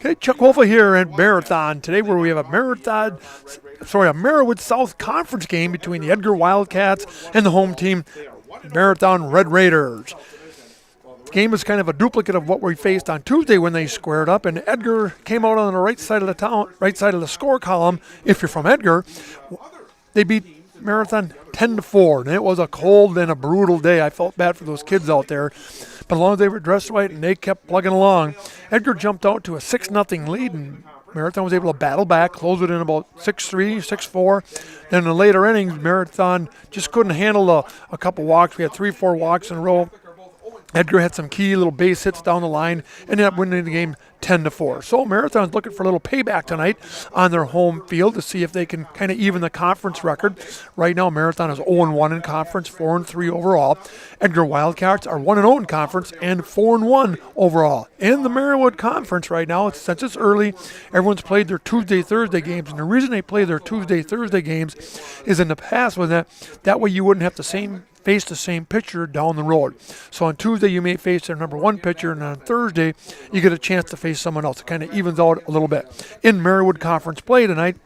Okay, Chuck Wolfa here at Marathon today, where we have a Merriwood South Conference game between the Edgar Wildcats and the home team, Marathon Red Raiders. The game is kind of a duplicate of what we faced on Tuesday when they squared up, and Edgar came out on the right side of the score column. If you're from Edgar, they beat Marathon 10-4, and it was a cold and a brutal day. I felt bad for those kids out there, but as long as they were dressed right and they kept plugging along, Edgar jumped out to a 6-0 lead, and Marathon was able to battle back, close it in about 6-3, 6-4. Then in the later innings, Marathon just couldn't handle a couple walks. We had 3-4 walks in a row. Edgar had some key little base hits down the line and ended up winning the game 10-4. So Marathon's looking for a little payback tonight on their home field to see if they can kind of even the conference record. Right now, Marathon is 0-1 in conference, 4-3 overall. Edgar Wildcats are 1-0 in conference and 4-1 overall. In the Merriwood Conference right now, since it's early, everyone's played their Tuesday, Thursday games. And the reason they play their Tuesday, Thursday games is in the past was that way you wouldn't have face the same pitcher down the road. So on Tuesday, you may face their number one pitcher, and on Thursday, you get a chance to face someone else. It kind of evens out a little bit. In Merriwood Conference play tonight,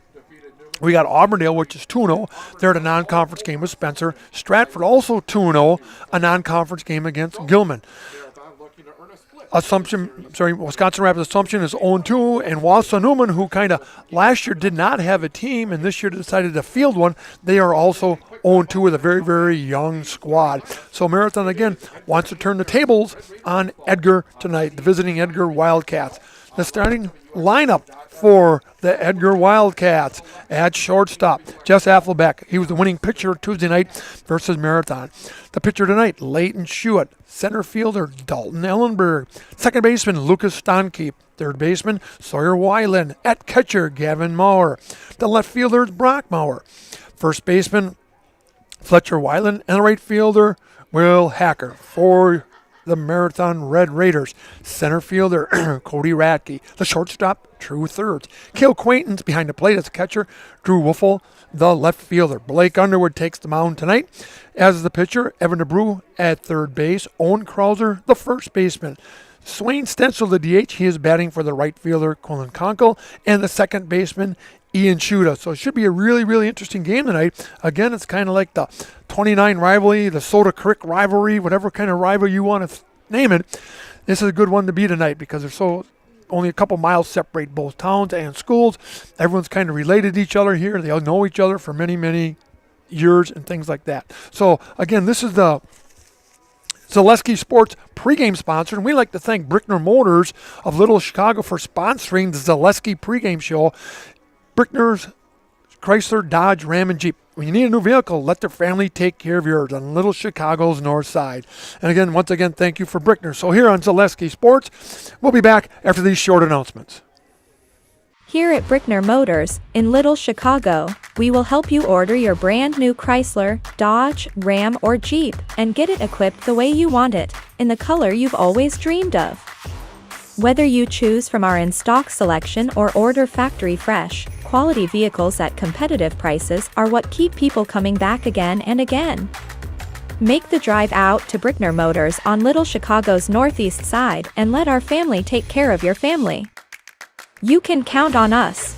we got Auburndale, which is 2-0. They're at a non-conference game with Spencer. Stratford also 2-0, a non-conference game against Gilman. Wisconsin Rapids Assumption is 0-2, and Wausau Newman, who kind of last year did not have a team and this year decided to field one, they are also 0-2 with a very, very young squad. So Marathon, again, wants to turn the tables on Edgar tonight, the visiting Edgar Wildcats. The starting lineup for the Edgar Wildcats at shortstop, Jess Affelbeck. He was the winning pitcher Tuesday night versus Marathon. The pitcher tonight, Leighton Schuett. Center fielder, Dalton Ellenberg. Second baseman, Lucas Stonkeep. Third baseman, Sawyer Weiland. At catcher, Gavin Maurer. The left fielder is Brock Maurer. First baseman, Fletcher Weiland. And the right fielder, Will Hacker. For the Marathon Red Raiders. Center fielder, Cody Radke. The shortstop, Drew Thirds. Cale Quaintance behind the plate as a catcher. Drew Wolfel, the left fielder. Blake Underwood takes the mound tonight. As the pitcher, Evan DeBrew at third base. Owen Krauser, the first baseman. Swain Stencil, the DH. He is batting for the right fielder, Colin Conkle. And the second baseman, Ian Schuda. So it should be a really, really interesting game tonight. Again, it's kind of like the 29 rivalry, the Soda Creek rivalry, whatever kind of rivalry you want to name it. This is a good one to be tonight because there's only a couple miles separate both towns and schools. Everyone's kind of related to each other here. They all know each other for many, many years and things like that. So, again, this is the Zaleski Sports pregame sponsor, and we like to thank Brickner Motors of Little Chicago for sponsoring the Zaleski pregame show. Brickner's Chrysler, Dodge, Ram, and Jeep. When you need a new vehicle, let their family take care of yours on Little Chicago's north side. And again, once again, thank you for Brickner. So here on Zaleski Sports, we'll be back after these short announcements. Here at Brickner Motors, in Little Chicago, we will help you order your brand new Chrysler, Dodge, Ram, or Jeep, and get it equipped the way you want it, in the color you've always dreamed of. Whether you choose from our in-stock selection or order factory fresh, quality vehicles at competitive prices are what keep people coming back again and again. Make the drive out to Brickner Motors on Little Chicago's northeast side and let our family take care of your family. You can count on us.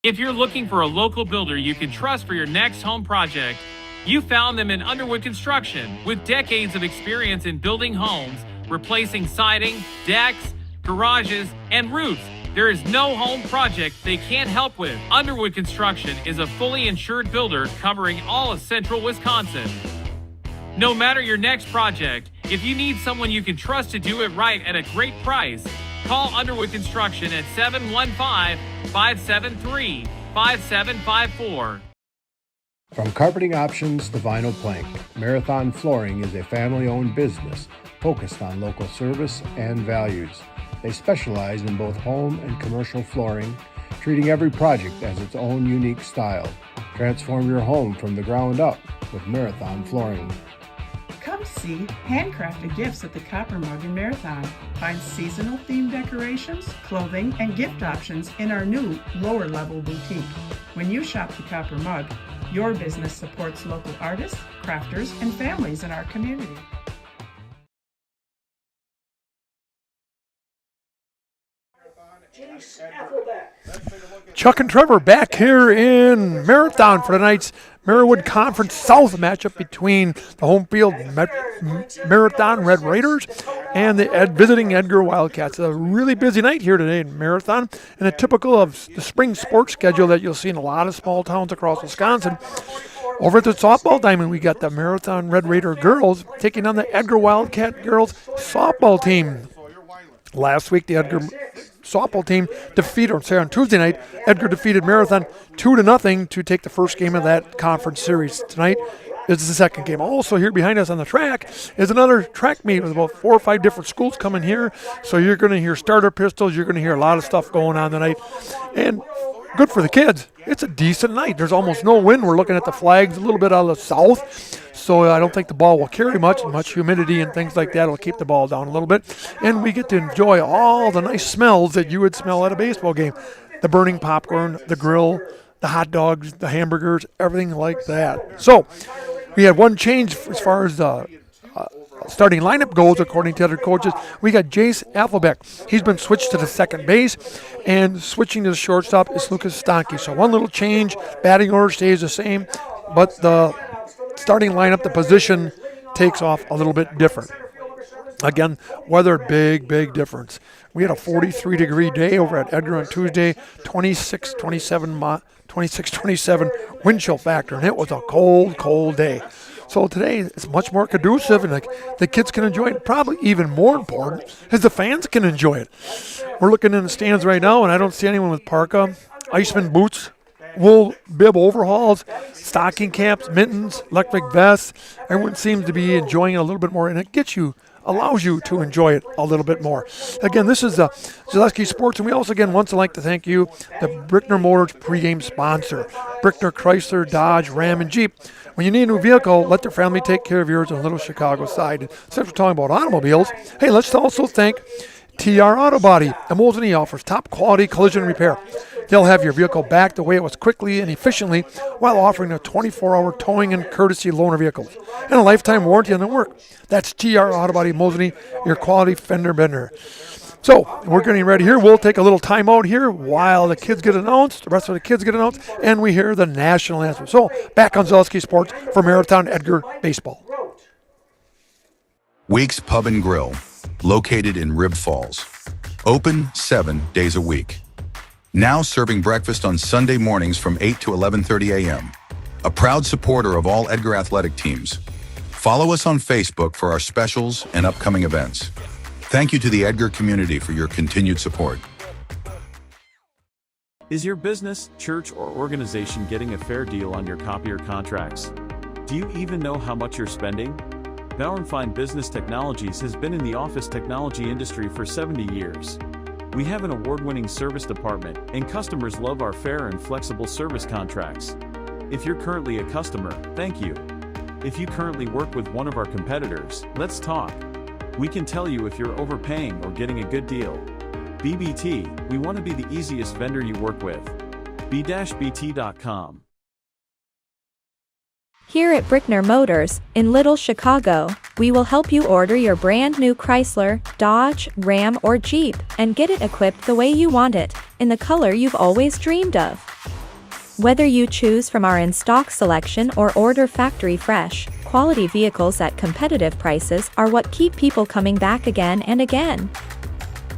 If you're looking for a local builder you can trust for your next home project, you found them in Underwood Construction. With decades of experience in building homes, replacing siding, decks, garages, and roofs, there is no home project they can't help with. Underwood Construction is a fully insured builder covering all of central Wisconsin. No matter your next project, if you need someone you can trust to do it right at a great price, call Underwood Construction at 715-573-5754. From carpeting options to vinyl plank, Marathon Flooring is a family-owned business focused on local service and values. They specialize in both home and commercial flooring, treating every project as its own unique style. Transform your home from the ground up with Marathon Flooring. Come see handcrafted gifts at the Copper Mug in Marathon. Find seasonal themed decorations, clothing, and gift options in our new lower-level boutique. When you shop the Copper Mug, your business supports local artists, crafters, and families in our community. Chuck and Trevor back here in Marathon for tonight's Marywood Conference South matchup between the home field Marathon Red Raiders and the visiting Edgar Wildcats. A really busy night here today in Marathon, and a typical of the spring sports schedule that you'll see in a lot of small towns across Wisconsin. Over at the softball diamond, we got the Marathon Red Raider girls taking on the Edgar Wildcat girls softball team. Last week, the Edgar softball team on Tuesday night, Edgar defeated Marathon 2-0 to take the first game of that conference series. Tonight is the second game. Also here behind us on the track is another track meet with about 4 or 5 different schools coming here. So you're going to hear starter pistols. You're going to hear a lot of stuff going on tonight. And good for the kids. It's a decent night. There's almost no wind. We're looking at the flags a little bit out of the south. So I don't think the ball will carry much humidity and things like that will keep the ball down a little bit. And we get to enjoy all the nice smells that you would smell at a baseball game. The burning popcorn, the grill, the hot dogs, the hamburgers, everything like that. So we had one change as far as the starting lineup goes, according to other coaches. We got Jace Affelbeck. He's been switched to the second base, and switching to the shortstop is Lucas Stanke. So one little change. Batting order stays the same, but the starting lineup, the position takes off a little bit different. Again, weather, big difference. We had a 43-degree day over at Edgar on Tuesday, 26-27 wind chill factor, and it was a cold day. So today it's much more conducive, and the kids can enjoy it. Probably even more important is the fans can enjoy it. We're looking in the stands right now, and I don't see anyone with parka, iceman boots, wool bib overhauls, stocking caps, mittens, electric vests. Everyone seems to be enjoying it a little bit more, and it allows you to enjoy it a little bit more. Again, this is Zaleski Sports, and we also again want to like to thank you, the Brickner Motors pregame sponsor, Brickner Chrysler, Dodge, Ram, and Jeep. When you need a new vehicle, let their family take care of yours on the Little Chicago side. Since we're talking about automobiles, hey, let's also thank TR Auto Body. Emolsony offers top quality collision repair. They'll have your vehicle back the way it was quickly and efficiently while offering a 24-hour towing and courtesy loaner vehicles and a lifetime warranty on their work. That's TR Auto Body Emolsony, your quality fender bender. So we're getting ready here. We'll take a little time out here while the kids get announced, the rest of the kids get announced, and we hear the national anthem. So back on Zaleski Sports for Marathon Edgar Baseball. Weeks Pub and Grill, located in Rib Falls. Open 7 days a week. Now serving breakfast on Sunday mornings from 8 to 11:30 a.m. A proud supporter of all Edgar athletic teams. Follow us on Facebook for our specials and upcoming events. Thank you to the Edgar community for your continued support. Is your business, church, or organization getting a fair deal on your copier contracts? Do you even know how much you're spending? Bauer & Fine Business Technologies has been in the office technology industry for 70 years. We have an award-winning service department, and customers love our fair and flexible service contracts. If you're currently a customer, thank you. If you currently work with one of our competitors, let's talk. We can tell you if you're overpaying or getting a good deal. BBT, we want to be the easiest vendor you work with. b-bt.com. Here at Brickner Motors, in Little Chicago, we will help you order your brand new Chrysler, Dodge, Ram, or Jeep, and get it equipped the way you want it, in the color you've always dreamed of. Whether you choose from our in-stock selection or order factory fresh, quality vehicles at competitive prices are what keep people coming back again and again.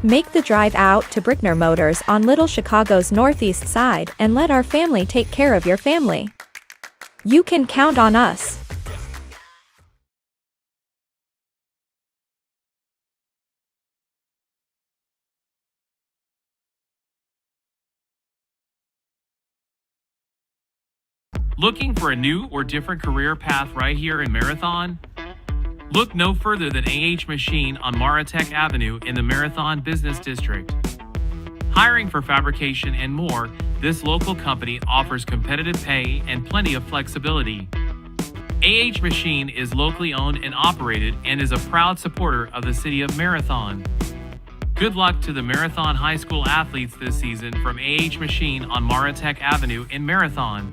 Make the drive out to Brickner Motors on Little Chicago's northeast side and let our family take care of your family. You can count on us. Looking for a new or different career path right here in Marathon? Look no further than AH Machine on Maratech Avenue in the Marathon Business District. Hiring for fabrication and more, this local company offers competitive pay and plenty of flexibility. AH Machine is locally owned and operated and is a proud supporter of the city of Marathon. Good luck to the Marathon High School athletes this season from AH Machine on Maratech Avenue in Marathon.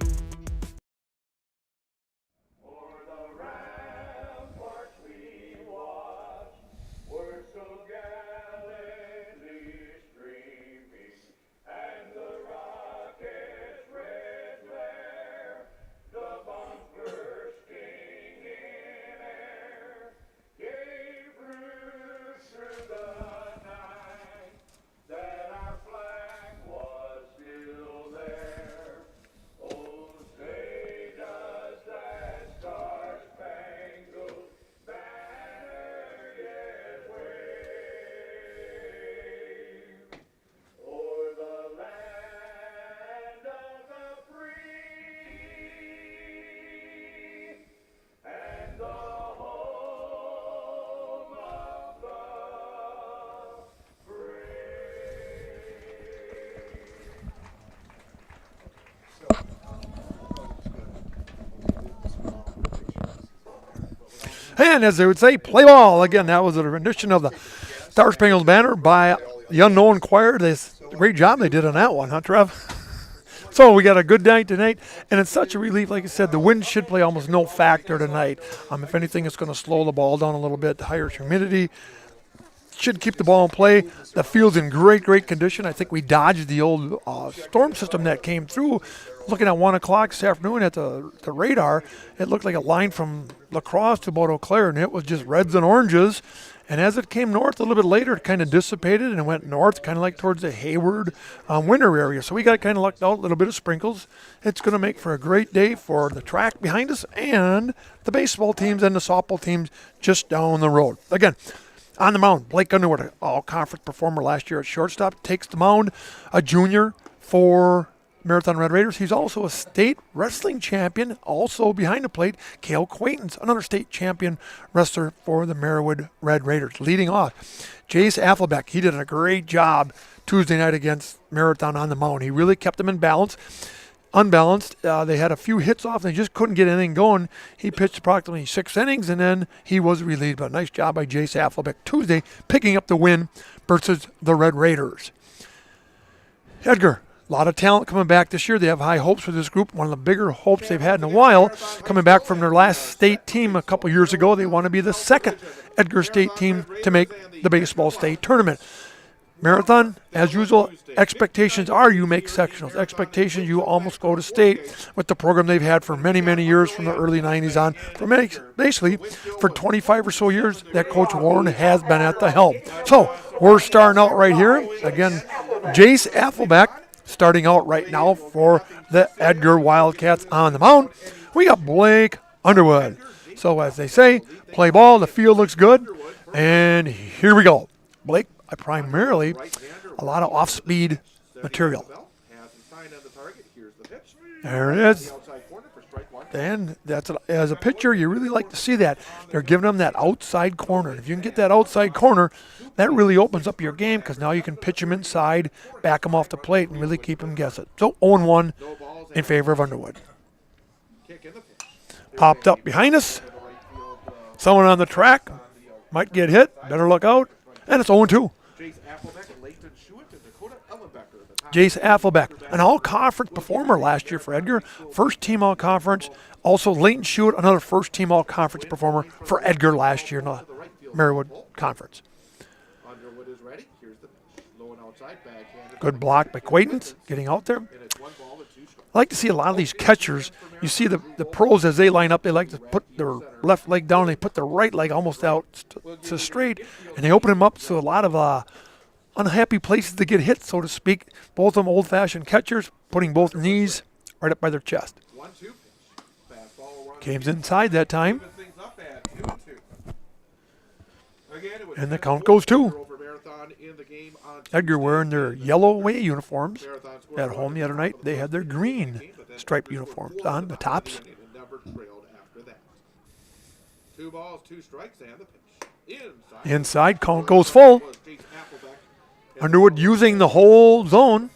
And as they would say, play ball. Again, that was a rendition of the Star Spangled Banner by the Unknown Choir. Great job they did on that one, huh, Trev? So we got a good night tonight, and it's such a relief. Like I said, the wind should play almost no factor tonight. If anything, it's going to slow the ball down a little bit. Higher humidity should keep the ball in play. The field's in great, great condition. I think we dodged the old storm system that came through. Looking at 1 o'clock this afternoon at the radar, it looked like a line from La Crosse to about Eau Claire, and it was just reds and oranges. And as it came north a little bit later, it kind of dissipated and went north, kind of like towards the Hayward winter area. So we got kind of lucked out, a little bit of sprinkles. It's going to make for a great day for the track behind us and the baseball teams and the softball teams just down the road. Again, on the mound, Blake Underwood, an all-conference performer last year at shortstop, takes the mound, a junior for Marathon Red Raiders. He's also a state wrestling champion, also behind the plate. Cale Quaintance, another state champion wrestler for the Marywood Red Raiders. Leading off, Jace Affelbeck. He did a great job Tuesday night against Marathon on the mound. He really kept them in balance. Unbalanced. They had a few hits off. They just couldn't get anything going. He pitched approximately 6 innings, and then he was relieved. But nice job by Jace Affelbeck Tuesday, picking up the win versus the Red Raiders. Edgar. A lot of talent coming back this year. They have high hopes for this group. One of the bigger hopes they've had in a while. Coming back from their last state team a couple years ago, they want to be the second Edgar State team to make the baseball state tournament. Marathon, as usual, expectations are you make sectionals. Expectations you almost go to state with the program they've had for many, many years from the early 90s on. Basically, for 25 or so years that Coach Warren has been at the helm. So we're starting out right here. Again, Jace Affelbeck starting out right now for the Edgar Wildcats on the mound. We got Blake Underwood. So as they say, play ball, the field looks good, and here we go. Blake, primarily a lot of off-speed material. There it is. And as a pitcher, you really like to see that. They're giving them that outside corner. If you can get that outside corner, that really opens up your game because now you can pitch them inside, back them off the plate, and really keep them guessing. So 0-1 in favor of Underwood. Popped up behind us. Someone on the track might get hit. Better look out. And it's 0-2. Jace Affelbeck, an all-conference performer last year for Edgar. First team all-conference. Also, Leighton Schuett, another first-team all-conference performer for Edgar last year in the Marywood Conference. Good block by Quaintance, getting out there. I like to see a lot of these catchers. You see the pros as they line up, they like to put their left leg down, they put their right leg almost out to straight, and they open them up to a lot of unhappy places to get hit, so to speak. Both of them old-fashioned catchers, putting both knees right up by their chest. Game's inside that time. And the count goes 2. Edgar wearing their yellow away uniforms. At home the other night, they had their green striped uniforms on the tops. 2 balls, 2 strikes, and the pitch. Inside, count goes full. Underwood using the whole zone.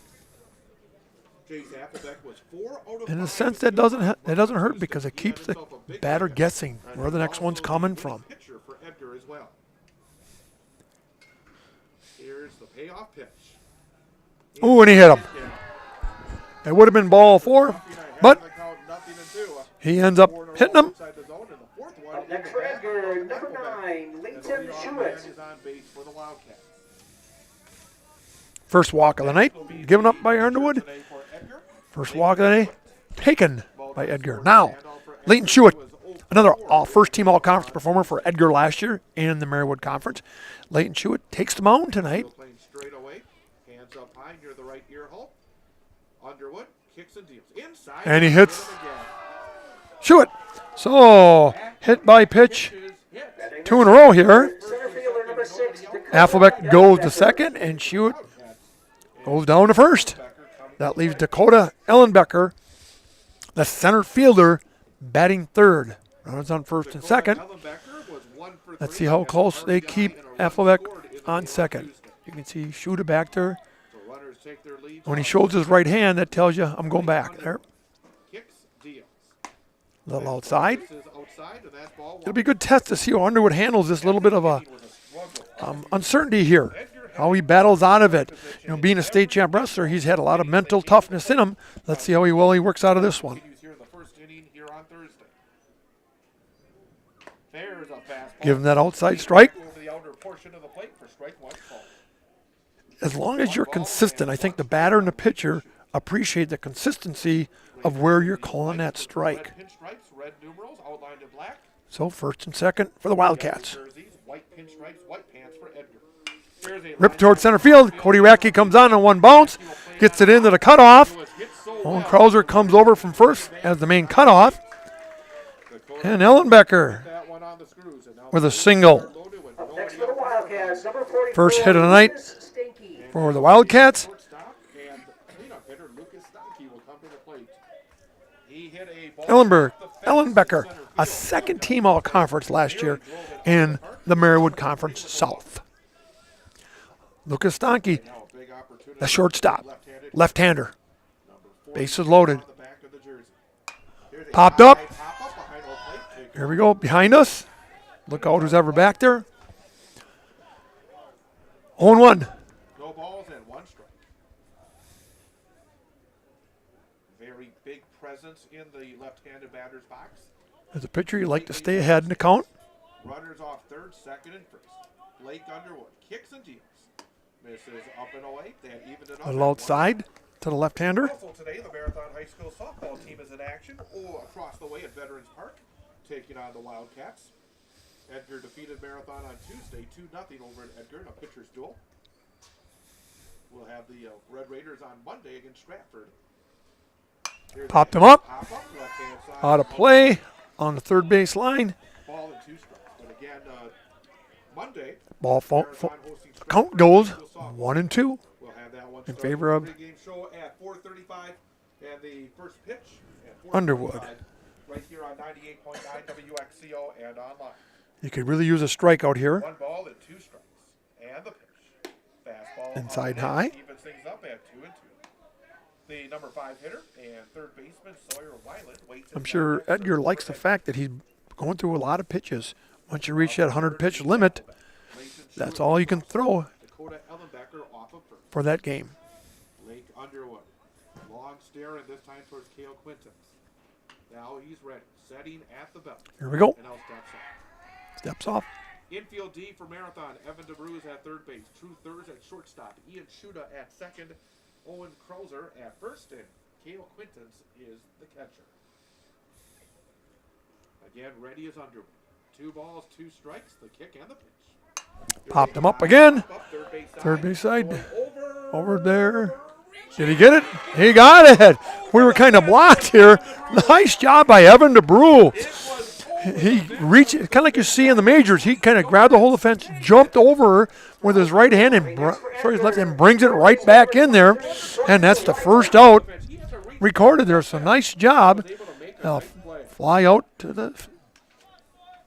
In a sense, that doesn't hurt because it keeps the batter guessing where the next one's coming from. Ooh, and he hit him. It would have been ball 4, but he ends up hitting him. Next for Edgar, number 9, Leighton Schuett. First walk of the night, given up by Underwood. First walk of the day, taken by Edgar. Now, Leighton Schuett, another first-team all-conference performer for Edgar last year in the Marywood Conference. Leighton Schuett takes the mound tonight. And he hits Schuett. So, hit by pitch, 2 in a row here. Affelbeck goes to second, and Schuett goes down to first. That leaves Dakota Ellenbecker, the center fielder, batting third. Runners on first and second. Let's see how close they keep Affelbeck on second. You can see Schuett back there. When he shows his right hand, that tells you I'm going back there. Little outside. This is outside, and that's ball It'll one. be a good test to see how Underwood handles this little bit of a uncertainty here. How he battles out of it. You know, being a state champ wrestler, he's had a lot of mental toughness in him. Let's see how he works out of this one. Continues here in the first inning here on Thursday. There's a fastball. Give him that outside strike. Over the outer portion of the plate for strike one call. As long as you're consistent, I think the batter and the pitcher appreciate the consistency of where you're calling that strike. Red pinstripes, red numerals outlined in black. So first and second for the Wildcats. Jerseys, white pinstripes, white pants for Edgar. Here's a Rip line towards center field. Cody Racky comes on one bounce. Gets it into the cutoff. Owen Krauser comes over from first as the main cutoff. And Ellenbecker that one on the screws. And now with a single. loaded with nobody Next for the out. Wildcats, number 44. First hit of the night Stinky. for the Wildcats. Shortstop and cleanup hitter Lucas Stonkey will come to the plate. He hit a ball Ellenbecker, a second team all-conference last year in the Marywood Conference South. Lucas Stonkey, Now a big opportunity. the shortstop, Left-handed left-hander. number 40 Bases loaded. on the back of the jersey. Here's a Popped up. high pop-up behind home plate. Take Here we go, behind us. Look out who's ever back there. 0-1. no balls and one strike. Very big presence in the left-handed batter's box. As a pitcher, you like to stay ahead in the count. Runners off third, second, and first. Blake Underwood kicks and deals. Misses up and away. They have evened it up. A little outside to the left-hander. Also today, the Marathon High School softball team is in action across the way at Veterans Park, taking on the Wildcats. Edgar defeated Marathon on Tuesday 2-0 over at Edgar in a pitcher's duel. We'll have the Red Raiders on Monday against Stratford. Here's Popped a him up. pop-up, left-hand side. Out of play on the third base line. Ball and two strikes. But again, Monday, Ball Marathon hosting count Stratford goes High School softball. 1-2. We'll have that one In starting favor of the pregame show at 4:35 and the first pitch at 4:35 Underwood. right here on 98.9 WXCO and online. You could really use a strikeout here. One ball and two strikes. And the pitch. Fastball Inside on high. and evens things up at 2-2. The number 5 hitter and third baseman Sawyer Weiland waits. I'm sure Edgar likes the fact that he's going through a lot of pitches. Once you reach that 100-pitch limit, that's all you can throw Dakota Ellenbecker off of first. for that game. Blake Underwood. Long stare, and this time towards Cale Quintons. Now he's ready. Setting at the belt. Here we go. And now steps up. Steps off. Infield D for Marathon. Evan DeBruz at third base. True Thurs at shortstop. Ian Schuda at second. Owen Krauser at first. And Cale Quintons is the catcher. Again, ready is Underwood. 2 balls, 2 strikes. The kick and the pitch. Popped him up again. Third base side. Third base side. Over there. Did he get it? He got it. We were kind of blocked here. Nice job by Evan DeBrew. He reached, kind of like you see in the majors, he kind of grabbed the hold of the fence, jumped over with his right hand and his left hand, brings it right back in there, and that's the first out recorded there. So nice job. Fly out to the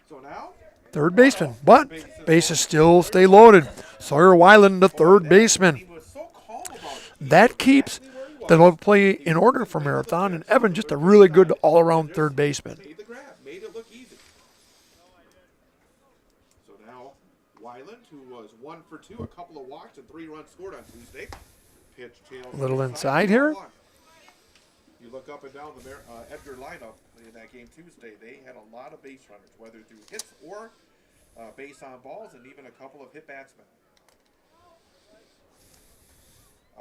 So now, third baseman, but bases still stay loaded. Sawyer Weiland, the third baseman. he was so calm about it. That keeps the play in order for Marathon, and Evan just a really good all-around third baseman. Made the grab, made it look easy. So now, Weiland, who was 1 for 2, a couple of walks and 3 runs scored on Tuesday. Pitch tail. A little inside here. You look up and down the Edgar lineup in that game Tuesday, they had a lot of base runners, whether through hits or base on balls, and even a couple of hit batsmen.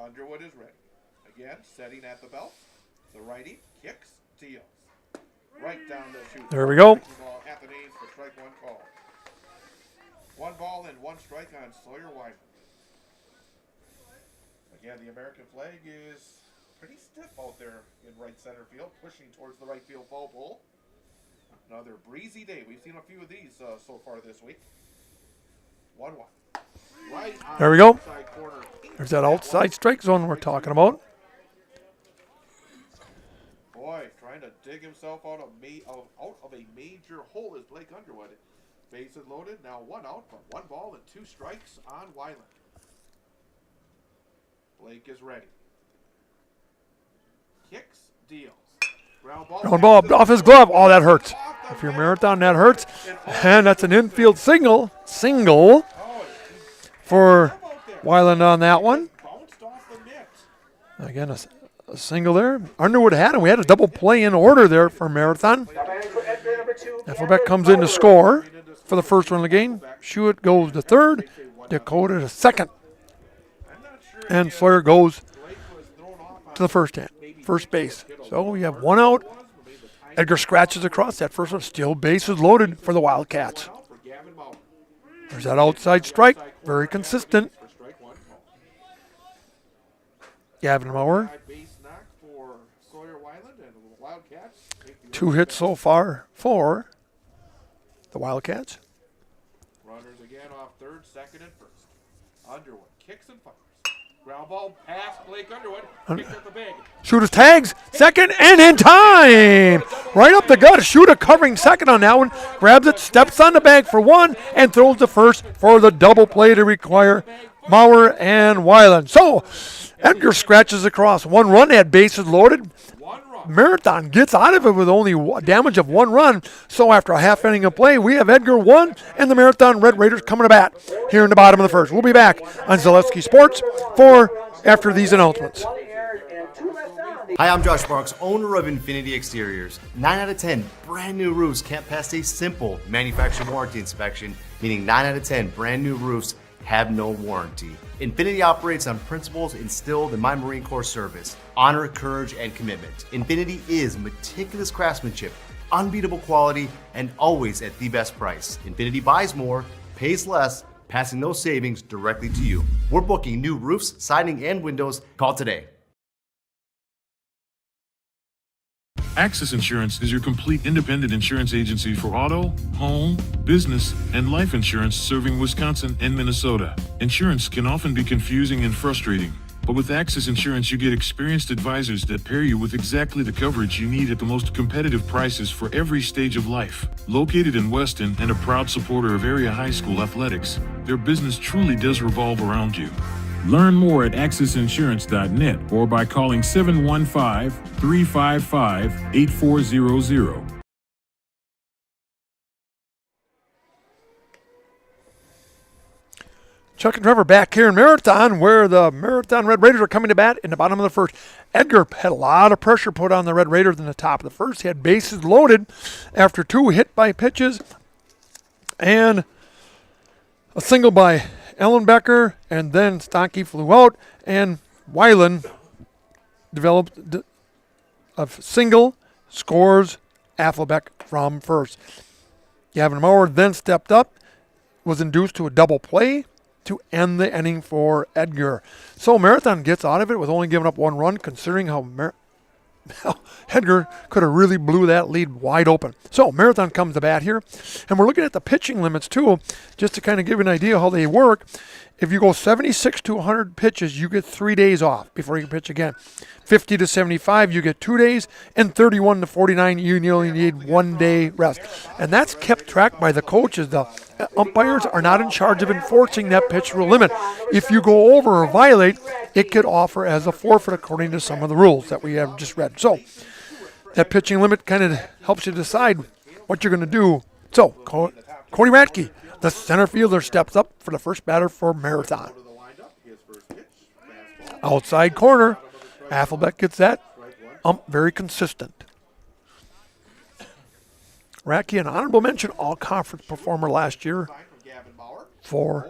Underwood is ready. Again, setting at the belt. The righty kicks, deals. Right down the chute. There we go. Ball at the names for strike 1 call. 1 ball and 1 strike on Sawyer Weiland. Again, the American flag is pretty stiff out there in right center field, pushing towards the right field foul pole. Another breezy day. We've seen a few of these so far this week. 1-1. Right on There we go. the outside corner. There's that outside strike zone we're talking about. Boy, trying to dig himself out of a major hole is Blake Underwood. Bases loaded, now 1 out, but 1 ball and 2 strikes on Weiland. Blake is ready. Kicks, deals. Ground ball off his glove. Oh, that hurts. If you're Marathon, that hurts. And that's an infield single for Weiland on that one. Again, a single there. Underwood had him. We had a double play in order there for Marathon. Ethelbeck comes in to score for the first one of the game. Schuett goes to third. Dakota to second. And Sawyer goes to the first base. So we have one out. Edgar scratches across that first one. Still bases loaded for the Wildcats. There's that outside strike. Very consistent. Gavin Maurer. 2 hits so far for the Wildcats. Runners again off third, second, and first. Underwood kicks and fires. Ground ball past Blake Underwood. Kicks at the bag. Shooter's tags, second, and in time. Right up the gut. Shooter covering second on that one. Grabs it, steps on the bag for one, and throws the first for the double play to require Maurer and Weiland. So Edgar scratches across. 1 run, had bases loaded. Marathon gets out of it with only damage of 1 run. So after a half inning of play, we have Edgar 1 and the Marathon Red Raiders coming to bat here in the bottom of the first. We'll be back on Zaleski Sports after these announcements. Hi, I'm Josh Marks, owner of Infinity Exteriors. 9 out of 10 brand new roofs can't pass a simple manufacturer warranty inspection, meaning 9 out of 10 brand new roofs have no warranty. Infinity operates on principles instilled in my Marine Corps service: honor, courage, and commitment. Infinity is meticulous craftsmanship, unbeatable quality, and always at the best price. Infinity buys more, pays less, passing those savings directly to you. We're booking new roofs, siding, and windows. Call today. Axis Insurance is your complete independent insurance agency for auto, home, business, and life insurance serving Wisconsin and Minnesota. Insurance can often be confusing and frustrating, but with Axis Insurance you get experienced advisors that pair you with exactly the coverage you need at the most competitive prices for every stage of life. Located in Weston and a proud supporter of area high school athletics, their business truly does revolve around you. Learn more at AxisInsurance.net or by calling 715-355-8400. Chuck and Trevor back here in Marathon, where the Marathon Red Raiders are coming to bat in the bottom of the first. Edgar had a lot of pressure put on the Red Raiders in the top of the first. He had bases loaded after 2 hit by pitches and a single by Ellenbecker, and then Stonkey flew out, and Weiland developed a single, scores Affelbeck from first. Gavin Maurer then stepped up, was induced to a double play to end the inning for Edgar. So Marathon gets out of it with only giving up 1 run, considering how Edgar could have really blew that lead wide open. So Marathon comes to bat here, and we're looking at the pitching limits too, just to kind of give you an idea how they work. If you go 76 to 100 pitches, you get 3 days off before you can pitch again. 50 to 75, you get 2 days, and 31 to 49, you only need 1 day rest. And that's kept track by the coaches. The umpires are not in charge of enforcing that pitch rule limit. If you go over or violate, it could offer as a forfeit according to some of the rules that we have just read. So that pitching limit kind of helps you decide what you're going to do. So Cody Ratke, the center fielder, steps up for the first batter for Marathon. Outside corner, Affelbeck gets that. Very consistent. Ratke, an honorable mention all-conference performer last year for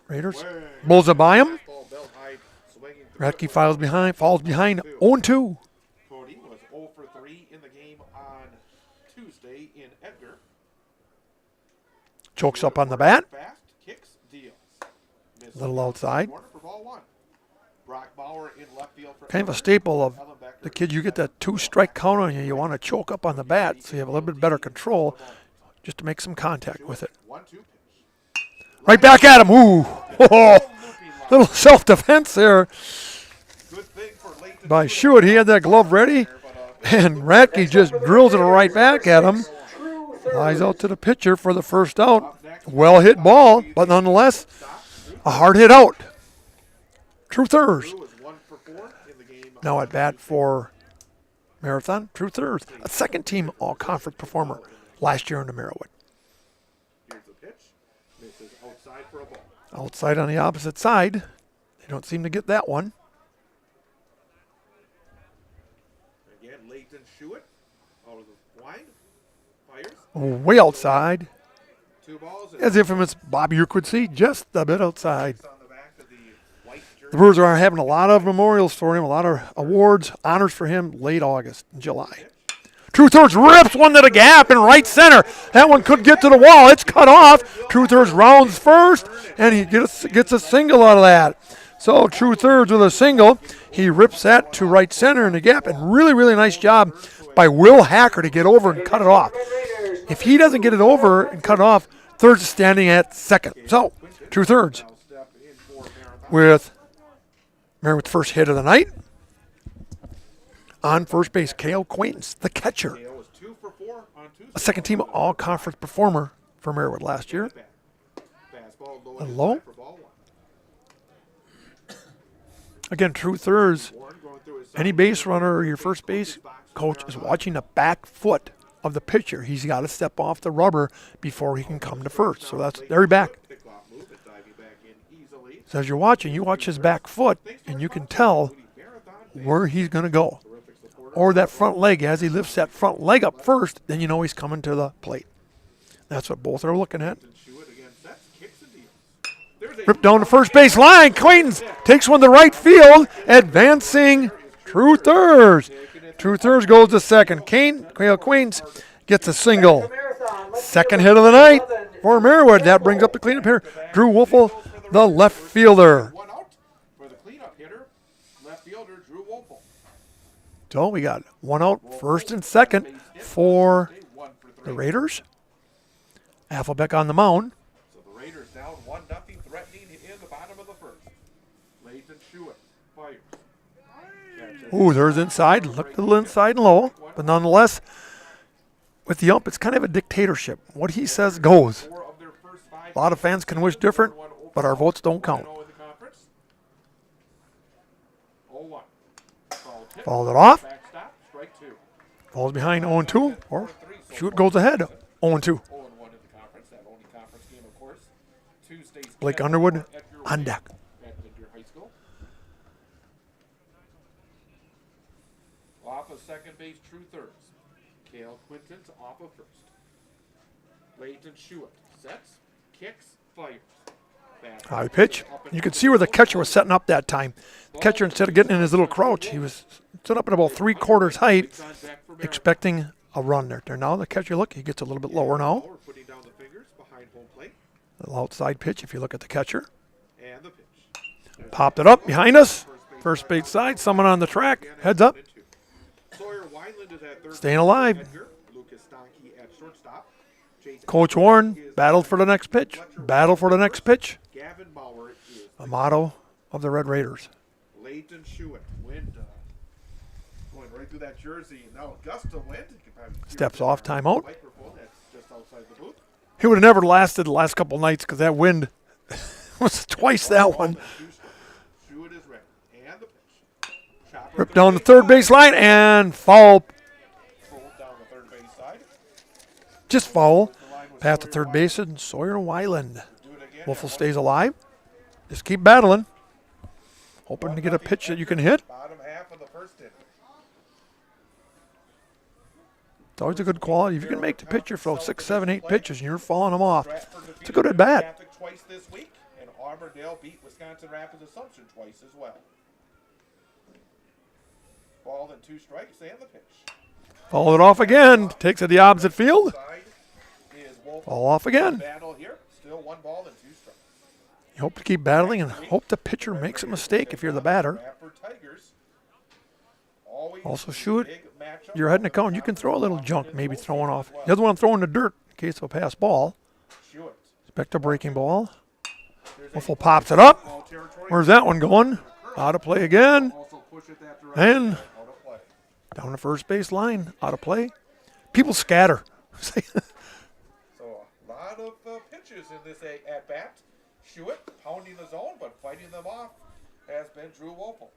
Raiders. Bulls it by him. Ratke falls behind 0-2. Cody was 0 for 3 in the game on Tuesday in Edgar. Chokes up on the bat. Fast kicks, deals. A little outside. For ball 1. Brock Bauer in left field for Kind of a staple of the kid. You get that 2-strike count on you. You want to choke up on the bat so you have a little bit better control just to make some contact with it. 1-2 pitch. Right back at him. Ooh. Little self-defense there by Schuett. He had that glove ready, and Ratke just drills it right back at him. Flies out to the pitcher for the first out. Well hit ball, but nonetheless, a hard hit out. Truthers. Now at bat for Marathon, True Thirds, a second-team all-conference performer last year in the Merriwood. Here's the pitch. Misses outside for a ball. Outside on the opposite side. They don't seem to get that one. Again, Leighton Schuett out of the line. Fires. Way outside. 2 balls. As infamous Bobby Urk would see, just a bit outside. On the back of the white jersey. The Brewers are having a lot of memorials for him, a lot of awards, honors for him late August and July. True Thirds rips one to the gap in right center. That one could get to the wall. It's cut off. True Thirds rounds first, and he gets a single out of that. So True Thirds with a single. He rips that to right center in the gap, and really, really nice job by Will Hacker to get over and cut it off. If he doesn't get it over and cut it off, Thirds is standing at second. So True Thirds with Merriwood's first hit of the night. On first base, Cale Quaintance, the catcher. A second-team all-conference performer for Merriwood last year. And low. Again, True Thirds, any base runner or your first base coach is watching the back foot of the pitcher. He's got to step off the rubber before he can come to first. So that's very back. So as you're watching, you watch his back foot, and you can tell where he's going to go. Or that front leg. As he lifts that front leg up first, then you know he's coming to the plate. That's what both are looking at. Ripped down the first base line. Quaintance takes one to right field. Advancing True Thirds. True Thirds goes to second. Cale Quaintance gets a single. Second hit of the night for Merriwood. That brings up the cleanup hitter, Drew Wolfel, the left fielder. So we got one out, first and second for the Raiders. Affelbeck on the mound. So the Raiders down 1-0, threatening in the bottom of the first. Leighton Schuett fires. Ooh, there's inside. Looked a little inside and low. But nonetheless, with the ump, it's kind of a dictatorship. What he says goes. A lot of fans can wish different, but our votes don't count. Fouled it off. Falls behind 0-2, or Schuett goes ahead 0-2. Blake Underwood on deck. Off of second base, True Thirds. Cale Quaintance off of first. Leighton Schuett sets, kicks, fires. High pitch. You can see where the catcher was setting up that time. The catcher, instead of getting in his little crouch, he was set up at about 3/4 height, expecting a run there. Now the catcher, look, he gets a little bit lower now. A little outside pitch if you look at the catcher. Popped it up behind us. First base side, someone on the track. Heads up. Staying alive. Coach Warren battled for the next pitch. Battle for the next pitch. A motto of the Red Raiders. Leighton Schuett, wind going right through that jersey. Now a gust of wind. Steps off, timeout. He would have never lasted the last couple nights because that wind was twice that one. Ripped down the third base line and foul. Just foul. Past the third baseman, Sawyer Weiland. Wolfel stays alive. Just keep battling. Hoping to get a pitch that you can hit. It's always a good quality. If you can make the pitcher throw 6, 7, 8 pitches and you're falling them off, it's a good at bat. Twice this week, and Auburndale beat Wisconsin Rapids Assumption twice as well. Ball and 2 strikes and the pitch. Followed it off again. Takes it the opposite field. Fall off again. Still 1 ball and 2 strikes. You hope to keep battling and hope the pitcher makes a mistake if you're the batter. Also shoot. You're heading to count. You can throw a little junk, maybe throwing off. The other one throwing the dirt in case of a pass ball. Expect a breaking ball. Wolfel pops it up. Where's that one going? Out of play again. And down the first base line. Out of play. People scatter. So a lot of pitches in this at-bat. Schuett pounding the zone, but fighting them off has been Drew Wolfel.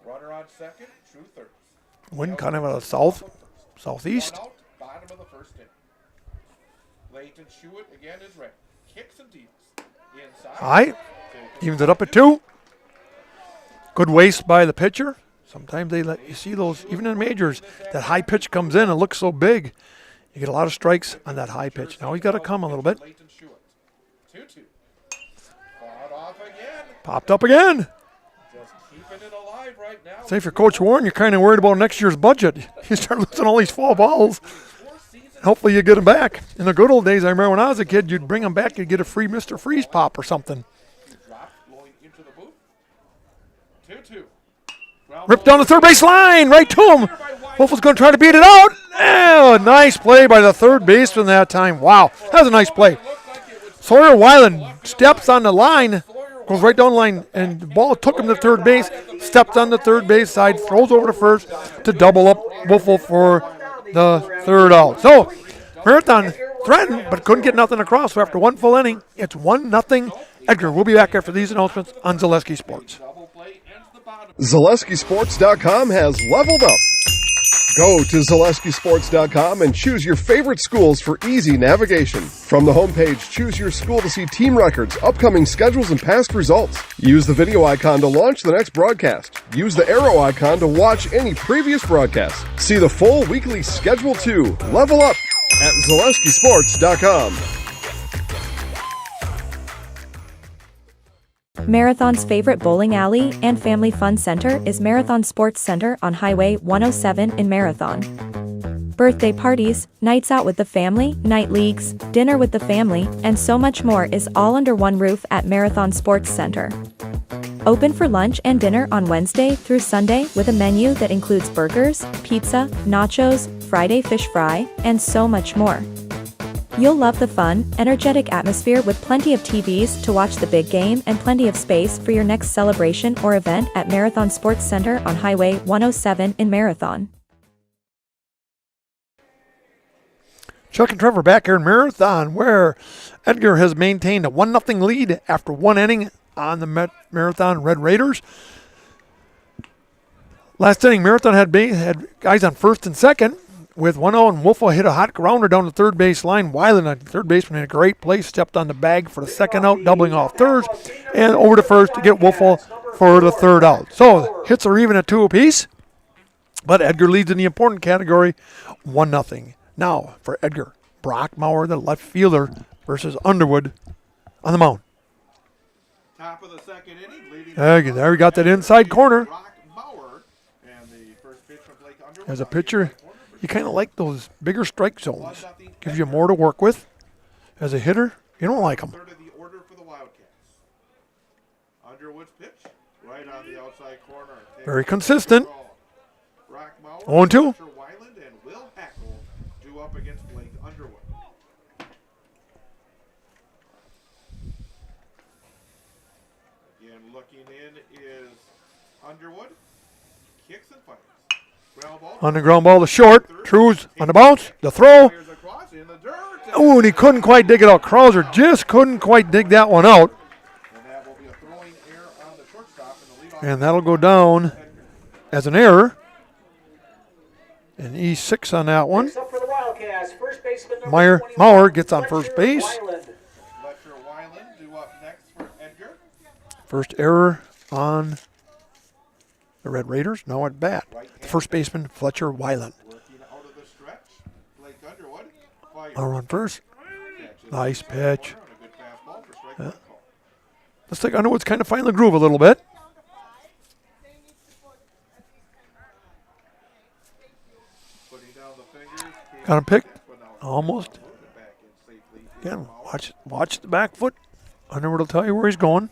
Runner on second, true thirds. Wind kind of a southeast. One out, bottom of the first inning. Leighton Schuett again is ready. Kicks and deals. Inside. High. Evens it up at 2. Good waste by the pitcher. Sometimes they let you see those, even in majors, that high pitch comes in and looks so big. You get a lot of strikes on that high pitch. Now he's got to come a little bit. 2-2. Fought off again. Popped up again. Just keeping it alive right now. Say for Coach Warren, you're kind of worried about next year's budget. You start losing all these fall balls. Hopefully you get them back. In the good old days, I remember when I was a kid, you'd bring them back, you'd get a free Mr. Freeze pop or something. Going into the booth. 2-2. Ripped down the third base line, right to him. Wolf was going to try to beat it out. Oh, nice play by the third baseman that time. Wow, that was a nice play. Sawyer Weiland steps on the line, goes right down the line, and the ball took him to third base, steps on the third base side, throws over to first to double up Wolfle for the third out. So, Marathon threatened, but couldn't get nothing across. So after one full inning, it's 1-0 Edgar. We'll be back after these announcements on Zaleski Sports. ZaleskiSports.com has leveled up. Go to ZaleskiSports.com and choose your favorite schools for easy navigation. From the homepage, choose your school to see team records, upcoming schedules, and past results. Use the video icon to launch the next broadcast. Use the arrow icon to watch any previous broadcast. See the full weekly schedule too. Level up at ZaleskiSports.com. Marathon's favorite bowling alley and family fun center is Marathon Sports Center on Highway 107 in Marathon. Birthday parties, nights out with the family, night leagues, dinner with the family, and so much more is all under one roof at Marathon Sports Center. Open for lunch and dinner on Wednesday through Sunday with a menu that includes burgers, pizza, nachos, Friday fish fry, and so much more. You'll love the fun, energetic atmosphere with plenty of TVs to watch the big game and plenty of space for your next celebration or event at Marathon Sports Center on Highway 107 in Marathon. Chuck and Trevor back here in Marathon, where Edgar has maintained a 1-0 lead after one inning on the Marathon Red Raiders. Last inning, Marathon had guys on first and second. With 1-0, and Wolfle hit a hot grounder down the third base line. Weiland, the third baseman, in a great place, stepped on the bag for the second out, doubling off thirds, and over to first to get Wolfle for the third out. So hits are even at 2 apiece, but Edgar leads in the important category, 1-0. Now for Edgar, Brockmauer, the left fielder, versus Underwood on the mound. Top of the second inning, leading There we got that inside corner. Brockmauer, and the first pitch from Blake Underwood. As a pitcher, you kind of like those bigger strike zones. Gives you more to work with. As a hitter, you don't like them. Third of the order for the Wildcats. Underwood's pitch, right on the outside corner. Very consistent. 0-2. 0-2. Weiland and Will Hackle due up against Blake Underwood. Again, looking in is Underwood. Kicks and fires. On the ground ball to short. Trues on the bounce. The throw. Oh, and he couldn't quite dig it out. Krauser just couldn't quite dig that one out. And that'll go down as an error. And E6 on that one. Mauer gets on first base. First error on the Red Raiders. Now at bat. The first baseman, Fletcher Weiland. I'll run first. Nice pitch. Yeah. Looks like Underwood's kind of finding the groove a little bit. Got him picked. Almost. Again, watch the back foot. Underwood will tell you where he's going.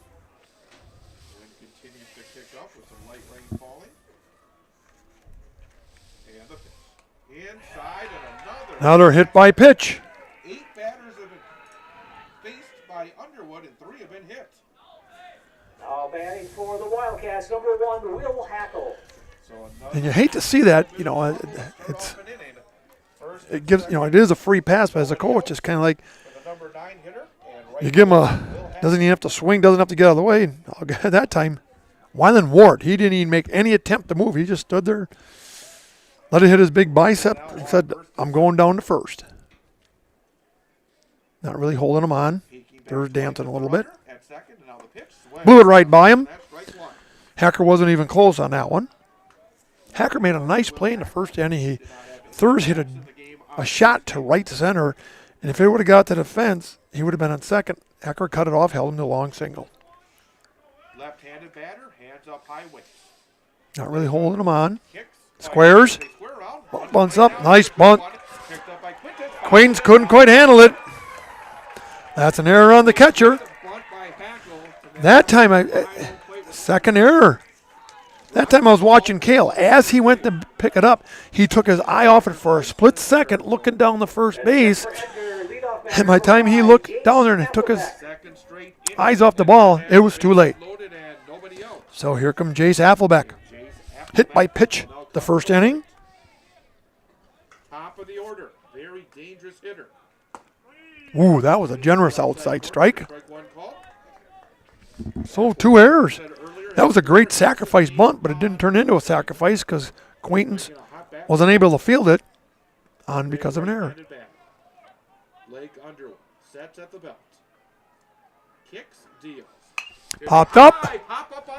Now they're hit by pitch. 8 batters have been faced by Underwood and 3 have been hit. Now batting for the Wildcats, number 1, Will Hackle. And you hate to see that, it gives, it is a free pass, but as a coach, it's kind of like you give him doesn't even have to swing, doesn't have to get out of the way. That time, Wyland Ward, he didn't even make any attempt to move. He just stood there, let it hit his big bicep, and said, I'm going down to first. Not really holding him on. They're dancing a little bit. Blew it right by him. Hacker wasn't even close on that one. Hacker made a nice play in the first inning. Thurs hit a shot to right center, and if it would have got to the fence, he would have been on second. Hacker cut it off, held him to long single. Left-handed batter, hands up high wings. Not really holding him on. Squares. Bunts up. Nice bunt. Quaintance couldn't quite handle it. That's an error on the catcher. That time, second error. That time I was watching Cale. As he went to pick it up, he took his eye off it for a split second, looking down the first base. And by the time he looked down there and took his eyes off the ball, it was too late. So here comes Jace Affelbeck. Hit by pitch the first inning. Top of the order, very dangerous hitter. Ooh, that was a generous outside strike. So 2 errors. That was a great sacrifice bunt, but it didn't turn into a sacrifice because Quaintance wasn't able to field it on because of an error. Lake Underwood sets at the belt. Kicks, deals. Popped up.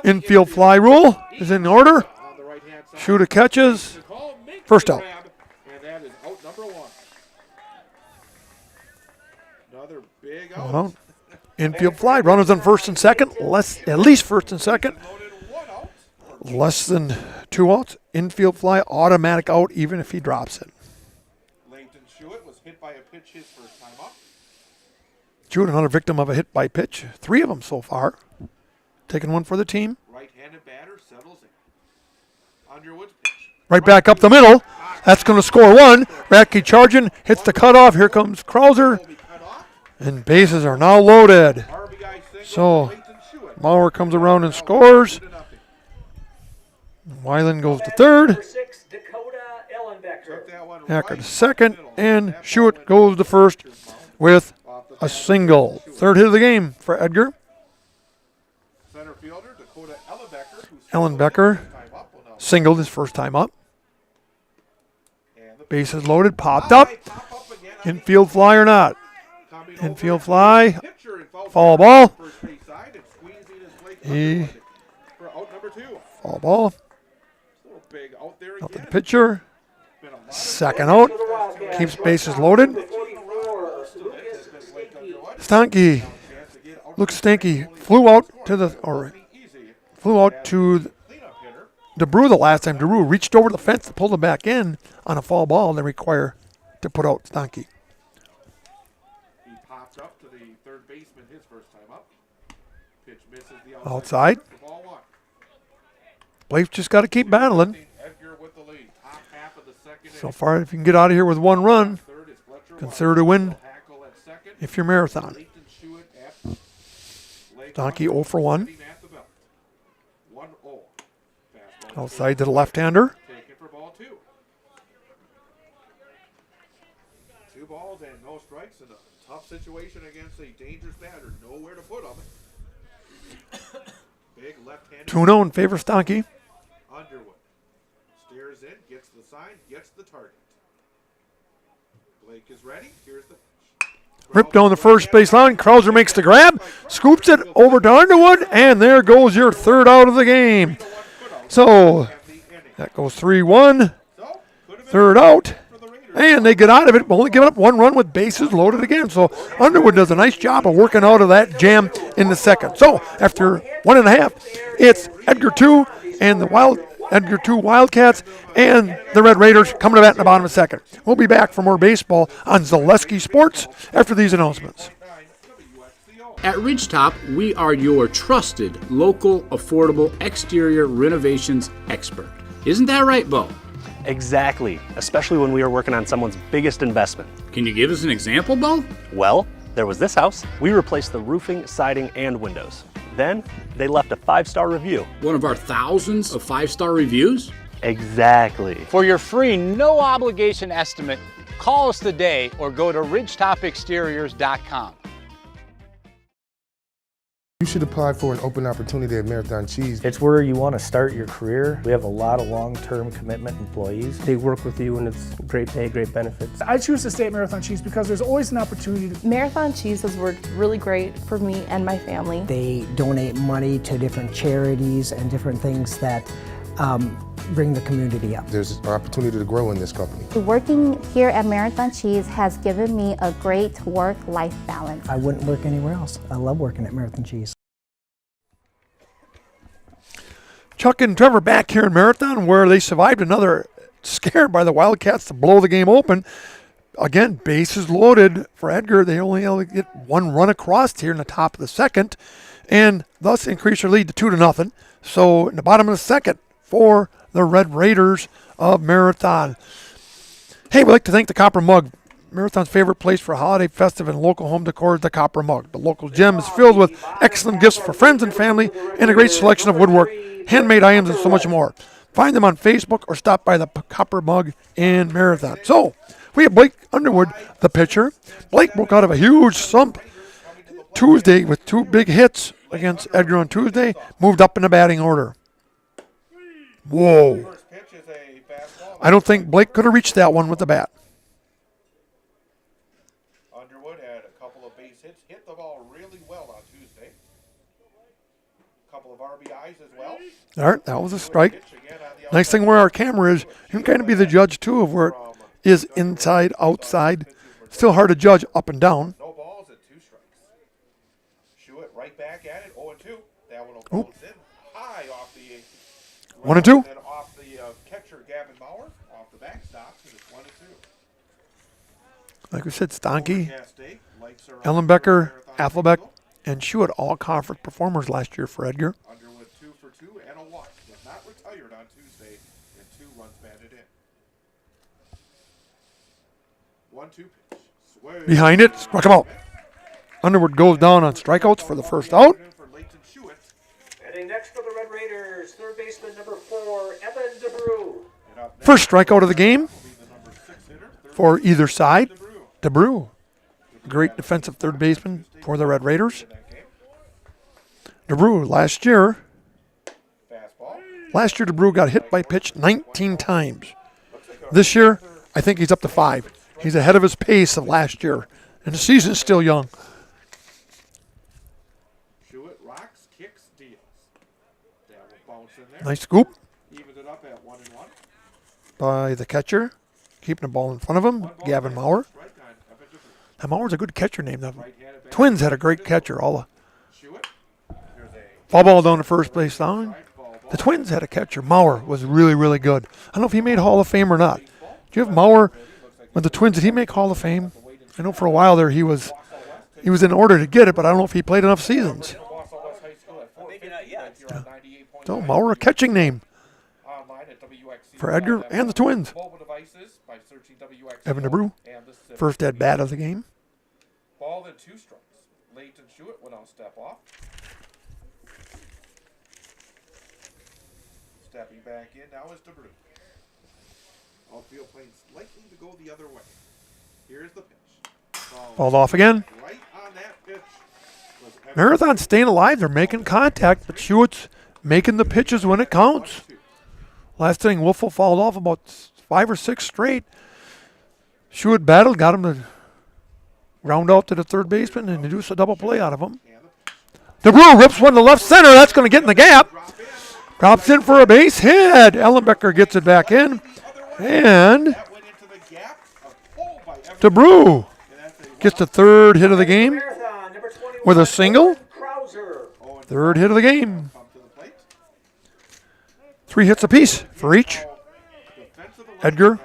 Infield fly rule is in order. Shooter catches. First out. And that is out number 1. Another big out. Well, infield fly. Runners on first and second. At least first and second. Less than 2 outs. Infield fly. Automatic out even if he drops it. Langton Schuett was hit by a pitch his first time up. Schuett, another victim of a hit by pitch. 3 of them so far. Taking one for the team. Right-handed batter settles in. Underwood's pitch. Right back up the middle. That's going to score 1. Radke charging. Hits the cutoff. Here comes Krauser. And bases are now loaded. So Maurer comes around and scores. Wyland goes to third. Hacker to second. And Schuett goes to first with a single. Third hit of the game for Edgar. Center fielder Dakota Ellenbecker singled his first time up. Bases loaded. Popped up. Infield fly or not? Infield fly. Foul ball. Foul ball. Out to the pitcher. Second out. Keeps bases loaded. Stanky. Looks stinky. Flew out to DeBrew the last time. DeBrew reached over the fence to pull it back in on a foul ball and then require to put out Stanky. He popped up to the third baseman his first time up. Pitch misses the outside. Blake's just got to keep battling. So far, if you can get out of here with 1 run, consider it a win if you're Marathon. Donkey 0 for 1. Outside to the left-hander. 2 balls and no strikes in a tough situation against a dangerous batter. Nowhere to put him. Big left-handed. 2-0 in favor of Stanky. Underwood stares in, gets the sign, gets the target. Blake is ready. Here's the Ripped down the first base line. Krauser makes the grab, scoops it over to Underwood, and there goes your third out of the game. So that goes 3-1. Third out. And they get out of it, only giving up 1 run with bases loaded again. So Underwood does a nice job of working out of that jam in the second. So after 1.5, it's Edgar 2 and the Edgar 2 Wildcats and the Red Raiders coming to bat in the bottom of the second. We'll be back for more baseball on Zaleski Sports after these announcements. At Ridgetop, we are your trusted, local, affordable exterior renovations expert. Isn't that right, Bo? Exactly, especially when we are working on someone's biggest investment. Can you give us an example, Bo? Well, there was this house. We replaced the roofing, siding, and windows. Then they left a 5-star review. One of our thousands of 5-star reviews? Exactly. For your free, no obligation estimate, call us today or go to ridgetopexteriors.com. You should apply for an open opportunity at Marathon Cheese. It's where you want to start your career. We have a lot of long-term commitment employees. They work with you and it's great pay, great benefits. I choose to stay at Marathon Cheese because there's always an opportunity. Marathon Cheese has worked really great for me and my family. They donate money to different charities and different things that bring the community up. There's an opportunity to grow in this company. Working here at Marathon Cheese has given me a great work-life balance. I wouldn't work anywhere else. I love working at Marathon Cheese. Chuck and Trevor back here in Marathon, where they survived another scare by the Wildcats to blow the game open. Again, bases loaded for Edgar. They only get one run across here in the top of the second, and thus increase their lead to 2-0. So in the bottom of the second for the Red Raiders of Marathon. Hey, we'd like to thank the Copper Mug. Marathon's favorite place for holiday, festive, and local home decor is the Copper Mug. The local gem is filled with excellent gifts for friends and family and a great selection of woodwork, handmade items, and so much more. Find them on Facebook or stop by the Copper Mug in Marathon. So, we have Blake Underwood, the pitcher. Blake broke out of a huge slump Tuesday with 2 big hits against Edgar on Tuesday, moved up in the batting order. Whoa. I don't think Blake could have reached that one with the bat. Underwood had a couple of base hits, hit the ball really well on Tuesday. A couple of RBIs as well. All right, that was a strike. Nice thing where our camera is, you can kind of be the judge too of where it is inside, outside. Still hard to judge up and down. No balls at 2 strikes. Schuett right back at it, 0-2. That one will bounce in high off the 1-2. And off the catcher Gavin Maurer, off the backstop, and it's 1-2. Like we said, Stonky, Ellenbecker, Afflebeck, and Schuett, all conference performers last year for Edgar. Underwood 2 for 2 and a walk. Was not retired on Tuesday, and 2 runs batted in. 1-2 pitch. Sway. Behind it, struck him out. Underwood goes down on strikeouts for the first out. Heading next for the Red Raiders, third baseman number 4, Evan DeBrew. First strikeout of the game for either side. DeBrew, great defensive third baseman for the Red Raiders. DeBrew, last year DeBrew got hit by pitch 19 times. This year, I think he's up to 5. He's ahead of his pace of last year, and the season's still young. Schuett rocks, kicks, deals. That will bounce in there. Nice scoop Evens it up at 1-1. by the catcher, keeping the ball in front of him, Gavin Maurer. Now, Maurer's a good catcher name. The Twins had a great catcher. All the foul ball down the first base line. The Twins had a catcher. Maurer was really, really good. I don't know if he made Hall of Fame or not. Do you have Maurer with the Twins? Did he make Hall of Fame? I know for a while there he was in order to get it, but I don't know if he played enough seasons. Yeah. So Maurer, a catching name for Edgar and the Twins. Evan DeBrew, first at bat of the game. Ball then 2 strikes. Leighton Schuett will now step off. Stepping back in now is DeBrew. Outfield playing slightly to go the other way. Here's the pitch. Balled off again. Right on that pitch. Marathon staying alive. They're making contact, but Schuett's making the pitches when it counts. Last inning, Wolfel fouled off about 5 or 6 straight. Schuett battled, got him to round out to the third baseman and induce a double play out of him. DeBrew rips one to left center. That's going to get in the gap. Drops in for a base hit. Ellenbecker gets it back in. And DeBrew gets the third hit of the game with a single. Third hit of the game. 3 hits apiece for each. Edgar,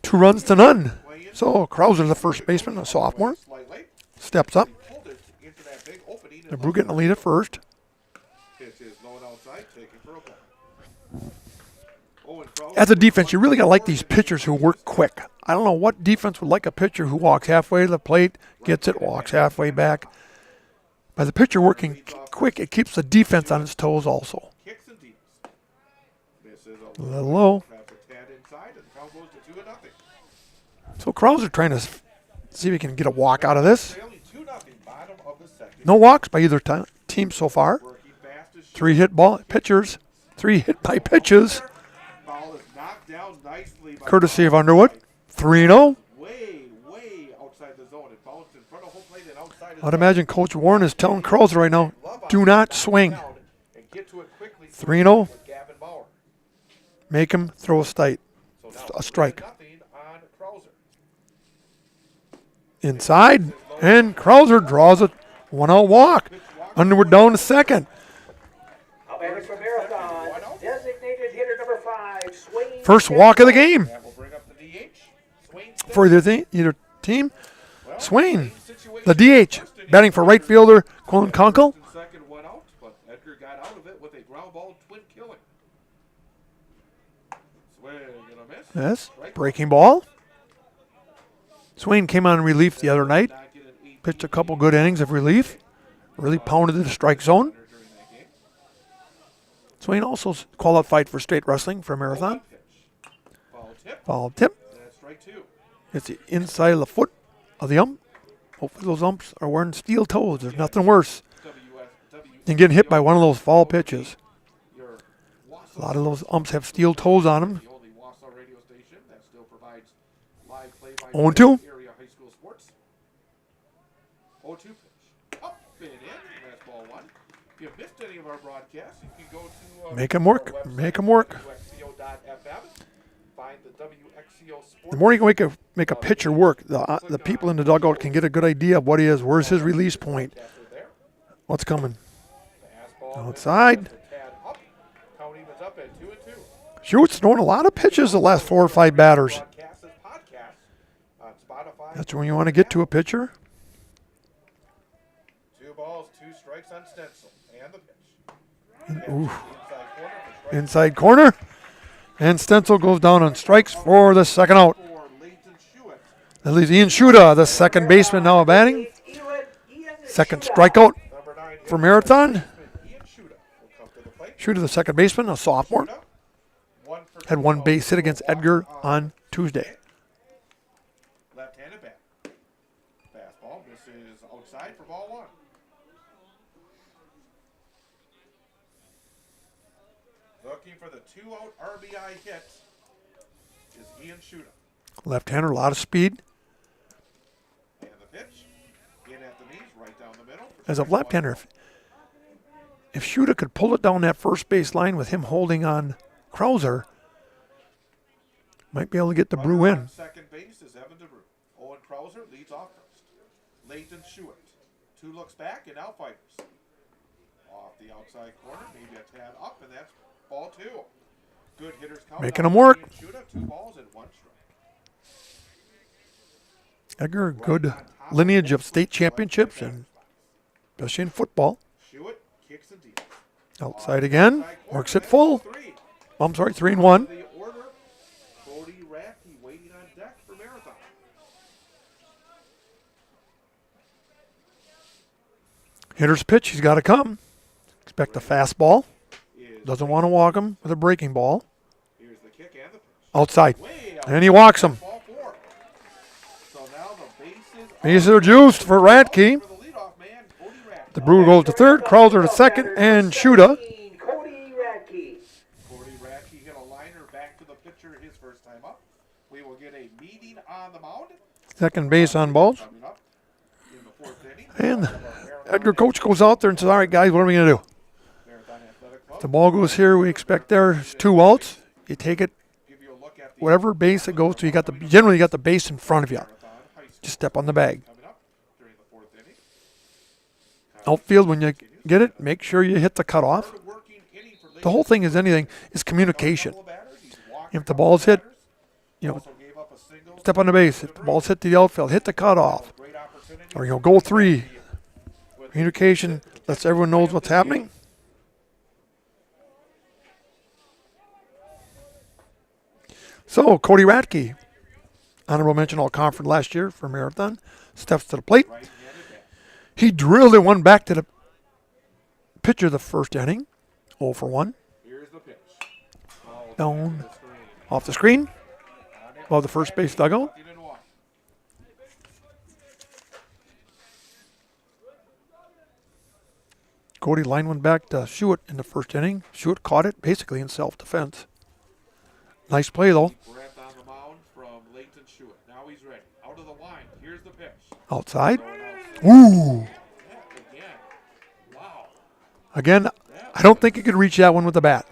2 runs to none. So Krauser, the first baseman, a sophomore, steps up. DeBrew getting the lead at first. As a defense, you really got to like these pitchers who work quick. I don't know what defense would like a pitcher who walks halfway to the plate, gets it, walks halfway back. By the pitcher working quick, it keeps the defense on its toes also. A little low. So Krauser trying to see if he can get a walk out of this. No walks by either team so far. 3 hit ball pitchers. 3 hit by pitches. Ball is knocked down nicely by Courtesy of Underwood. 3-0. way outside the zone. It bounced in front of home plate and outside his I'd imagine Coach Warren is telling Krauser right now, do not swing. 3-0. Make him throw a strike. Inside, and Krauser draws a 1-0 walk. Underwood down to second. First walk of the game for either team. Swain, the DH, batting for right fielder Quillen Kunkel. Second one out, but Edgar got out of it with a ground ball twin killing. Swing and a miss. Yes, breaking ball. Swain came on relief the other night. Pitched a couple good innings of relief. Really pounded the strike zone. Swain also qualified for state wrestling for a marathon. Foul tip. It's the inside of the foot of the ump. Hopefully those umps are wearing steel toes. There's nothing worse than getting hit by one of those foul pitches. A lot of those umps have steel toes on them. 0-2. 0-2 pitch. Up and in. That's ball one. If you missed any of our broadcasts, you can go to make them work. Make them work. WXCO.fm. Find the WXCO Sports. The more you can make a pitcher work, the people in the dugout can get a good idea of what he is. Where's his release point? What's coming? Outside. Shoots throwing a lot of pitches the last 4 or 5 batters. That's when you want to get to a pitcher. 2 balls, 2 strikes on Stencil. And the pitch. Ooh. Inside corner. And Stencil goes down on strikes for the second out. That leaves Ian Shuda, the second baseman, now batting. Second strikeout for Marathon. Shuda, the second baseman, a sophomore. Had 1 base hit against Edgar on Tuesday. Left-handed bat. Fastball. This is outside for ball 1. Looking for the 2-out RBI hit is Ian Shuda. Left-hander, a lot of speed. And the pitch. In at the knees, right down the middle. As a left-hander, if Shuda could pull it down that first base line with him holding on Krauser, might be able to get the brew in. Second base is Evan DeBrew. Owen Krauser leads off first. Leighton Schuett. 2 looks back and now fires. Off the outside corner, maybe a tad up, and that's ball 2. Good hitters count. Making them work. 2 balls and 1 strike. Edgar, good lineage of state championships, and especially in football. Schuett kicks and deals. Outside again, works it full. I'm sorry, 3-1. Waiting on deck for Marathon. Hitter's pitch, he's got to come. Expect a fastball. Doesn't want to walk him with a breaking ball. Here's the kick and the pitch. Outside. And he walks him. So now the bases are juiced for Radke. The Brew goes to third, Krauser to second, and Shuda. Cody Radke hit a liner back to the pitcher his first time up. We will get a meeting on the mound. Second base on balls. And Edgar coach goes out there and says, all right, guys, what are we going to do? If the ball goes here, we expect there's 2 outs. You take it, whatever base it goes to, generally you got the base in front of you. Just step on the bag. Outfield, when you get it, make sure you hit the cutoff. The whole thing is communication. If the ball's hit, step on the base. If the ball's hit to the outfield, hit the cutoff. Or, go 3. Communication lets everyone knows what's happening. So, Cody Radke, honorable mention all-conference last year for Marathon, steps to the plate. He drilled it one back to the pitcher the first inning. 0 for 1. Down off the screen. Above the first base dugout. Cody line one back to Schuett in the first inning. Schuett caught it basically in self-defense. Nice play, though. Breath on the mound from Leighton Schuett. Now he's ready. Out of the line. Here's the pitch. Outside. Ooh. Again. Wow. Again, I don't think he could reach that one with the bat.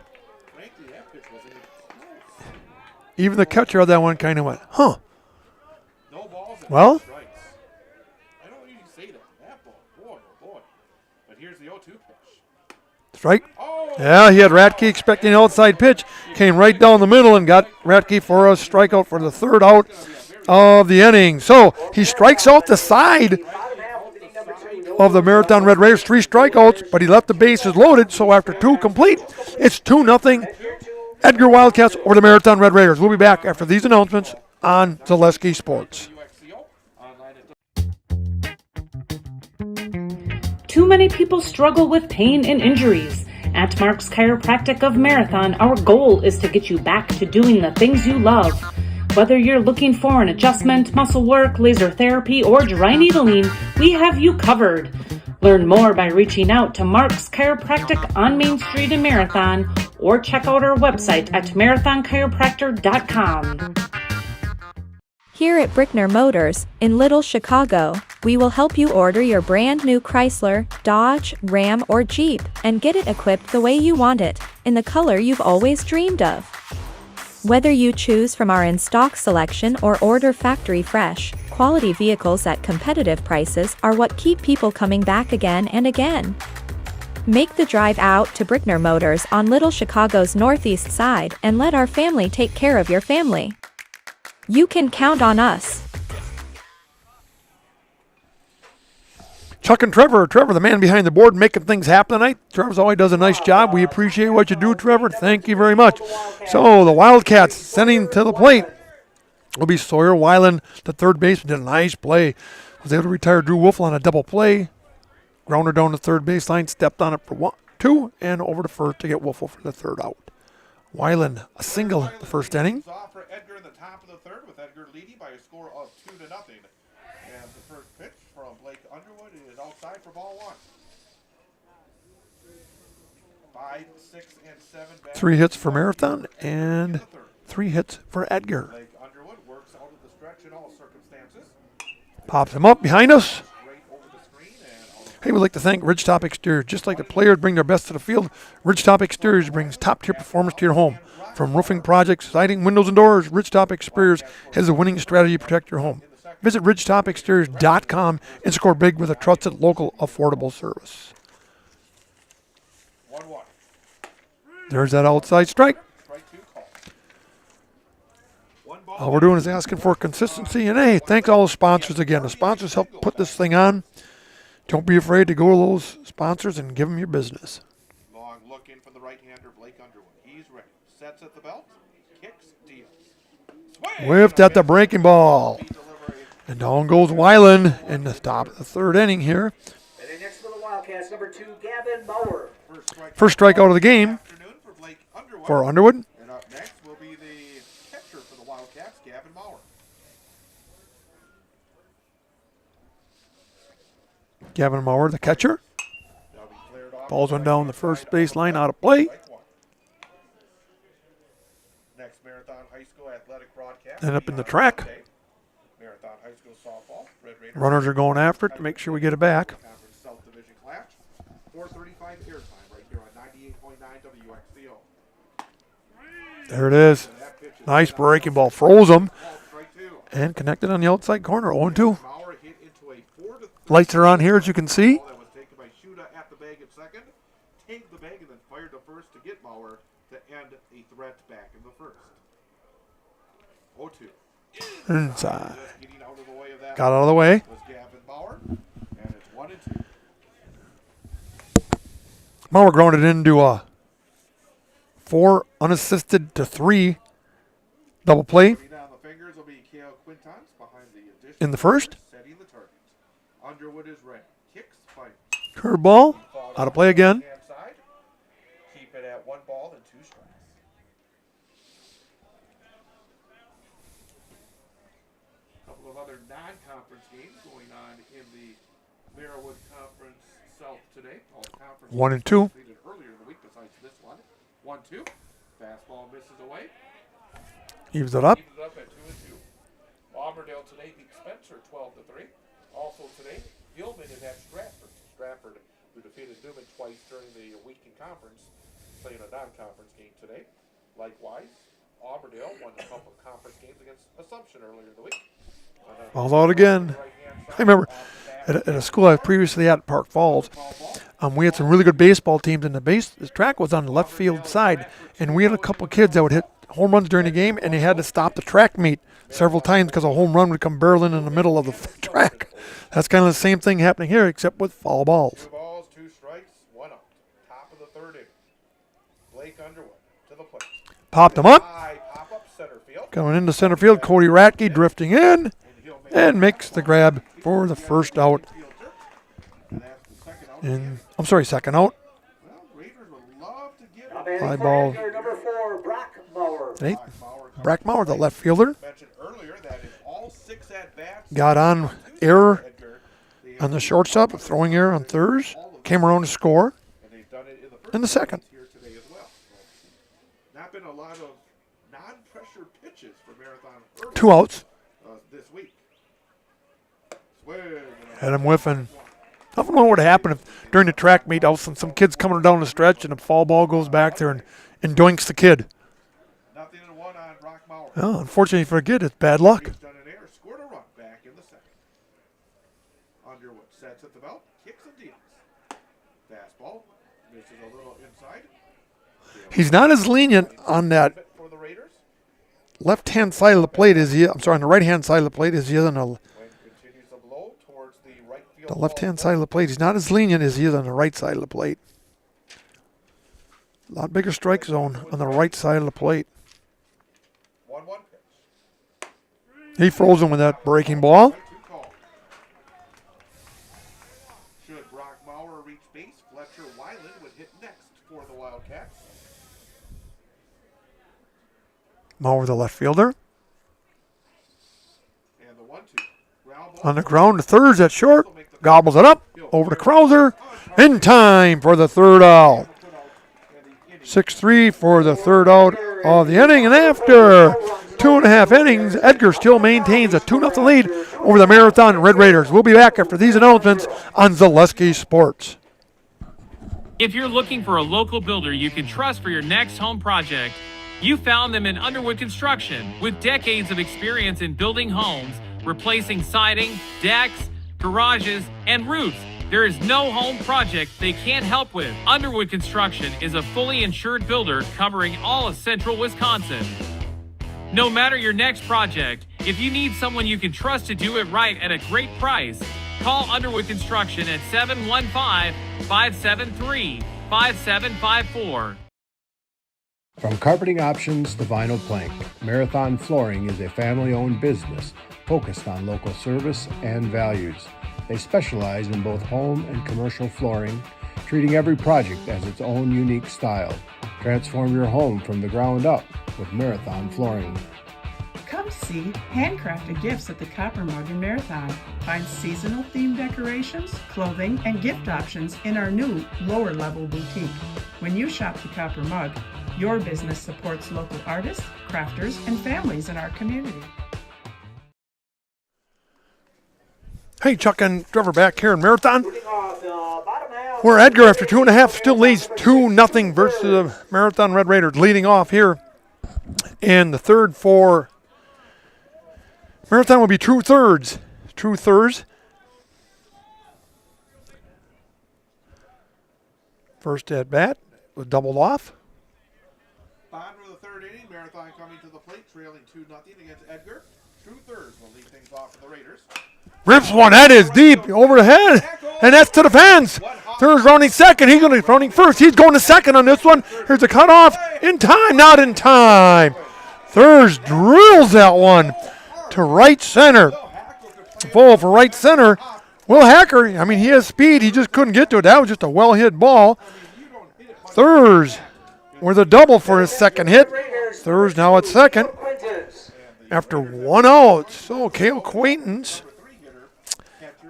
Frankly, that pitch wasn't even close. Even the catcher of that one kind of went, huh. No balls and Well, strikes. I don't usually say that. That ball. Boy, oh boy. But here's the 0-2 pitch. strike. Yeah, he had Ratke expecting an outside pitch. Came right down the middle and got Ratke for a strikeout for the third out of the inning. So he strikes out the side of the Marathon Red Raiders. 3 strikeouts, but he left the bases loaded. So after 2 complete, it's 2-0 Edgar Wildcats over the Marathon Red Raiders. We'll be back after these announcements on Zaleski Sports. Too many people struggle with pain and injuries. At Mark's Chiropractic of Marathon, our goal is to get you back to doing the things you love. Whether you're looking for an adjustment, muscle work, laser therapy, or dry needling, we have you covered. Learn more by reaching out to Mark's Chiropractic on Main Street in Marathon, or check out our website at marathonchiropractor.com. Here at Brickner Motors, in Little Chicago, we will help you order your brand new Chrysler, Dodge, Ram, or Jeep, and get it equipped the way you want it, in the color you've always dreamed of. Whether you choose from our in-stock selection or order factory fresh, quality vehicles at competitive prices are what keep people coming back again and again. Make the drive out to Brickner Motors on Little Chicago's northeast side and let our family take care of your family. You can count on us. Chuck and Trevor, the man behind the board, making things happen tonight. Trevor's always does a nice job. We appreciate what you do, Trevor. Thank you very much. So the Wildcats sending to the plate will be Sawyer Weiland, the third baseman, did a nice play. Was able to retire Drew Wolfel on a double play. Grounder down the third baseline, stepped on it for 2, and over to first to get Wolfel for the third out. Weiland, a single the first inning. Off for Edgar in the top of the third, with Edgar leading by a score of 2-0. And the first pitch from Blake Underwood is outside for ball 1. 5, 6, and 7. 3 hits for Marathon and 3 hits for Edgar. Blake Underwood works out of the stretch in all circumstances. Pops him up behind us. Hey, we'd like to thank Ridgetop Exteriors. Just like the players bring their best to the field, Ridgetop Exteriors brings top-tier performance to your home. From roofing projects, siding, windows, and doors, Ridgetop Exteriors has a winning strategy to protect your home. Visit ridgetopexteriors.com and score big with a trusted, local, affordable service. There's that outside strike. All we're doing is asking for consistency. And, hey, thanks all the sponsors again. The sponsors help put this thing on. Don't be afraid to go to those sponsors and give them your business. Long look in from the right-hander, Blake Underwood. He's ready. Sets at the belt. Kicks, deals. Whiffed at the breaking ball. And down goes Weiland in the top of the third inning here. And then next for the Wildcats, number 2, Gavin Bauer. First strikeout of the game for Underwood. And up next will be the catcher for the Wildcats, Gavin Bauer. Gavin Maurer, the catcher. Balls went down the first baseline, out of play. Next Marathon High School athletic broadcast. And up in the track. Marathon High School softball. Red Raiders. Runners are going after it to make sure we get it back. Conference South Division clash. 4:35 airtime right here on 98.9 WXCO. There it is. Nice breaking ball. Froze him. And connected on the outside corner. 0-2. Lights are on here, as you can see. That was taken by Shuda at the bag at second. Tanked the bag and then fired to first to get Bauer to end a threat back in the first. 0-2. Inside. Got out of the way. Was Gavin Bauer, and it's 1-2. Maurer grounded into a 4 unassisted to 3 double play in the first. Underwood is ready. Kicks, fight. Curveball. Out of play again. Keep it at 1 ball and 2 strikes. A couple of other non-conference games going on in the Merriwood Conference South today. All conference 1 and 2. completed earlier in the week besides this one. 1-2. Fastball misses away. Evens it up. Evens it up at 2-2. Auburndale today beat Spencer 12-3. Also today, Gilman had Stratford. Stratford, who defeated Newman twice during the week in conference, playing a non-conference game today. Likewise, Auburndale won a couple of conference games against Assumption earlier in the week. Falls out again. I remember at a school I was previously at Park Falls, we had some really good baseball teams, and the track was on the left field side, and we had a couple of kids that would hit home runs during the game, and they had to stop the track meet several times because a home run would come barreling in the middle of the track. That's kind of the same thing happening here, except with foul balls. 2 balls, 2 strikes, 1 out. Top of the third inning. Blake Underwood to the plate. Popped him up. High pop-up center field. Coming into center field, Cody Ratke drifting in and makes the grab for the first out. Second out. Fly ball. Number 4, Brackmauer. Hey, Brackmauer, the left fielder, got on error on the shortstop, a throwing error on thirds, came around to score in the second. Not been a lot of non-pressure pitches for Marathon. 2 outs. This week. Had him whiffing. I don't know what would happen if during the track meet, all of a sudden some kid's coming down the stretch and a foul ball goes back there and doinks the kid. Nothing in 1 on Brackmauer. Oh, unfortunately for a kid, it's bad luck. He's done an error, scored a run back in the second. Underwood sets at the belt, kicks and deals. Fastball misses a little inside. He's not as lenient on that left-hand side of the plate as he, on the right-hand side of the plate as he is on the left-hand side of the plate. He's not as lenient as he is on the right side of the plate. A lot bigger strike zone on the right side of the plate. 1-1 pitch. He froze him with that breaking ball. Should Brackmauer reach base, Fletcher Weiland would hit next for the Wildcats. Mauer, the left fielder. And the 1-2. On the ground, the thirds at short. Gobbles it up. Over to Krauser. In time for the third out. 6-3 for the third out of the inning. And after 2.5 innings, Edgar still maintains a 2-0 lead over the Marathon Red Raiders. We'll be back after these announcements on Zaleski Sports. If you're looking for a local builder you can trust for your next home project, you found them in Underwood Construction. With decades of experience in building homes, replacing siding, decks, garages, and roofs, there is no home project they can't help with. Underwood Construction is a fully insured builder covering all of central Wisconsin. No matter your next project, if you need someone you can trust to do it right at a great price, call Underwood Construction at 715-573-5754. From carpeting options to vinyl plank, Marathon Flooring is a family-owned business focused on local service and values. They specialize in both home and commercial flooring, treating every project as its own unique style. Transform your home from the ground up with Marathon Flooring. Come see handcrafted gifts at the Copper Mug in Marathon. Find seasonal themed decorations, clothing, and gift options in our new lower level boutique. When you shop the Copper Mug, your business supports local artists, crafters, and families in our community. Hey, Chuck and Trevor back here in Marathon, where Edgar, after 2.5, still leads 2-0 versus the Marathon Red Raiders, leading off here. And the third for Marathon will be True Thirds. True Thirds. First at bat was doubled off. Bottom of the third inning, Marathon coming to the plate, trailing 2-0 against Edgar. True Thirds will lead things off for the Raiders. Rips one, that is deep over the head, and that's to the fence. Thirds rounding second, he's going to be rounding first. He's going to second on this one. Here's the cutoff, in time, not in time. Thirds drills that one to right center. Full for right center. Will Hacker, I mean, he has speed, he just couldn't get to it. That was just a well-hit ball. Thirds with a double for his second hit. Thirds now at second after 1 out. So Cale Quaintance,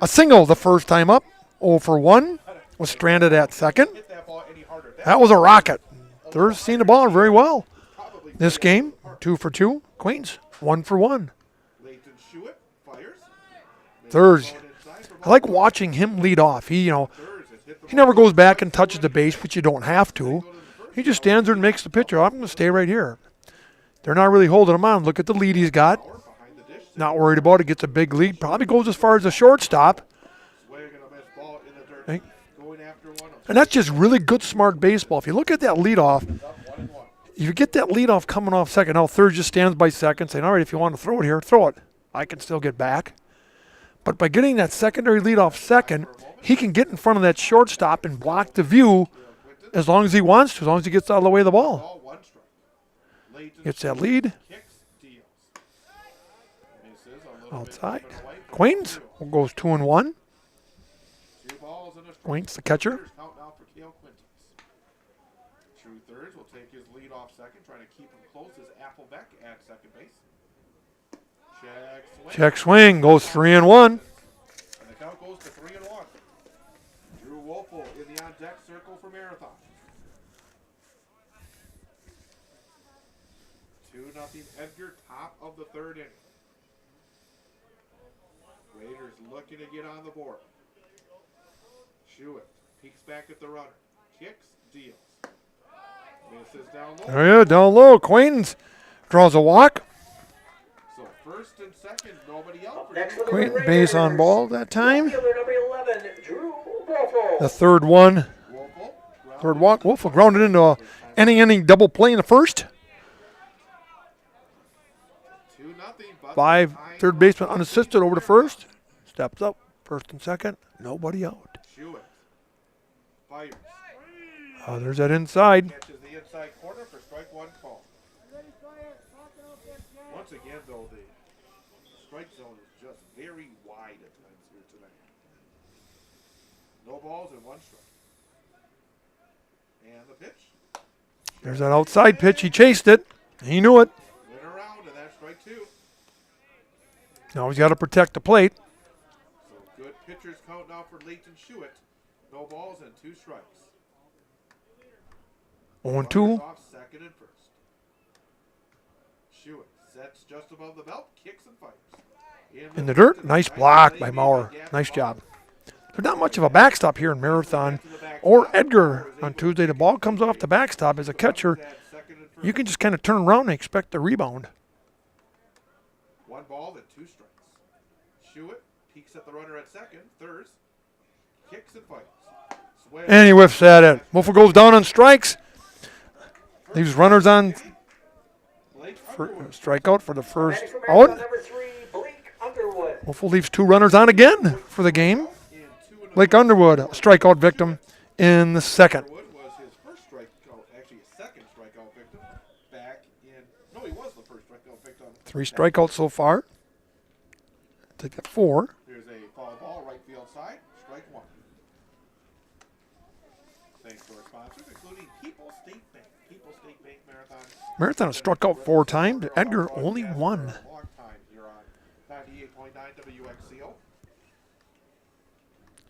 a single the first time up, 0 for 1. was stranded at second. That was a rocket. Thur's seen the ball very well. This game, 2 for 2. Queens, 1 for 1. Thur's, I like watching him lead off. He never goes back and touches the base, which you don't have to. He just stands there and makes the pitch. I'm going to stay right here. They're not really holding him on. Look at the lead he's got. Not worried about it. Gets a big lead. Probably goes as far as the shortstop. Right? And that's just really good, smart baseball. If you look at that leadoff, if you get that leadoff coming off second, now third just stands by second saying, all right, if you want to throw it here, throw it. I can still get back. But by getting that secondary leadoff second, he can get in front of that shortstop and block the view as long as he wants to, as long as he gets out of the way of the ball. Gets that lead. Outside. Queens goes 2-1. Queens, the catcher. True thirds will take his lead off second, trying to keep him close as Applebeck at second base. Check swing goes 3-1. And the count goes to 3-1. Drew Wolfel in the on-deck circle for Marathon. 2-0 Edgar, top of the third inning. Raiders looking to get on the board. Shewitt peeks back at the runner. Kicks, deals. Misses down low. Oh, yeah, down low. Queens draws a walk. So first and second, nobody else. Queens base on ball that time. The third one. Third walk. Wolfel grounded into a inning double play in the first. 5 third baseman unassisted over to first. Steps up. First and second. Nobody out. There's that inside. Catches the inside corner for strike one call. Once again, though, the strike zone is just very wide at times here tonight. No balls and 1 strike. And the pitch. There's that outside pitch. He chased it. He knew it. Went around, and that's strike 2. Now he's got to protect the plate. So good pitcher's count now for Leighton Shewitt. No balls and 2 strikes. 0-2. Off second and first. Shewitt sets just above the belt, kicks and fires. In the dirt. Nice block by Maurer. Nice job. There's not much of a backstop here in Marathon or Edgar on Tuesday. The ball comes off the backstop. As a catcher, you can just kind of turn around and expect the rebound. 1 ball and 2 strikes. Shewitt peeks at the runner at second. Thirds. Kicks and fires. And he whiffs at it. Wolfel goes down on strikes. Leaves runners on for strikeout for the first out. Wolfel leaves 2 runners on again for the game. Blake Underwood, a strikeout victim in the second. Underwood was his first strikeout, actually his second strikeout victim back in, no, he was the first strikeout victim. 3 strikeouts so far. Take that 4. Here's a foul ball, right field side, strike 1. Thanks to our sponsors, including People's State Bank. People's State Bank Marathon has struck out 4 times. Edgar only 1. Long time here on 98.9 WXCO.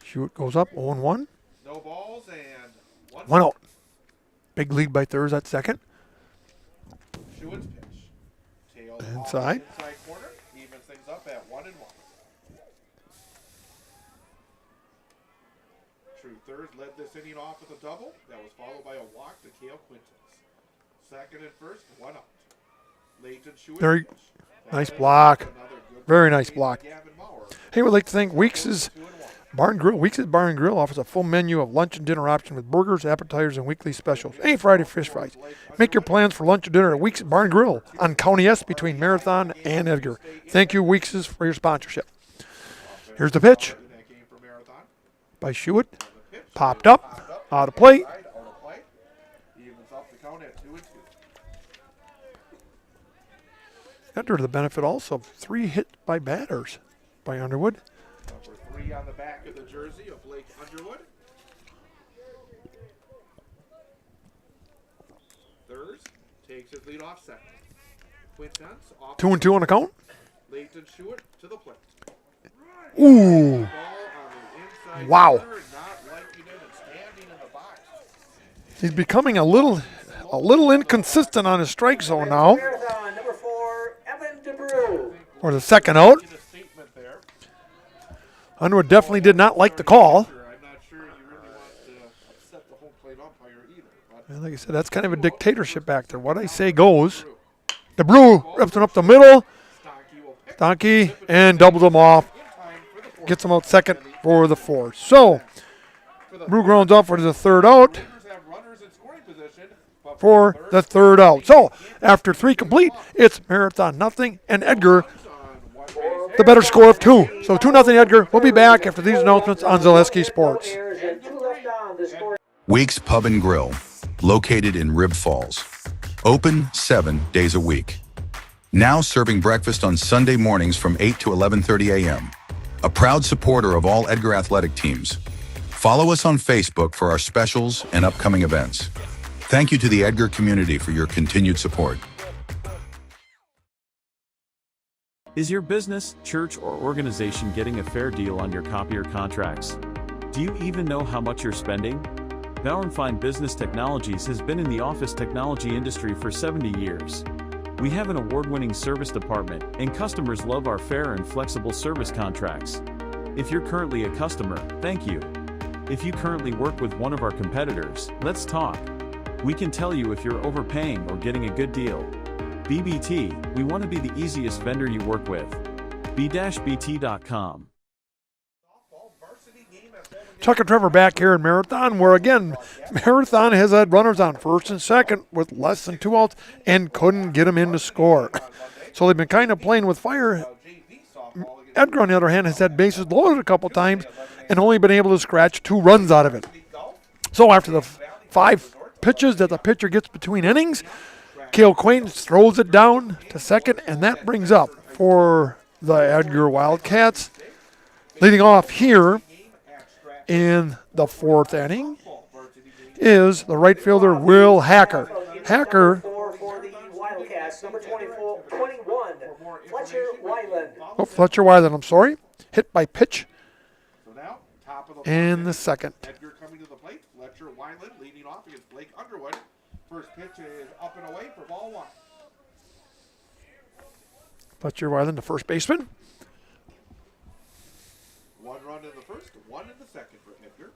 Shewitt goes up 0-1. No balls and 1 out. Big lead by Thurs at second. Shewitt's pitch. Tail Inside. Inside corner. Evens things up at 1-1. True Thurs led this inning off with a double. That was followed by a walk to Cale Quintez. Second and first, 1 out. Leighton Shewitt. Very nice block. Very nice block. Hey, we'd like to thank Weeks' Bar and Grill. Weeks' Bar and Grill offers a full menu of lunch and dinner options with burgers, appetizers, and weekly specials. Any Friday fish fries. Make your plans for lunch or dinner at Weeks' Bar and Grill on County S between Marathon and Edgar. Thank you, Weeks' for your sponsorship. Here's the pitch by Shewitt. Popped up, out of play. Under the benefit also of 3 hit by batters by Underwood. Number 3 on the back of the jersey of Blake Underwood. Thurs takes his lead off second. Quintez off 2-2 on the count. Leighton Shewitt to the plate. Ooh. Wow. He's becoming a little inconsistent on his strike zone now. Marathon number 4, Evan DeBrew. For the second out. Underwood definitely did not like the call. And like I said, that's kind of a dictatorship back there. What I say goes. DeBrew rips it up the middle. Donkey and doubles him off. Gets him out second for the fourth. So, Brew grounds up for the third out. For the third out. So, after 3 complete, it's Marathon nothing and Edgar the better score of 2. So 2-0 Edgar. We'll be back after these announcements on Zaleski Sports. Weeks Pub and Grill, located in Rib Falls. Open 7 days a week. Now serving breakfast on Sunday mornings from 8 to 11:30 a.m. A proud supporter of all Edgar athletic teams. Follow us on Facebook for our specials and upcoming events. Thank you to the Edgar community for your continued support. Is your business, church, or organization getting a fair deal on your copier contracts? Do you even know how much you're spending? Fine Business Technologies has been in the office technology industry for 70 years. We have an award-winning service department, and customers love our fair and flexible service contracts. If you're currently a customer, thank you. If you currently work with one of our competitors, let's talk. We can tell you if you're overpaying or getting a good deal. BBT, we want to be the easiest vendor you work with. b-bt.com. Chuck and Trevor back here in Marathon, where again, Marathon has had runners on first and second with less than 2 outs and couldn't get them in to score. So they've been kind of playing with fire. Edgar, on the other hand, has had bases loaded a couple times and only been able to scratch 2 runs out of it. So after the 5 pitches that the pitcher gets between innings, Cale Quaintance throws it down to second, and that brings up for the Edgar Wildcats. Leading off here in the 4th inning is the right fielder, Will Hacker. Hacker. Fletcher Weiland, I'm sorry. Hit by pitch. And the second. Edgar coming to the plate. Fletcher Weiland leading off against Blake Underwood. First pitch is up and away for ball 1. Fletcher Weiland, the first baseman. 1 run in the first, 1 in the second for Edgar.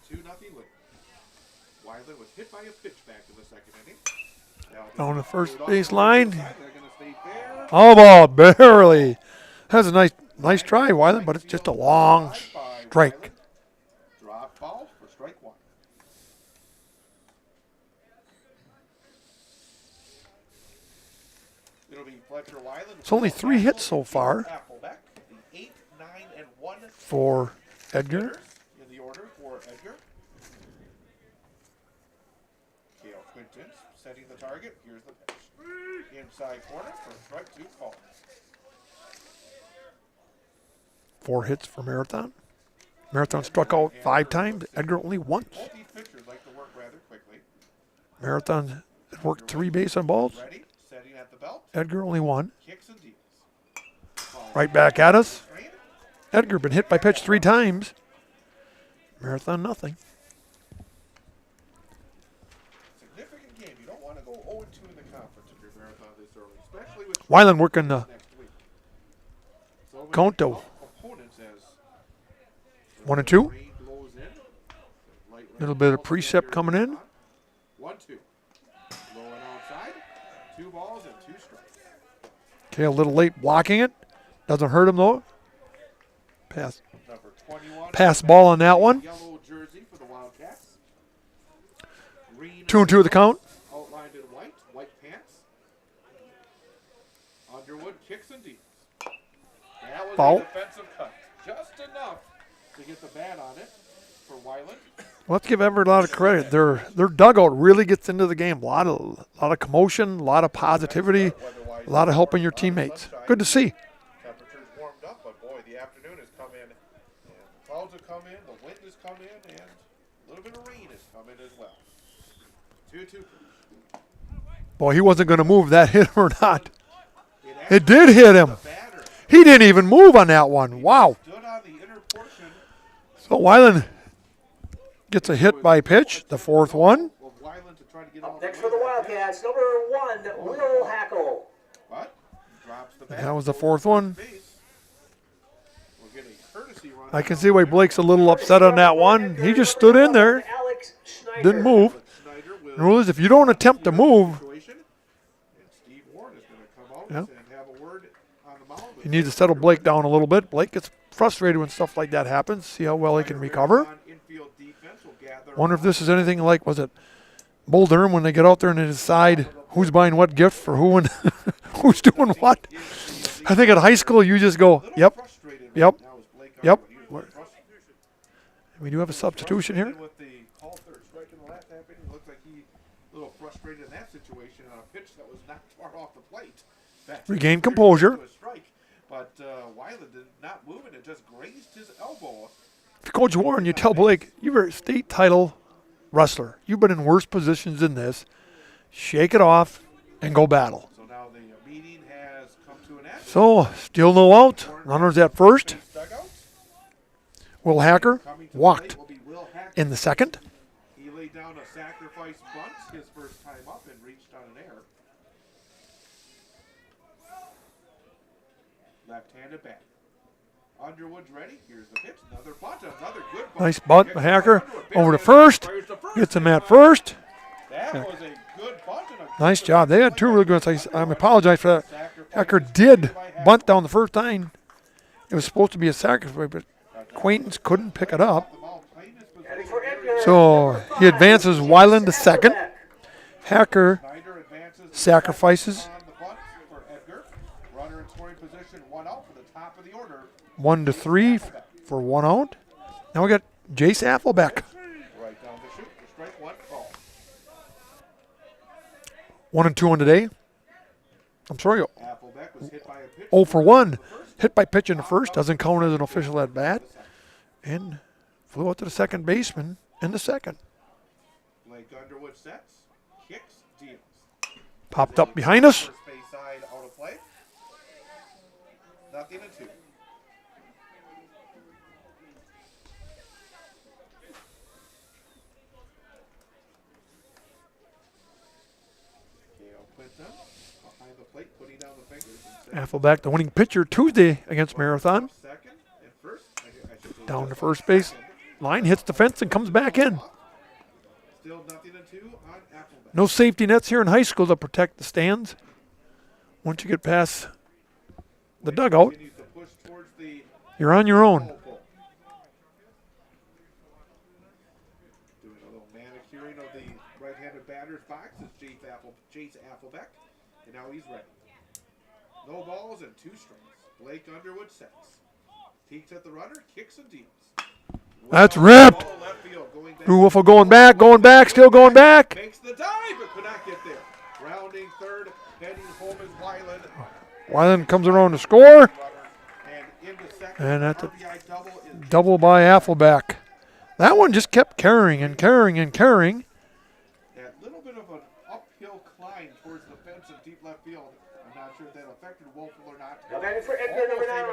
2-0 lead. Weiland was hit by a pitch back in the second inning. On the first base line. Oh, ball, barely. That's a nice try, Weiland, but it's just a long strike. Drop ball for strike 1. It's only 3 hits so far for Edgar. In the order for Edgar. Cale Quaintance setting the target. Here's the pitch. Inside corner for strike 2 call. 4 hits for Marathon. Marathon struck out 5 times. Edgar only once. Both these pitchers like to work rather quickly. Marathon worked 3 base on balls. Ready, setting at the belt. Edgar only 1. Kicks and deals. Right back at us. Edgar been hit by pitch 3 times. Marathon nothing. Significant game. You don't want to go 0-2 in the conference if you're Marathon this early, especially with Weiland working the so Conto. Opponents as 1 and 2. rain blows in. Little bit of precept coming in. 1-2. Blowing outside. 2 balls and 2 strikes. Okay, a little late blocking it. Doesn't hurt him though. Pass ball on that one. Yellow jersey for the Wildcats. 2-2 the count. Outlined in white pants. Underwood kicks and deals. That was Foul. a defensive cut. Just enough to get the bat on it for Weiland. Let's give Everett a lot of credit. Their dugout really gets into the game. A lot of commotion, a lot of positivity, a lot of helping your teammates. Good to see. Temperatures warmed up, but boy, the afternoon has come in. And the clouds have come in, the wind has come in, and a little bit of rain has come in as well. 2-2. Boy, he wasn't going to move that hit or not. It did hit him. He didn't even move on that one. Wow. So Weiland gets a hit by pitch, the 4th one. Weiland Up next for the Wildcats, number 1, Will Hackle. But drops the And that was the fourth one. We'll get a courtesy run. I can see why Blake's a little upset on that one. He just stood in there, didn't move. The rule is if you don't attempt to move, yeah, you need to settle Blake down a little bit. Blake gets frustrated when stuff like that happens. See how well he can recover. Wonder if this is anything like, was it Bull Durham when they get out there and they decide who's buying what gift for who and who's doing what? I think at high school you just go, yep, yep, yep. We do have a substitution here. With the call third strike in the last half inning, looks like he a little frustrated in that situation on a pitch that was not far off the plate. Regain composure. But WIAA did not move, and it just grazed his elbow. Coach Warren, you tell Blake, you're a state title wrestler. You've been in worse positions than this. Shake it off and go battle. So now the meeting has come to an end. So, still no out. Runners at first. Will Hacker walked in the second. He laid down a sacrifice bunt his first time up and reached on an error. Left-handed bat. Underwood's ready. Here's the pitch. Another bunt. Another good bunt. Nice bunt by Hacker. Over to first. Gets him at first. That was a good bunt. Nice job. They had two really good ones. I apologize for that. Hacker did bunt down the first time. It was supposed to be a sacrifice, but Quaintance couldn't pick it up. So he advances Weiland to second. Hacker sacrifices. 1-3 for 1 out. Now we got Jace Affelbeck. 1-2 on today. I'm sorry. 0 for 1. Hit by pitch in the first. Doesn't count as an official at bat. And flew out to the second baseman in the second. Blake Underwood sets, kicks, deals. Popped up behind us. First base side out of play. 0-2. Behind the plate, putting down the fingers. Affelbeck, the winning pitcher Tuesday against Marathon. Down to first base. Line hits the fence and comes back in. Still 0-2 on Affelbeck. No safety nets here in high school to protect the stands. Once you get past the dugout, you're on your own. Doing a little manicuring of the right-handed batter's box is Jace Affelbeck. And now he's ready. No balls and 2 strikes. Blake Underwood sets. Peeks at the runner, kicks and deals. That's ripped. Drew Wiffle going back, still going back. Makes the dive, but could not get there. Rounding third, heading home is Weiland. Weiland comes around to score. And that's a double by Affelbeck. That one just kept carrying and carrying and carrying. That little bit of an uphill climb towards the fence in deep left field. I'm not sure if that affected Wiffle or not. For Edgar, number 9.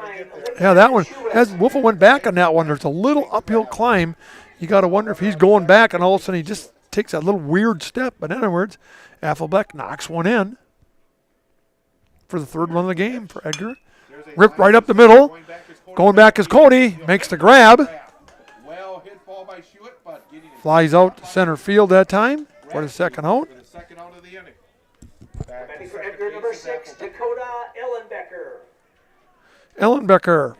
Yeah, that one, as Wiffle went back on that one, there's a little uphill climb. You got to wonder if he's going back, and all of a sudden he just takes that little weird step. But in other words, Affelbeck knocks one in for the third run of the game for Edgar. Ripped right up the middle. Going back is Cody. Makes the grab. Flies out to center field that time for the second out. Ready for Edgar, number 6, Dakota Ellenbecker. Ellenbecker.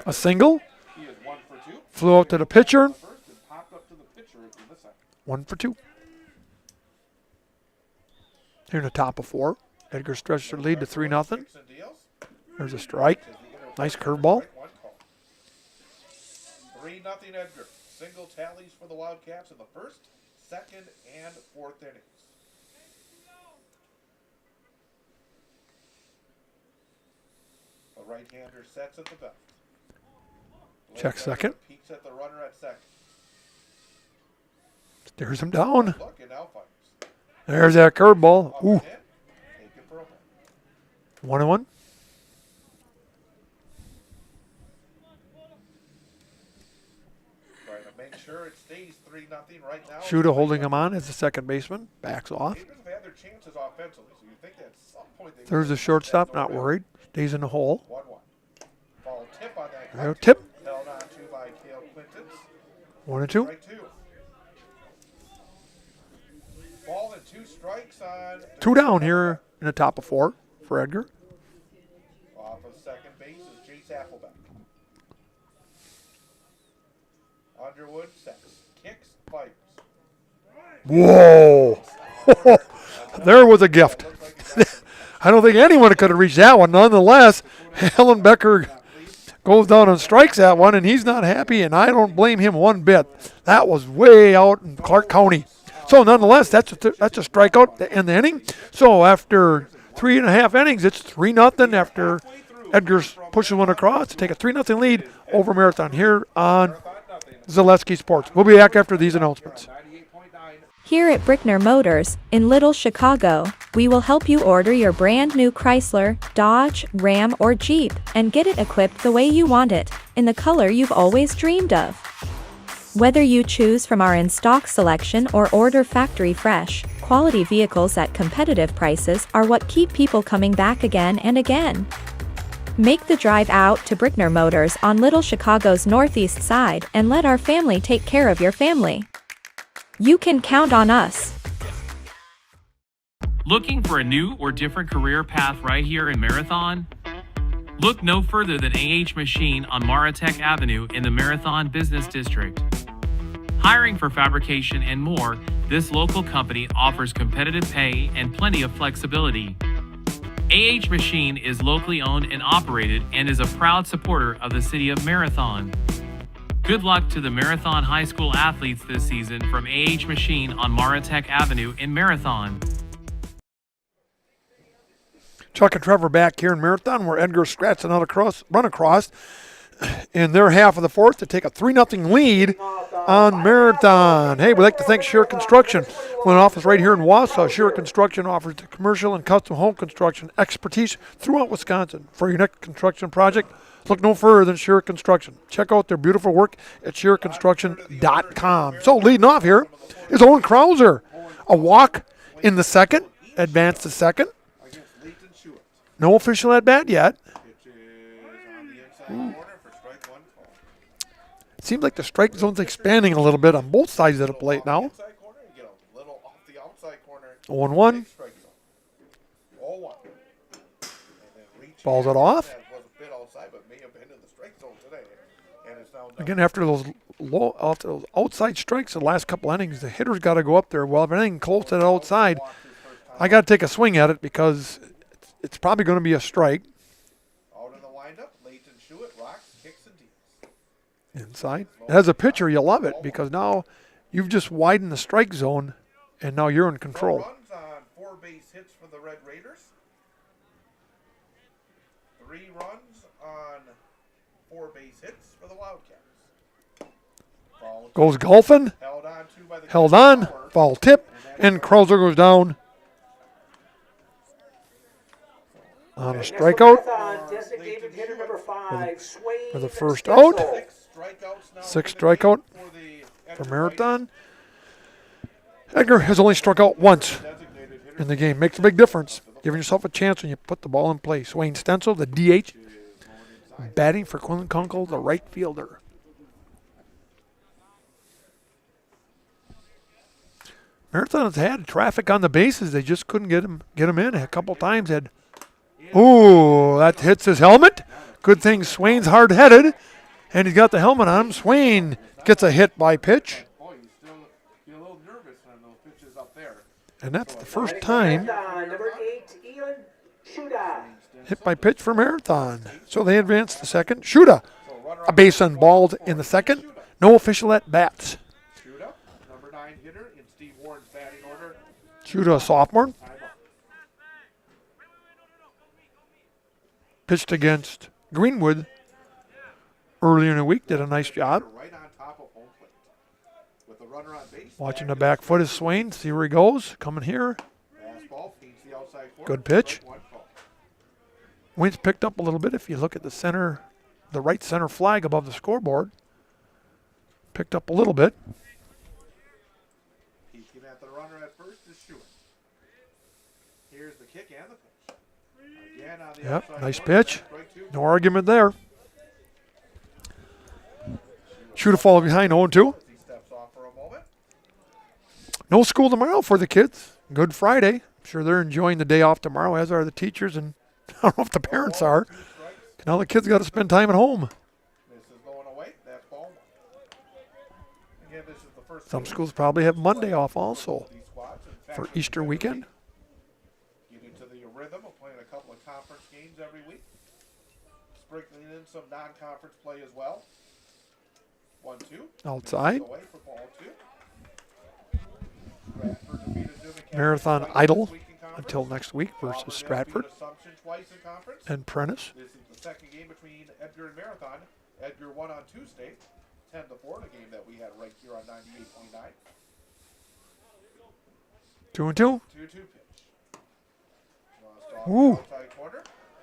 A single. Flew out to the pitcher. 1 for 2. Here in the top of 4. Edgar stretched their lead to 3-0. There's a strike. Nice curveball. 3-0 Edgar. Single tallies for the Wildcats in the first, second, and fourth innings. The right-hander sets at the belt. Check second. Peeks at the runner at second. Stares him down. Look, and now fires. There's that curveball. Ooh. 1-1. Trying to make sure it stays 3-0. 3-0 right now. Shuda holding him on as the second baseman. Backs off. Gators have had their chances offensively, so you think that at some point they There's the shortstop, not worried. Stays in the hole. 1-1. Ball tip on that. There, tip. Held on to by Cale Clinton. 1-2. Strike 2. Ball and 2 strikes on. 2 down here in the top of 4 for Edgar. Off of second base is Jace Appleback. Underwood sets. Kicks, fires. Whoa! There was a gift. I don't think anyone could have reached that one. Nonetheless, Helen Becker goes down and strikes that one, and he's not happy, and I don't blame him one bit. That was way out in Clark County. So nonetheless, that's a strikeout to end the inning. So after 3.5 innings, it's 3-0 after Edgar's pushes one across to take a 3-0 lead over Marathon here on Zaleski Sports. We'll be back after these announcements. Here at Brickner Motors, in Little Chicago, we will help you order your brand new Chrysler, Dodge, Ram, or Jeep and get it equipped the way you want it, in the color you've always dreamed of. Whether you choose from our in-stock selection or order factory fresh, quality vehicles at competitive prices are what keep people coming back again and again. Make the drive out to Brickner Motors on Little Chicago's northeast side and let our family take care of your family. You can count on us. Looking for a new or different career path right here in Marathon? Look no further than AH Machine on Maratech Avenue in the Marathon Business District. Hiring for fabrication and more, this local company offers competitive pay and plenty of flexibility. AH Machine is locally owned and operated and is a proud supporter of the city of Marathon. Good luck to the Marathon High School athletes this season from AH Machine on Maratech Avenue in Marathon. Chuck and Trevor back here in Marathon where Edgar scratched another run across in their half of the fourth to take a 3-0 lead on Marathon. Hey, we'd like to thank Shear Construction. With an office right here in Wausau, Shear Construction offers the commercial and custom home construction expertise throughout Wisconsin. For your next construction project, look no further than Shear Construction. Check out their beautiful work at shearconstruction.com. So leading off here is Owen Krauser. A walk in the second, advanced to second. No official at bat yet. It seems like the strike zone's expanding a little bit on both sides of the plate now. 0-1. Balls it off. Again, after those outside strikes the last couple innings, the hitter's got to go up there. Well, if anything close to the outside, I got to take a swing at it because it's probably going to be a strike. Out in the windup, Leighton Schuett rocks, kicks and deals. Inside. As a pitcher, you love it because now you've just widened the strike zone, and now you're in control. Runs on 4 base hits for the Red Raiders. 3 runs on 4 base hits for the Wildcats. Goes golfing. Held on. Foul tip. And Krauser goes down on a strikeout for the first out. 6 strikeout for Marathon. Edgar has only struck out once in the game. Makes a big difference. Giving yourself a chance when you put the ball in play. Wayne Stencil, the DH, batting for Quinlan Kunkel, the right fielder. Marathon has had traffic on the bases. They just couldn't get him in. A couple times had. Ooh, that hits his helmet. Good thing Swain's hard-headed, and he's got the helmet on him. Swain gets a hit by pitch. And that's the first time hit by pitch for Marathon. So they advance to second. Shuda, a base unballed in the second. No official at bats. Shuda, a sophomore. Pitched against Greenwood earlier in the week. Did a nice job. Watching the back foot is Swain. See where he goes. Coming here. Good pitch. Wind's picked up a little bit. If you look at the center, the right center flag above the scoreboard. Picked up a little bit. Peeking at the runner at first is Stewart. Here's the kick and the pitch. Again on the Yep, outside nice corner, pitch. strike two. No argument there. Shoot a fall behind 0-2. He steps off for a moment. No school tomorrow for the kids. Good Friday. I'm sure they're enjoying the day off tomorrow, as are the teachers, and I don't know if the parents are. Now the kids got to spend time at home. This is going away. That's ball one. Again, this is the first Some schools probably have Monday off also these squads. In fact, for Easter weekend. Getting to the rhythm of playing a couple of conference games every week. Sprinkling in some non-conference play as well. 1-2. Outside. Away for ball two. Stratford defeated Newman County Marathon twice idle this week in conference. until next week Auburn versus has Stratford beat Assumption twice in conference. and Prentice. This is the second game between Edgar and Marathon. Edgar won on Tuesday, 10-4, the game that we had right here on 98.9. 2-2. 2-2 pitch. Lost off Ooh. the outside corner.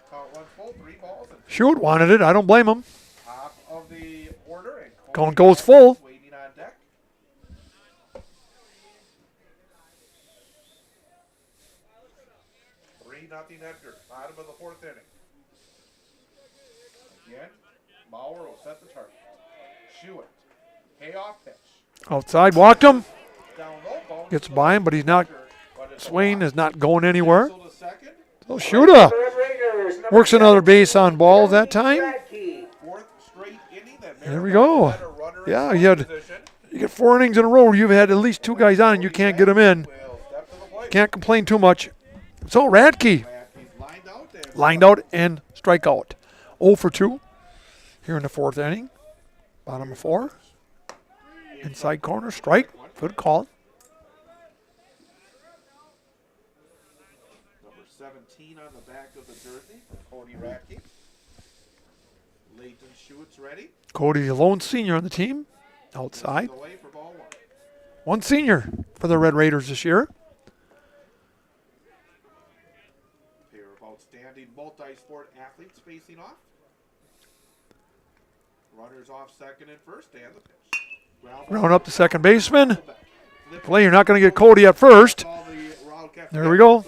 Count one full, 3 balls. And Shoot, wanted it. I don't blame him. top of the order. And Count goes full. waiting on deck. Nothing Edgar. Bottom of the 4th inning. Again, Maurer will set the target. Stewart. Payoff pitch. Outside, walked him. Down low, ball. Gets by him, but he's not. Swain is not going anywhere. So the second. So Shuda works another base on ball that time. 4th straight inning. That There we go. Yeah, you get 4 innings in a row where you've had at least 2 guys on and you can't get them in. Can't complain too much. So Radke lined out and strike out. 0 for 2 here in the 4th inning. Bottom of 4. Inside corner, strike. Good call. Number 17 on the back of the jersey, Cody Radke. Leighton Schuett's ready. Cody, the lone senior on the team. Outside. Away for ball one. 1 senior for the Red Raiders this year. Pair of outstanding multi-sport athletes facing off. Runners off second and first, and the pitch. Round up the second baseman. Play, you're not going to get Cody at first. There we go.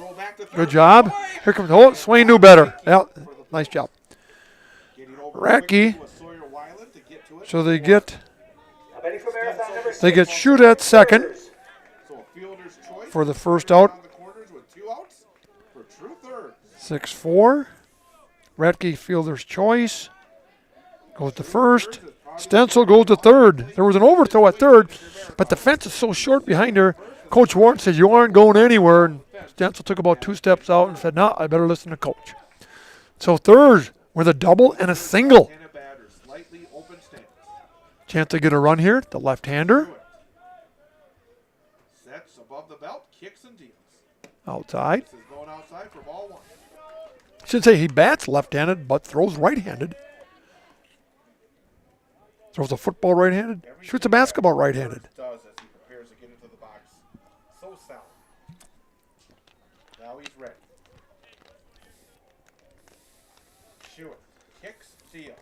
Good job. Here comes, oh, Swain knew better. Yeah, nice job. Radke. So they get shoot at second for the first out. 6-4. Radke fielder's choice. Goes to first. Stencil goes to third. There was an overthrow at third, but the fence is so short behind her. Coach Warren said, you aren't going anywhere. And Stencil took about 2 steps out and said, no, I better listen to coach. So third with a double and a single. Chance to get a run here. The left-hander. Sets above the belt, kicks and deals. Outside. This is going outside for ball one. Should say he bats left-handed, but throws right-handed. Throws a football right-handed. Shoots a basketball right-handed. Does as he prepares to get into the box. So sound. Now he's ready. Stewart kicks, deals.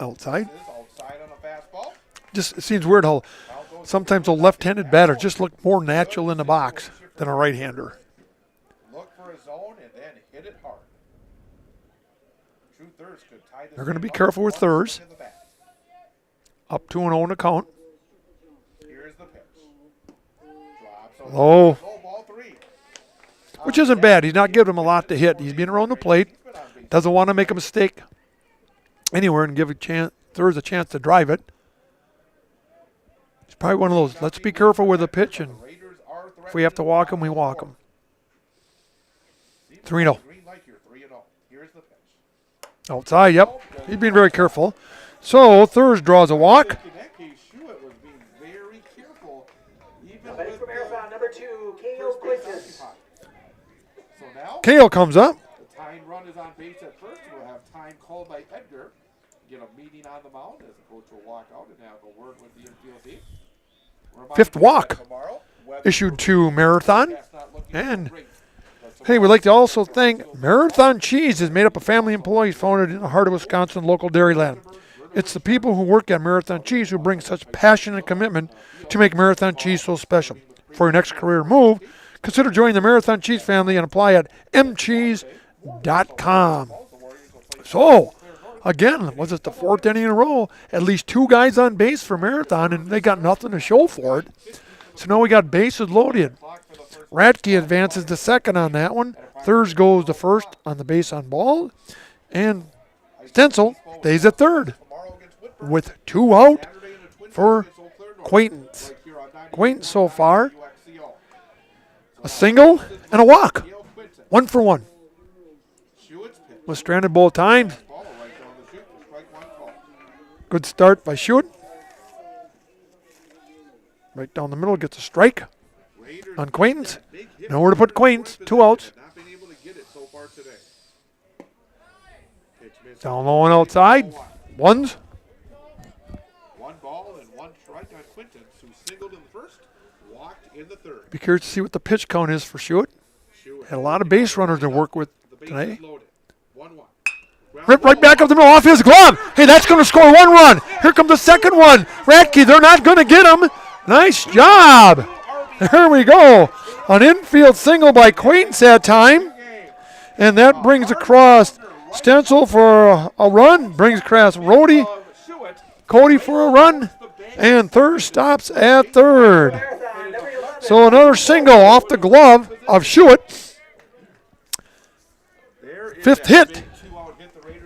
Outside. This is outside on a fastball. Just it seems weird how sometimes a left-handed batter just look more natural in the box than a right-hander. Look for a zone and then hit it hard. True thirds could tie this. They're going to be careful with thirds. Up 2-0 in the count. Here's the pitch. Low. Which isn't bad. He's not giving him a lot to hit. He's being around the plate. Doesn't want to make a mistake anywhere and give thirds a chance to drive it. It's probably one of those, let's be careful with the pitch, and if we have to walk him, we walk him. 3-0. Outside, yep. He's being very careful. So thirds draws a walk. Kale comes up. The tying run is on base at first. We'll have time called by Edgar. Get a meeting on the mound as the coach will walk out and have a word with the infield team. 5th walk issued to Marathon. And hey, we'd like to also thank Marathon Cheese is made up of family employees founded in the heart of Wisconsin, local dairyland. It's the people who work at Marathon Cheese who bring such passion and commitment to make Marathon Cheese so special. for your next career move, consider joining the Marathon Cheese family and apply at mcheese.com. So, again, was it the 4th inning in a row? At least 2 guys on base for Marathon, and they got nothing to show for it. So now we got bases loaded. Ratke advances to second on that one. Thurs goes to first on the base on ball. And Stencil stays at third with 2 out for Quaintance. Quaintance so far, a single and a walk. 1 for 1. Was stranded both times. Good start by Schuett. Right down the middle, gets a strike on Quaintance. Nowhere to put Quaintance, 2 outs. Down low and outside, ones. 1 ball and 1 strike on Quintance, who singled in the first, walked in the third. Be curious to see what the pitch count is for Schuett. Had a lot of base runners to work with today. Ripped right back up the middle, off his glove. Hey, that's going to score 1 run. Here comes the second one. Ratke, they're not going to get him. Nice job. There we go. An infield single by Quaintance that time. And that brings across Stencil for a run. Brings across Rhodey. Cody for a run. And third stops at third. So another single off the glove of Schuett. 5th hit.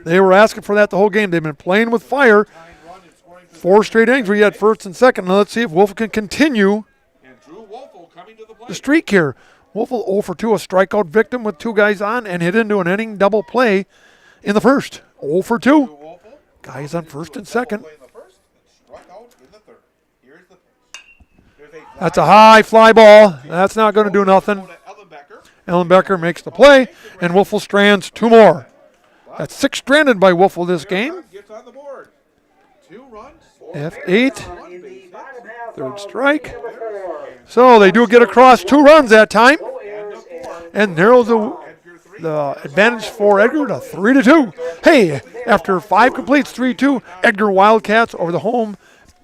They were asking for that the whole game. They've been playing with fire. 4 straight innings where you had first and second. Now let's see if Wolf can continue the streak here. Wolfel 0 for 2, a strikeout victim with 2 guys on and hit into an inning double play in the first. 0 for 2. Guys on first and second. That's a high fly ball. That's not going to do nothing. Ellenbecker makes the play, and Wolfel strands 2 more. That's 6 stranded by Wolfel this game. F8. 3rd strike. So they do get across 2 runs that time. And narrows the advantage for Edgar to 3-2. Hey, after 5 completes, 3-2, Edgar Wildcats over the home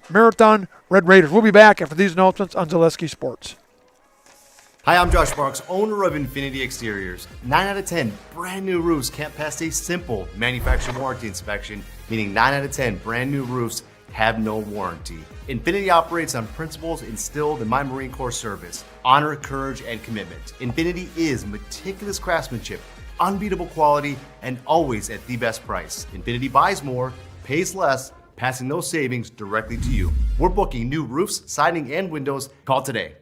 Marathon Red Raiders. We'll be back after these announcements on Zaleski Sports. Hi, I'm Josh Marks, owner of Infinity Exteriors. 9 out of 10 brand new roofs can't pass a simple manufacturer warranty inspection, meaning 9 out of 10 brand new roofs have no warranty. Infinity operates on principles instilled in my Marine Corps service: honor, courage, and commitment. Infinity is meticulous craftsmanship, unbeatable quality, and always at the best price. Infinity buys more, pays less, passing those savings directly to you. We're booking new roofs, siding, and windows. Call today.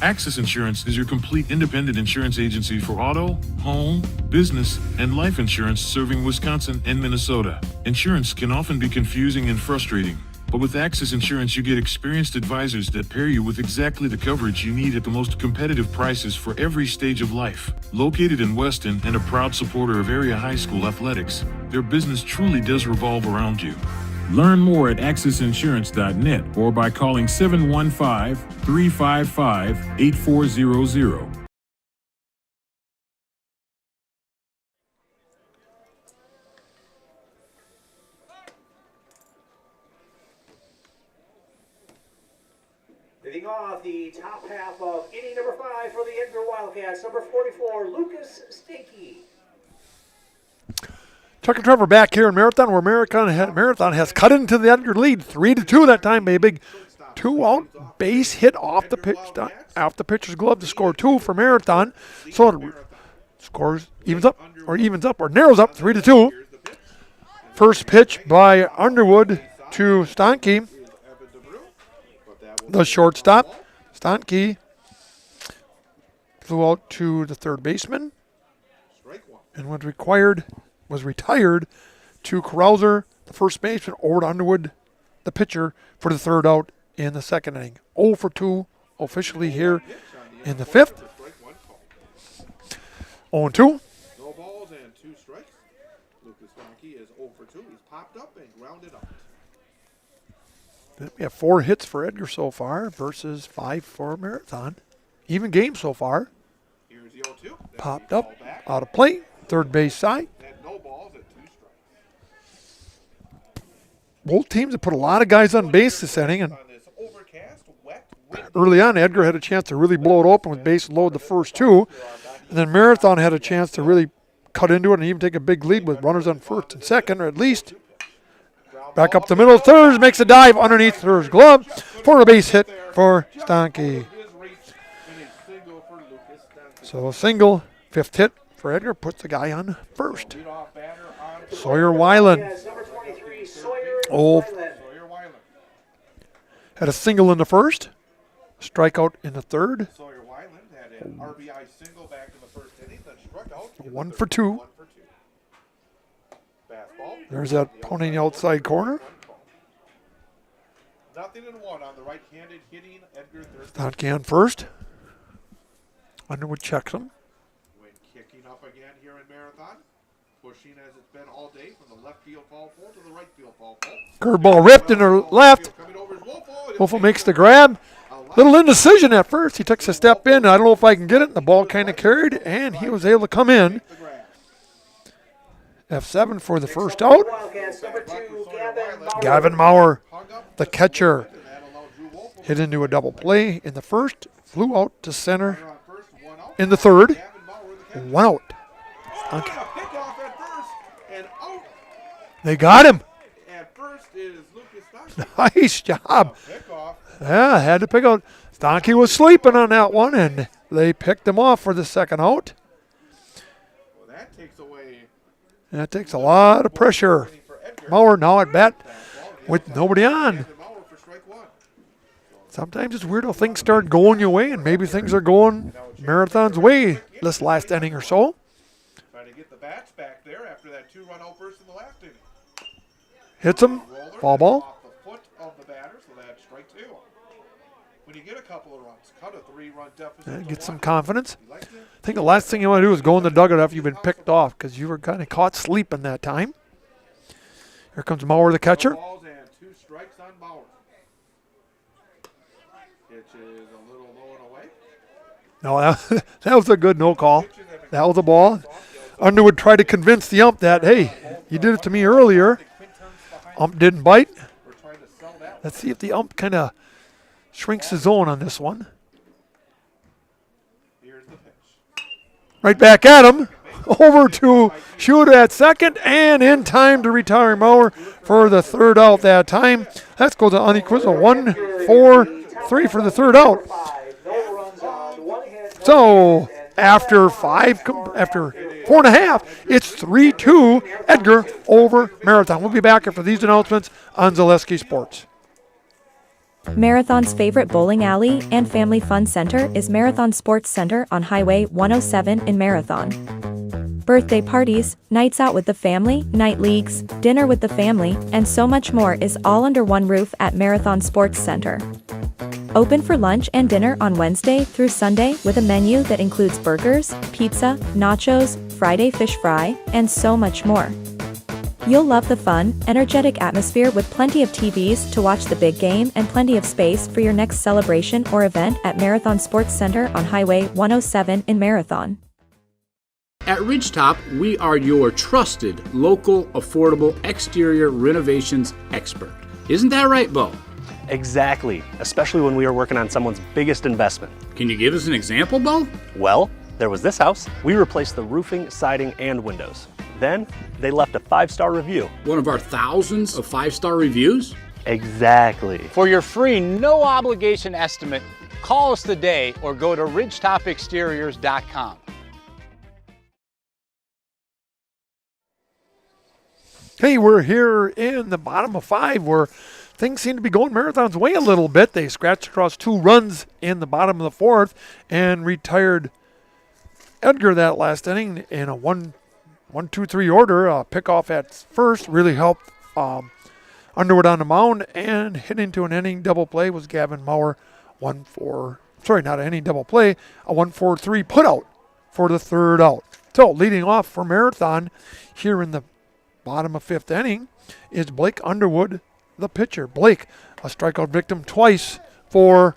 Access Insurance is your complete independent insurance agency for auto, home, business, and life insurance serving Wisconsin and Minnesota. Insurance can often be confusing and frustrating, but with Access Insurance you get experienced advisors that pair you with exactly the coverage you need at the most competitive prices for every stage of life. Located in Weston and a proud supporter of area high school athletics, their business truly does revolve around you. Learn more at accessinsurance.net or by calling 715-355-8400. Leading off the top half of inning number 5 for the Edgar Wildcats, number 44, Lucas Stinky. Chuck and Trevor back here in Marathon, where Marathon has cut into the Edgar lead, 3-2 that time by a big 2-out base hit off the pitcher's glove to score 2 for Marathon. So it scores, evens up or narrows up 3-2. First pitch by Underwood to Stanke, the shortstop. Stanke flew out to the third baseman and was retired to Krauser, the first baseman, over to Underwood, the pitcher, for the 3rd out in the 2nd inning. 0 for 2 officially here in the 5th. 0-2. No balls and 2 strikes. Lucas Donkey is 0 for 2. He's popped up and grounded out. We have 4 hits for Edgar so far versus 5 for Marathon. Even game so far. Here's the 0-2. Popped up, out of play, third base side. Both teams have put a lot of guys on base this inning, and early on, Edgar had a chance to really blow it open with base load the first two. And then Marathon had a chance to really cut into it and even take a big lead with runners on first and second, or at least. Back up the middle. Thurs makes a dive underneath Thurs' glove for a base hit for Stanke. So a single, fifth hit for Edgar, puts the guy on first. Sawyer Weiland. Oh, had a single in the first, strikeout in the third. Sawyer Weiland had an RBI single back in the first inning, then struck out. 1 for 2. There's that pounding outside corner. Nothing in one on the right-handed hitting Edgar Thurston. Stanke on first. Underwood checks him. When kicking up again here in Marathon, pushing as it's been all day from the left field foul pole to the right field foul pole. Curveball ripped in her left. Wolfo makes the grab. Little indecision at first. He takes a step in. I don't know if I can get it. And the ball kind of carried, and he was able to come in. F7 for the first out. Gavin Maurer, the catcher, hit into a double play in the first. Flew out to center in the third. 1 out. Okay. They got him. Nice job. Yeah, had to pick out. Stanke was sleeping on that one, and they picked him off for the second out. That takes a lot of pressure. Maurer now at bat with nobody on. Sometimes it's weird how things start going your way, and maybe things are going Marathon's way this last inning or so. Trying to get the bats back there after that 2-run outburst in the last inning. Hits him. Foul ball. Off the foot of the batter, so that's strike 2. When you get a couple of runs, cut a 3-run deficit. Get some confidence. I think the last thing you want to do is go in the dugout after you've been picked off because you were kind of caught sleeping that time. Here comes Maurer, the catcher. Balls and 2 strikes on Maurer. Pitch is a little low and away. No, that was a good no call. That was a ball. Underwood tried to convince the ump that, hey, you did it to me earlier. Ump didn't bite. Let's see if the ump kind of shrinks his zone on this one. Right back at him. Over to Shooter at second, and in time to retire Maurer for the third out that time. Let's go to unequivocal 1-4-3 for the third out. So after 4.5, it's 3-2 Edgar over Marathon. We'll be back after these announcements on Zaleski Sports. Marathon's favorite bowling alley and family fun center is Marathon Sports Center on Highway 107 in Marathon. Birthday parties, nights out with the family, night leagues, dinner with the family, and so much more is all under one roof at Marathon Sports Center. Open for lunch and dinner on Wednesday through Sunday with a menu that includes burgers, pizza, nachos, Friday fish fry, and so much more. You'll love the fun, energetic atmosphere with plenty of TVs to watch the big game and plenty of space for your next celebration or event at Marathon Sports Center on Highway 107 in Marathon. At Ridgetop, we are your trusted, local, affordable exterior renovations expert. Isn't that right, Bo? Exactly, especially when we are working on someone's biggest investment. Can you give us an example, Bo? Well, there was this house. We replaced the roofing, siding, and windows. Then, they left a 5-star review. One of our thousands of 5-star reviews? Exactly. For your free, no obligation estimate, call us today or go to ridgetopexteriors.com. Hey, we're here in the bottom of 5 where things seem to be going Marathon's way a little bit. They scratched across 2 runs in the bottom of the 4th and retired Edgar that last inning in a 1-2-3 order. Pickoff at first really helped Underwood on the mound, and hitting to an inning double play was Gavin Maurer. Not an inning double play, a 1-4-3 putout for the third out. So leading off for Marathon here in the bottom of 5th inning is Blake Underwood, the pitcher. Blake, a strikeout victim twice for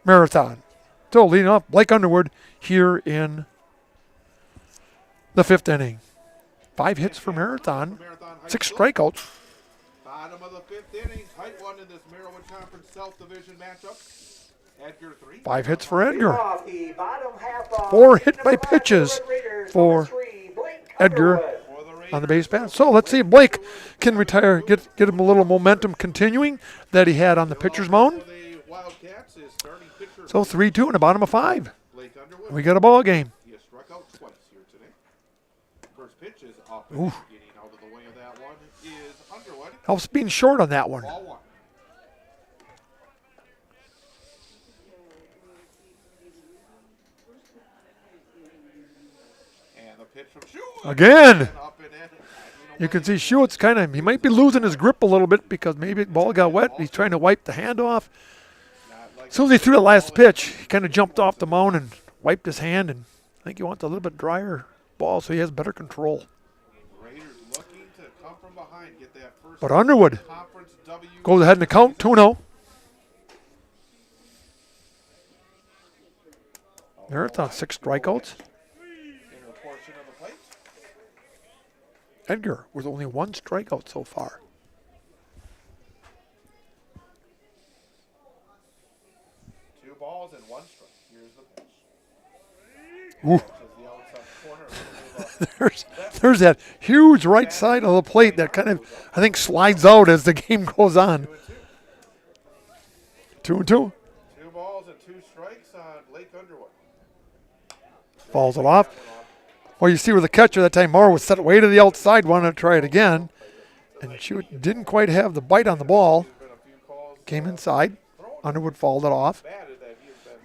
Marathon. So leading off, Blake Underwood here in the 5th inning. 5 hits for Marathon, 6 strikeouts. Bottom of the 5th inning. Tight one in this Maryland Conference South Division matchup. Edgar 3. 5 hits for Edgar. Off the bottom half of 4 hit by pitches for Edgar on the base pass. So let's see if Blake can retire, get him a little momentum continuing that he had on the pitcher's mound. So 3-2 in the bottom of 5. We got a ball game. He has struck out twice here today. First pitch is up. Ooh. Getting out of the way of that one is Underwood. Helps being short on that one. Ball 1. And the pitch from Schuett. Again. You can see Schuett's he might be losing his grip a little bit because maybe the ball got wet. He's trying to wipe the hand off. As soon as he threw the last pitch, he kind of jumped off the mound and wiped his hand, and I think he wants a little bit drier ball so he has better control. But Underwood goes ahead in the count, 2-0. Marathon 6 strikeouts. Edgar with only 1 strikeout so far. Two balls and 1 strike. Here's the pitch. There's that huge right side of the plate that kind of, I think, slides out as the game goes on. 2-2. 2 balls and 2 strikes on Blake Underwood. Falls it off. Well, you see where the catcher that time, Morrow was set way to the outside, wanted to try it again. And she didn't quite have the bite on the ball. Came inside. Underwood fouled it off.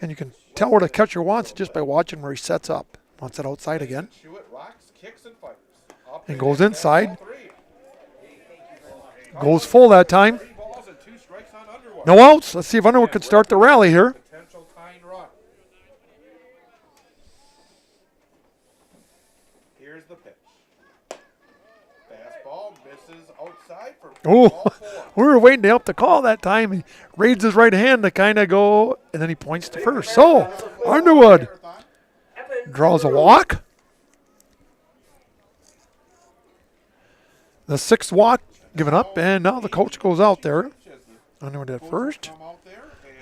And you can tell where the catcher wants it just by watching where he sets up. Wants it outside again. And goes inside. Goes full that time. No outs. Let's see if Underwood can start the rally here. Here's the pitch. Fastball misses outside for Oh, we were waiting to help the call that time. He raises his right hand to kind of go, and then he points to first. So, Underwood draws a walk. The 6th walk given up, and now the coach goes out there. Underwood at first.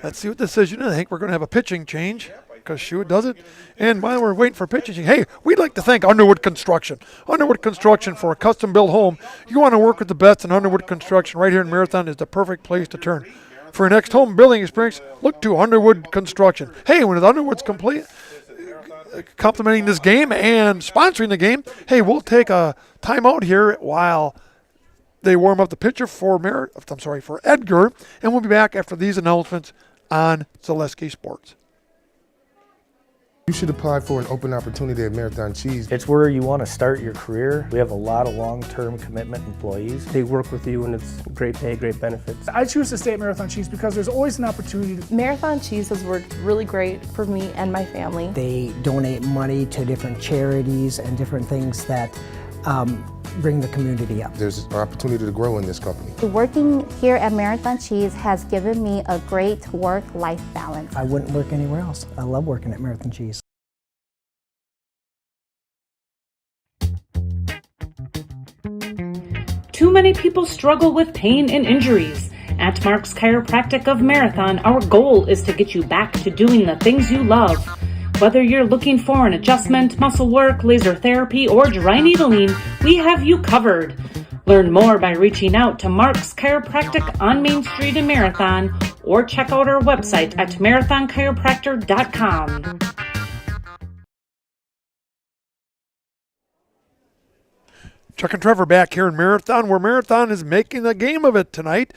Let's see what the decision is. I think we're going to have a pitching change because Schuett does it. And while we're waiting for pitching, hey, we'd like to thank Underwood Construction. Underwood Construction for a custom-built home. You want to work with the best, and Underwood Construction right here in Marathon is the perfect place to turn. For your next home building experience, look to Underwood Construction. Hey, when Underwood's complete, complimenting this game and sponsoring the game, hey, we'll take a timeout here while they warm up the pitcher for Edgar, and we'll be back after these announcements on Zaleski Sports. You should apply for an open opportunity at Marathon Cheese. It's where you want to start your career. We have a lot of long-term commitment employees. They work with you and it's great pay, great benefits. I choose to stay at Marathon Cheese because there's always an opportunity to... Marathon Cheese has worked really great for me and my family. They donate money to different charities and different things that bring the community up. There's an opportunity to grow in this company. Working here at Marathon Cheese has given me a great work-life balance. I wouldn't work anywhere else. I love working at Marathon Cheese. Too many people struggle with pain and injuries. At Mark's Chiropractic of Marathon, our goal is to get you back to doing the things you love. Whether you're looking for an adjustment, muscle work, laser therapy, or dry needling, we have you covered. Learn more by reaching out to Mark's Chiropractic on Main Street in Marathon, or check out our website at marathonchiropractor.com. Chuck and Trevor back here in Marathon, where Marathon is making a game of it tonight.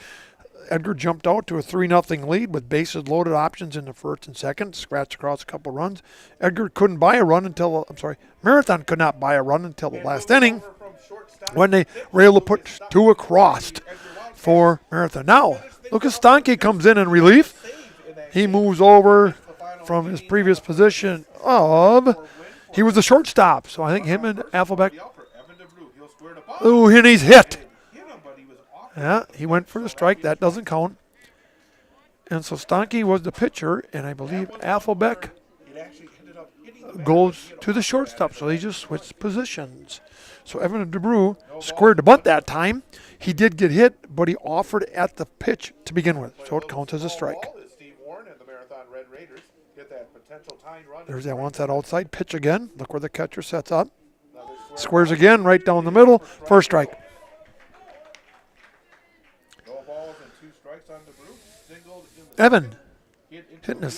Edgar jumped out to a 3-0 lead with bases loaded options in the first and second, scratched across a couple runs. Edgar couldn't buy a run until, Marathon could not buy a run until the last inning when they were able to put 2 across for Marathon. Now, Lucas Stanke comes in relief. He moves over from his previous position he was the shortstop. So I think him and Affelbeck. Ooh, and he's hit. Yeah, he went for the strike. That doesn't count. And so Stanke was the pitcher, and I believe Affelbeck goes to the shortstop, so they just switched positions. So Evan DeBrew squared the bunt that time. He did get hit, but he offered at the pitch to begin with, so it counts as a strike. There's that once that outside pitch again. Look where the catcher sets up. Squares again, right down the middle. First strike. Evan hitting a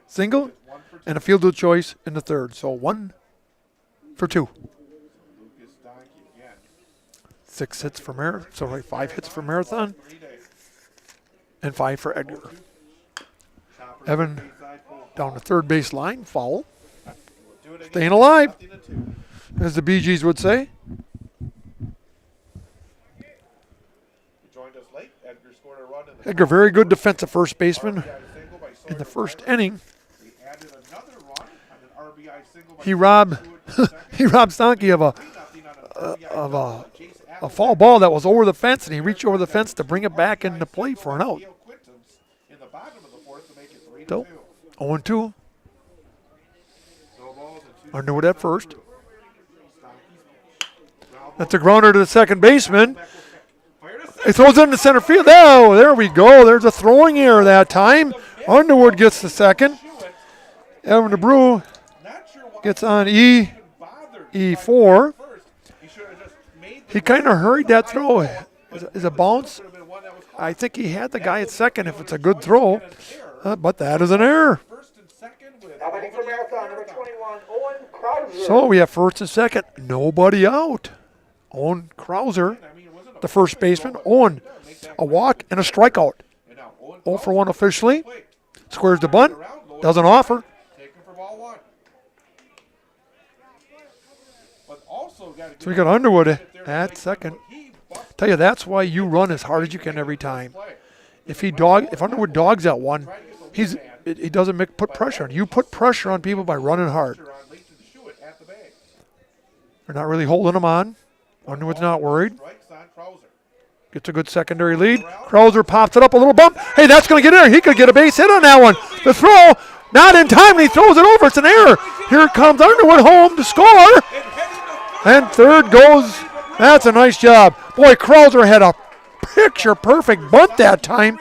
single and a field choice in the third. So 1 for 2. 6 hits for Marathon. So right, 5 hits for Marathon and 5 for Edgar. Evan down the third base line, foul. Staying alive, as the Bee Gees would say. Edgar, very good defensive first baseman in the first inning. He robbed Stonky of a foul ball that was over the fence, and he reached over the fence to bring it back into play for an out. So, 0-2. Underwood at first. That's a grounder to the second baseman. He throws it into center field. Oh, there we go. There's a throwing error that time. Underwood gets the second. Evan DeBrew gets on E4. He kind of hurried that throw. Is a bounce? I think he had the guy at second if it's a good throw. But that is an error. So we have first and second. Nobody out. Owen Krauser, the first baseman. Owen, a walk and a strikeout. 0 for 1 officially. Squares the bunt. Doesn't offer. So we got Underwood at second. Tell you, that's why you run as hard as you can every time. If Underwood dogs that one, he doesn't put pressure on. You put pressure on people by running hard. They're not really holding them on. Underwood's not worried. Gets a good secondary lead. Krauser pops it up, a little bump. Hey, that's going to get in there. He could get a base hit on that one. The throw, not in time, and he throws it over. It's an error. Here comes Underwood home to score. And third goes. That's a nice job. Boy, Krauser had a picture-perfect bunt that time.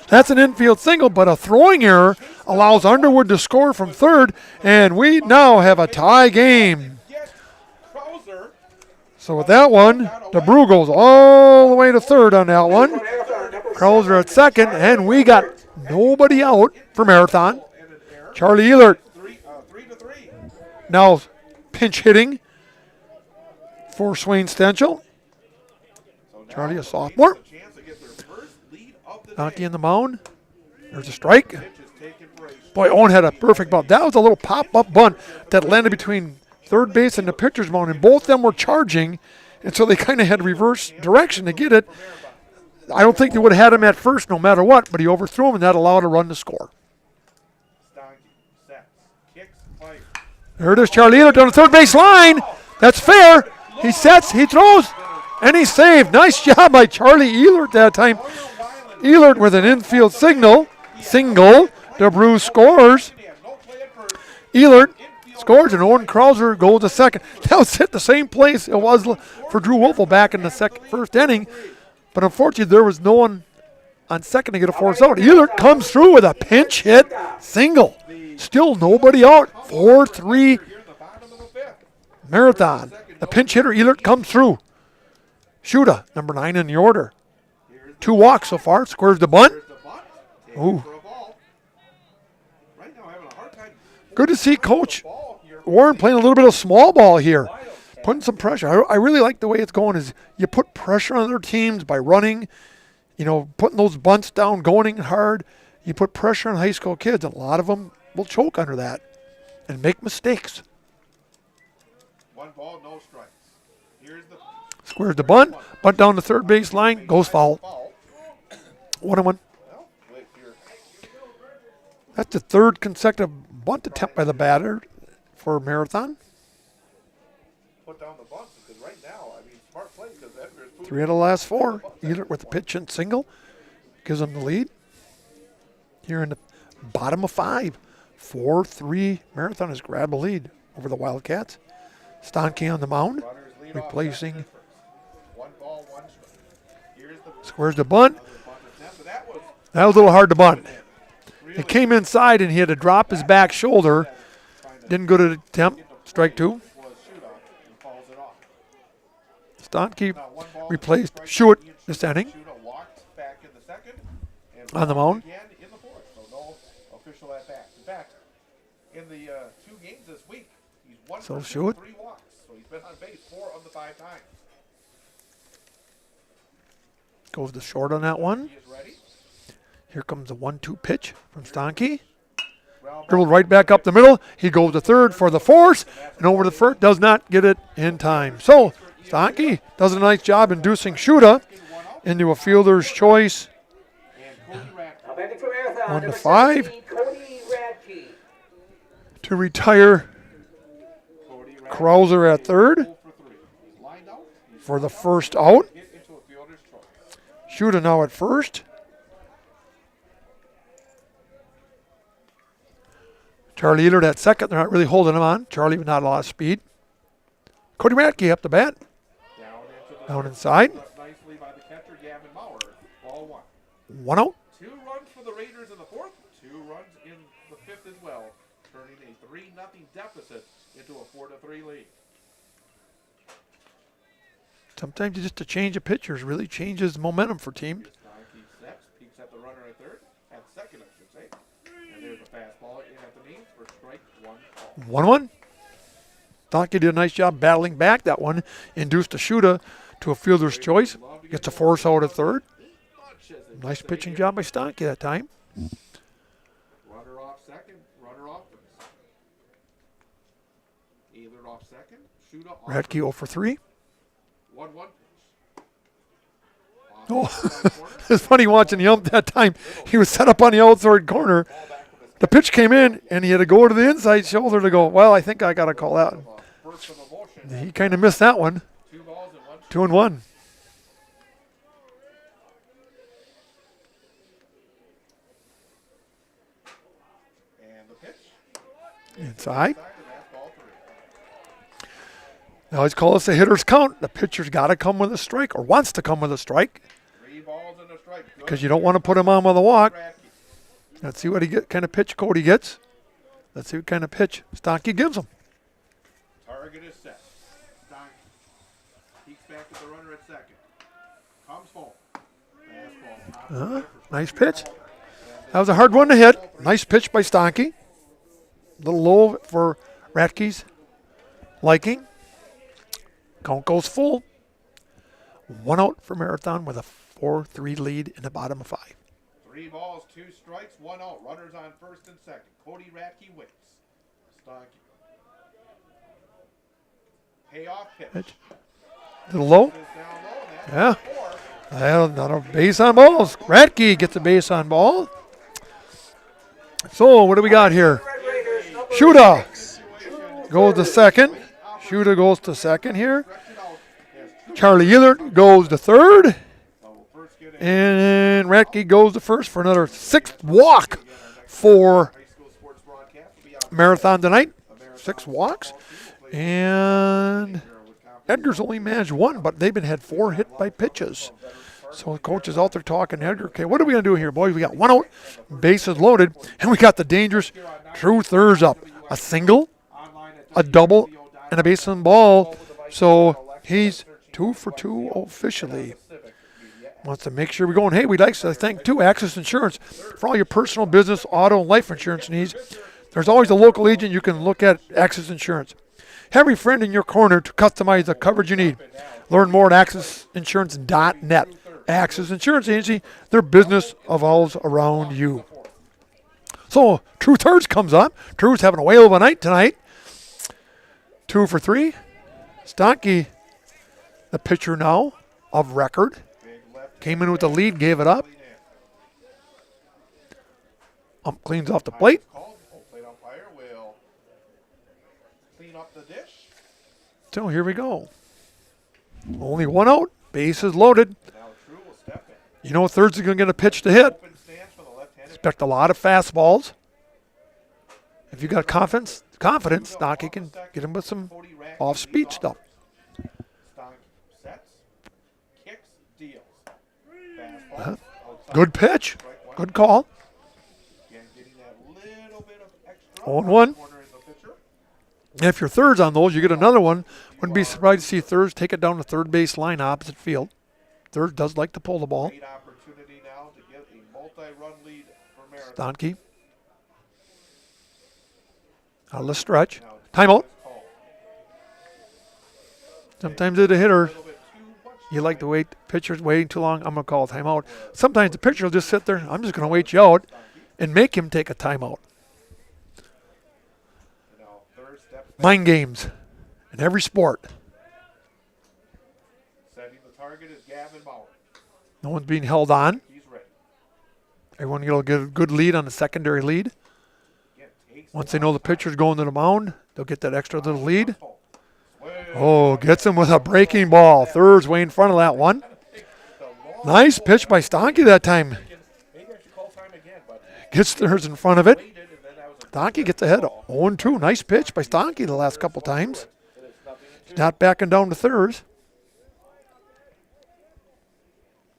That's an infield single, but a throwing error allows Underwood to score from third, and we now have a tie game. So with that one, DeBrew goes all the way to third on that one. Krauser at second, and we got nobody out for Marathon. Charlie Ehlert now pinch hitting for Swain Stenchel. Charlie, a sophomore. Donkey in the mound. There's a strike. Boy, Owen had a perfect bunt. That was a little pop-up bunt that landed between third base and the pitcher's mound, and both of them were charging, and so they kind of had reverse direction to get it. I don't think they would have had him at first no matter what, but he overthrew him, and that allowed a run to score. There it is, Charlie Ehlert down the third base line. That's fair. He sets, he throws, and he's saved. Nice job by Charlie Ehlert that time. Ehlert with an infield single. DeBrew scores. Ehlert scores, and Owen Krauser goes to second. That was hit the same place it was for Drew Wolfel back in the first inning. But unfortunately, there was no one on second to get a force out. Ehlert comes through with a pinch hit single. Still nobody out. 4-3 Marathon. The pinch hitter, Ehlert, comes through. Shuda, number 9 in the order. 2 walks so far. Squares the bunt. Ooh. Good to see Coach Warren playing a little bit of small ball here. Putting some pressure. I really like the way it's going. Is you put pressure on their teams by running, putting those bunts down, going hard. You put pressure on high school kids, and a lot of them will choke under that and make mistakes. 1 ball, no strikes. Squares the bunt down the third base line, goes foul. 1-1. That's the third consecutive bunt attempt by the batter for Marathon. Put down the bunts because right now, smart play because Edgar's 3 out of the last 4. Ehlert with a pitch and single gives them the lead. Here in the bottom of 5 4-3. Marathon has grabbed a lead over the Wildcats. Stanke on the mound, replacing. Squares the bunt. That was a little hard to bunt. It came inside and he had to drop his back shoulder. Didn't go to the attempt. Strike 2. Stanke replaced Schuett this inning on the mound. In the 2 games this week, he's 1 So for Schuett. 3 walks. So he's been on base 4 of the 5 times. Goes to short on that one. He is ready. Here comes the 1-2 pitch from Stanke. Dribbled right back up the middle. He goes to third for the force, and over to first. Does not get it in time. So Stanke does a nice job inducing Schuett into a fielder's choice. 1-5. To retire Krauser at third for the first out. Schuett now at first. Charlie Ehlert at second. They're not really holding him on. Charlie with not a lot of speed. Cody Radke up the bat. Down inside. 1 out. 2 runs for the Raiders in the 4th. 2 runs in the 5th as well. Turning a 3-0 deficit into a 4-3 lead. Sometimes just a change of pitchers really changes momentum for teams. Peeks at the runner at third. At second, I should say. And there's a fastball in at the knees for strike 1. 1-1. Stanke did a nice job battling back that one. Induced a Schuett to a fielder's choice. Gets a force out at third. Nice pitching job by Stanke that time. Runner off second. Runner off. Ehlert off second. Schuett off. Radke 0 for 3. 1-1 pitch. Oh, it's funny watching the ump that time. He was set up on the outside corner. The pitch came in, and he had to go to the inside shoulder to go, well, I think I got to call that. He kind of missed that one. 2-1. Inside. Now he's called us a hitter's count. The pitcher's got to come with a strike or wants to come with a strike. 3 balls and a strike. Because you don't want to put him on with a walk. Let's see what kind of pitch Cody gets. Let's see what kind of pitch Stanke gives him. Target is set. Stanke peeks back at the runner at second. Comes home. Fastball. Nice pitch. That was a hard one to hit. Nice pitch by Stanke. A little low for Radke's liking. Count goes full. 1 out for Marathon with a 4-3 lead in the bottom of 5. 3 balls, 2 strikes, 1 out. Runners on first and second. Cody Radke waits. Stanke. Payoff pitch. A little low. Yeah. Another base on balls. Radke gets a base on ball. So what do we got here? Schuett goes to second. Schuett goes to second here. Charlie Ehlert goes to third. And Radke goes to first for another 6th walk for Marathon tonight. 6 walks. And Edgar's only managed 1, but they've had 4 hit by pitches. So the coach is out there talking to Edgar. Okay, what are we going to do here, boys? We got 1 out, bases loaded, and we got the dangerous true thirds up. A single, a double, and a base on ball. So he's 2 for 2 officially. Wants to make sure we're going. Hey, we'd like to thank, too, Access Insurance for all your personal, business, auto, and life insurance needs. There's always a local agent you can look at Access Insurance. Have a friend in your corner to customize the coverage you need. Learn more at accessinsurance.net. Access Insurance Agency, their business evolves around you. So, True Thirds comes up. True's having a whale of a night tonight. 2 for 3. Stanke, the pitcher now of record. Came in with the lead, gave it up. Ump cleans off the plate. So here we go. Only 1 out. Bases loaded. You know Thirds is going to get a pitch to hit. Expect a lot of fastballs. If you got confidence, Stocky can get him with some off-speed stuff. Stock sets, kicks, deals. Fastball, Good pitch. Good call. Again, getting that little bit of extra 0-1. corner in the pitcher. If you're thirds on those, you get another one. Wouldn't be surprised to see thirds take it down the third base line opposite field. Third does like to pull the ball. Great opportunity now to get a multi-run lead for Marathon. Stocky. Out of the stretch. Timeout. Sometimes as a hitter, you like to wait. Pitcher's waiting too long. I'm going to call a timeout. Sometimes the pitcher will just sit there. I'm just going to wait you out and make him take a timeout. Mind games in every sport. Setting the target is Gavin Bauer. No one's being held on. He's ready. Everyone will get a good lead on the secondary lead. Once they know the pitcher's going to the mound, they'll get that extra little lead. Oh, gets him with a breaking ball. Third's way in front of that one. Nice pitch by Stocky that time. Gets thirds in front of it. Stocky gets ahead. 0-2. Nice pitch by Stocky the last couple times. He's not backing down to thirds.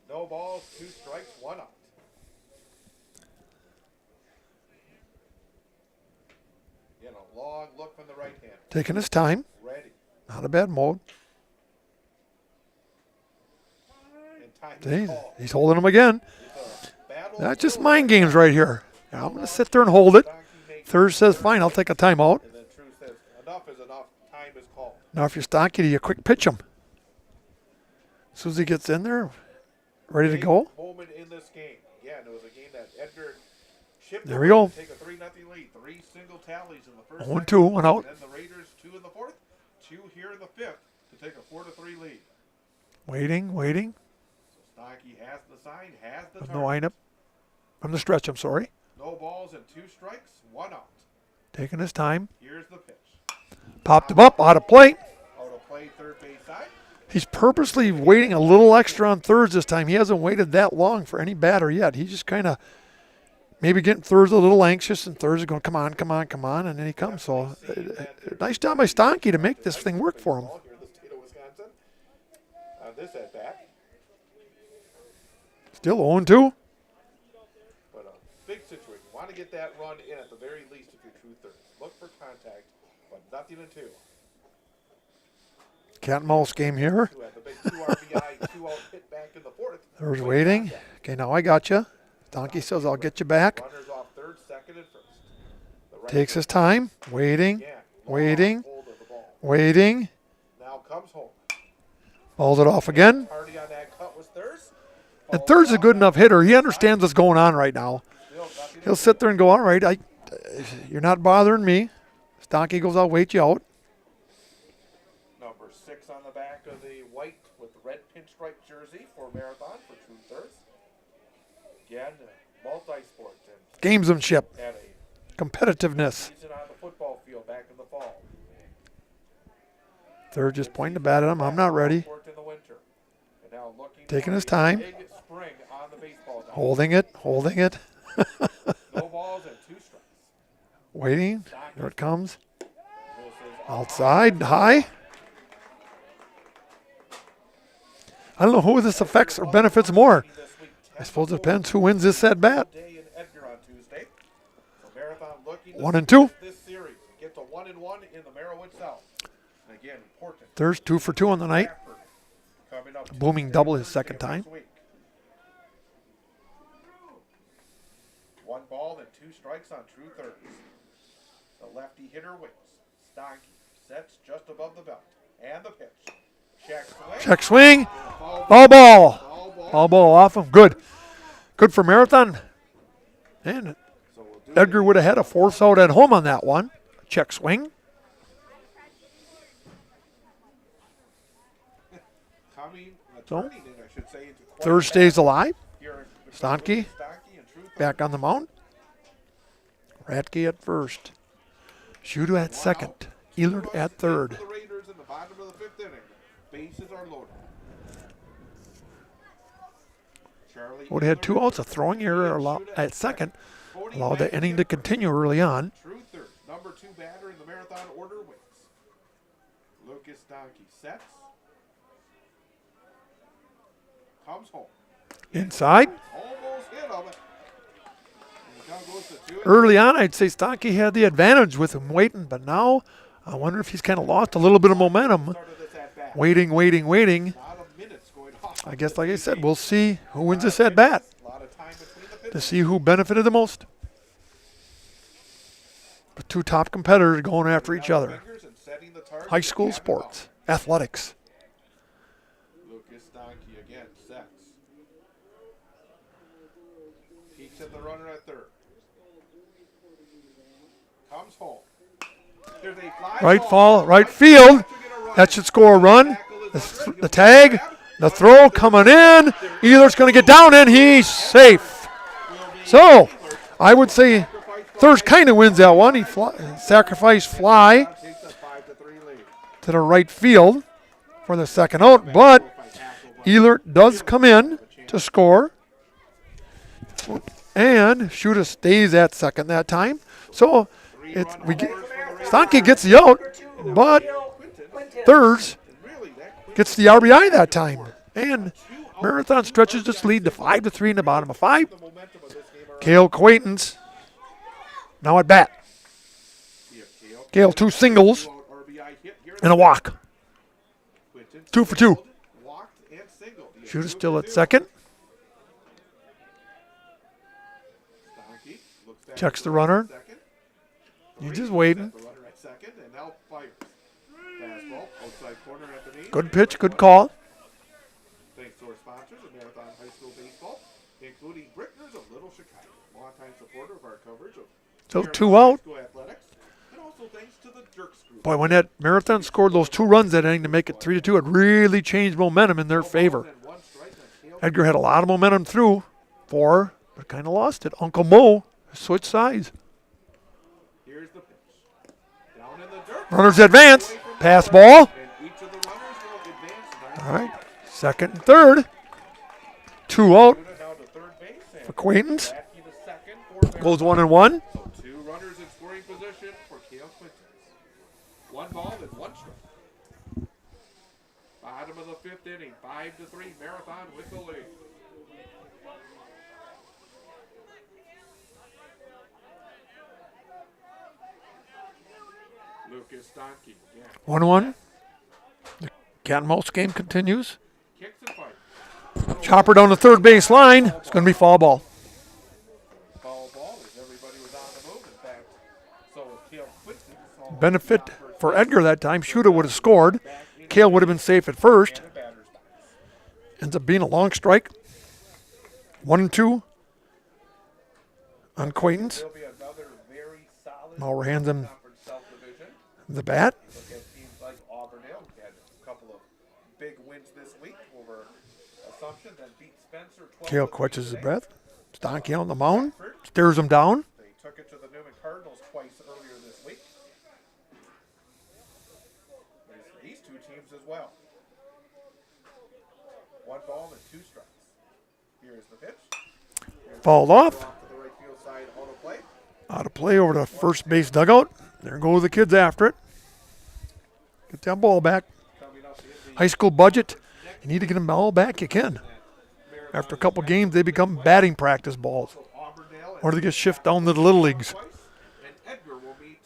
No balls, 2 strikes, 1 out. In a long look from the right hand. Taking his time. Ready. Not a bad mode. See, he's holding him again. That's just mind games right here. Now I'm going to sit there and hold it. Third says, fine, I'll take a timeout. And then True says, enough is enough. Time is called. Now if you're Stocky, do you quick pitch him? As soon as he gets in there, ready to go. Moment in this game. Yeah, and it was a game that Edgar chipped There we go. to take a 3-0 lead. 3 single tallies in the first. 0-2, 1 out. And then the Raiders 2 in the fourth, 2 here in the fifth to take a 4-3 lead. Waiting. So Stocky has the sign, has the With target. no windup. From the stretch, I'm sorry. No balls and 2 strikes, 1 out. Taking his time. Here's the pitch. Popped him up, out of play. Out of play, third base side. He's purposely waiting a little extra on thirds this time. He hasn't waited that long for any batter yet. He's just kind of maybe getting thirds a little anxious, and thirds are going, come on, and then he comes. So nice job by Stocky to make this thing work for him. Here in the state of Wisconsin. On this at bat. Still 0-2. But a big situation. Want to get that run in at the very least if you're true thirds. Look for contact, but nothing in 2. Cat and mouse game here. Who had the big 2 RBI, 2 out hit back in the fourth. There's waiting. Okay, now I got you. Donkey says, I'll get you back. Runners off third, second, and first. The right Takes his time. Waiting. Now comes home. Balls it off again. Party on that cut was thirds. And third's a good enough hitter. He understands what's going on right now. He'll sit there and go, all right, you're not bothering me. Stocky goes, I'll wait you out. Number 6 on the back of the white with the red pinstripe jersey for Marathon for true thirds. Again, multi-sport. Gamesmanship. Had a Competitiveness. season on the football field back in the fall. Third just pointing the bat at him. I'm not ready. Sport in the winter. And now looking Taking for his a time. big spring on the baseball diamond. Holding it. No balls and 2 strikes. Waiting. Here it comes. Outside. High. I don't know who this affects or benefits more. I suppose it depends who wins this at bat. 1-2. This series get to 1-1 in the Merowith South. And again, important. There's 2 for 2 on the night. Coming up Booming Tuesday, double his Thursday second of time. next week. 1 ball and 2 strikes on true thirds. The lefty hitter waits. Stocky sets just above the belt. And the pitch. Check swing. Ball ball off him. Good for Marathon. And Edgar would have had a force out at home on that one. Check swing. So, third stays alive. Stocky back on the mound. Ratke at first. Shudo at second. Ehlert at third. The Raiders in the bottom of the 5th inning. Bases are loaded. Would have had 2 outs, a throwing error at second. Allowed the inning to continue early on. True third. Lucas Donkey sets. Comes home. Inside. Almost hit him. And down goes the 2. Early on, I'd say Stonkey had the advantage with him waiting, but now I wonder if he's kind of lost a little bit of momentum. Waiting. I guess, like I said, we'll see who wins this at bat to see who benefited the most. The two top competitors going after each other. High school sports, athletics. Lucas Donkey again sets. Peeks at the runner at third. Comes home. There's a fly Right field. That should score a run. The tag, the throw coming in. Ehlers going to get down and he's safe. So I would say Thurs kind of wins that one. He sacrificed fly to the right field for the second out, but Ehlers does come in to score. And Shuda stays at second that time. So Stonkey gets the out, but Thurs gets the RBI that time. And Marathon stretches this lead to 5-3 in the bottom of 5. Cale Quaintance now at bat. Cale 2 singles and a walk. 2 for 2. Shuda still at second. Checks the runner. He's just waiting. Good pitch, good call. Thanks to our sponsors of Marathon High School Baseball, including Brickner's of Little Chicago, longtime supporter of our coverage of So 2 out. school athletics, and also thanks to the Jerks Group. Boy, when that Marathon scored those 2 runs that inning to make it 3-2, it really changed momentum in their favor. Edgar had a lot of momentum through 4, but kind of lost it. Uncle Mo switched sides. Here's the pitch. Down in the dirt. Runners advance. Pass ball. All right, second and third. 2 out for Quaintance. Goes 1-1. So 2 runners in scoring position for Cale Quintance. 1 ball and 1 strike. Bottom of the 5th inning, 5-3 Marathon with the lead. Lucas Donkey again. 1-1. The cat and mouse game continues. Kicks and fights. Chopper down the third base line. It's going to be foul ball. Foul ball as everybody was on the move. In fact, so was Cale Quintance. Benefit for Edgar that time. Shuda would have scored. Cale would have been safe at first. Ends up being a long strike. 1-2 on Quaintance. Maurer hands him the bat. Look at teams like Auburndale, who had a couple of big wins this week over Assumption, then beat Spencer. Cale catches his breath. Stonkey on the mound. Stares him down. They took it to the Newman Cardinals twice earlier this week. There's these 2 teams as well. 1 ball and 2 strikes. Here's the pitch. Fouled off. To the right field side, out of play. Out of play over to first base dugout. There go the kids after it. Get that ball back. High school budget. You need to get them all back, you can. After a couple games, they become batting practice balls. Or they get shifted down to the little leagues. And Edgar will meet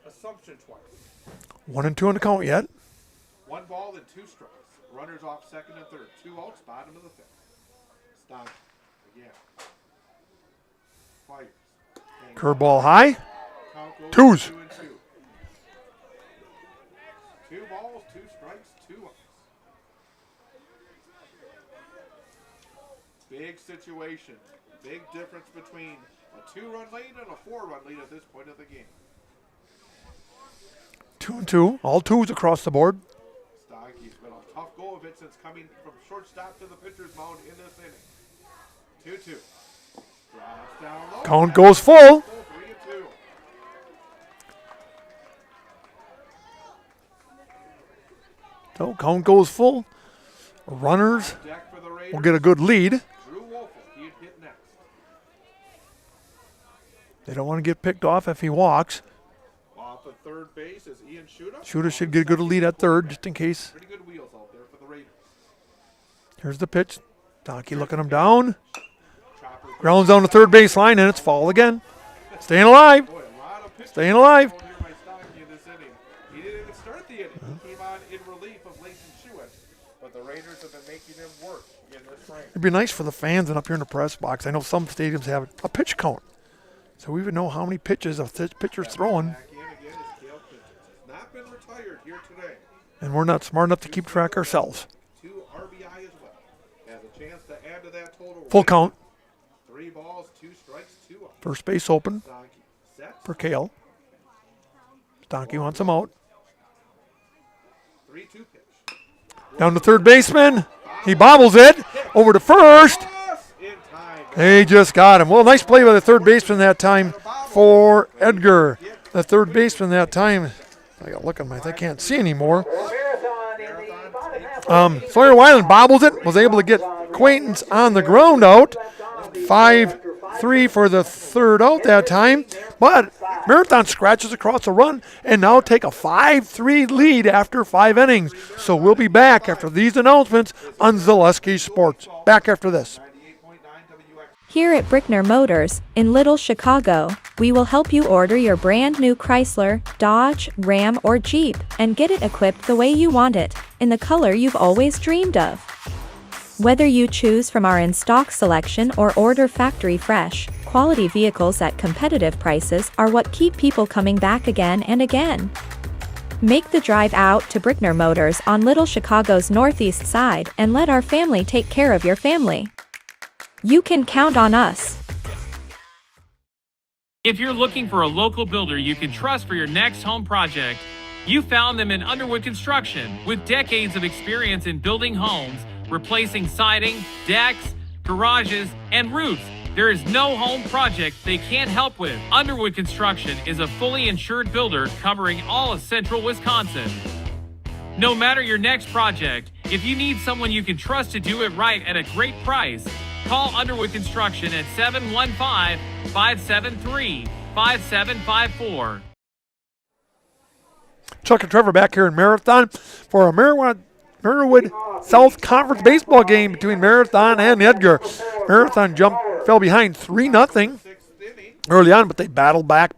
Assumption twice. 1-2 on the count yet. 1 ball and 2 strikes. Runners off second and third. 2 outs, bottom of the 5th. Stonkey again. Fires. Curveball high. Count goes 2s. 2-2. 2 balls, 2 strikes, 2 outs. Big situation. Big difference between a 2-run lead and a 4-run lead at this point of the game. 2-2. All 2s across the board. Stonkey's been a tough go of it since coming from shortstop to the pitcher's mound in this inning. 2-2. Drops down low. Count goes full. 3-2. So count goes full. Runners will get a good lead. Next. They don't want to get picked off if he walks. Off the to third base is Ian Shuda. Shuda should get a good lead at third, just in case. Pretty good wheels out there for the Raiders. Here's the pitch. Donkey looking him down. Grounds down the third baseline, and it's foul again. Staying alive. Staying alive. He didn't even start the inning. He came on in relief of Leighton Shuda, but the Raiders have been making him work in this frame. It'd be nice for the fans and up here in the press box. I know some stadiums have a pitch count, so we would know how many pitches a pitcher's throwing. Back in again is Cale Pinches. Has not been retired here today. And we're not smart enough to keep track ourselves. 2 RBI as well. Has a chance to add to that total. Full count. 3 balls, 2 strikes, 2 outs. First base open for Cale. Donkey wants him out. 3-2 pitch. Down to third baseman. He bobbles it over to first. He just got him. Well, nice play by the third baseman that time for Edgar. The third baseman that time. I got to look at my. I can't see anymore. Sawyer Weiland bobbles it. Was able to get Acquaintance on the ground out. 5-3 for the third out that time. But Marathon scratches across a run and now take a 5-3 lead after 5 innings. So we'll be back after these announcements on Zaleski Sports. Back after this. Here at Brickner Motors, in Little Chicago, we will help you order your brand new Chrysler, Dodge, Ram, or Jeep and get it equipped the way you want it, in the color you've always dreamed of. Whether you choose from our in-stock selection or order factory fresh, quality vehicles at competitive prices are what keep people coming back again and again. Make the drive out to Brickner Motors on Little Chicago's northeast side and let our family take care of your family. You can count on us. If you're looking for a local builder you can trust for your next home project, you found them in Underwood Construction. With decades of experience in building homes, replacing siding, decks, garages, and roofs, there is no home project they can't help with. Underwood Construction is a fully insured builder covering all of central Wisconsin. No matter your next project, if you need someone you can trust to do it right at a great price, call Underwood Construction at 715-573-5754. Chuck and Trevor back here in Marathon for a Merriwood South Conference baseball game between Marathon and Edgar. Marathon fell behind 3-0 early on, but they battled back,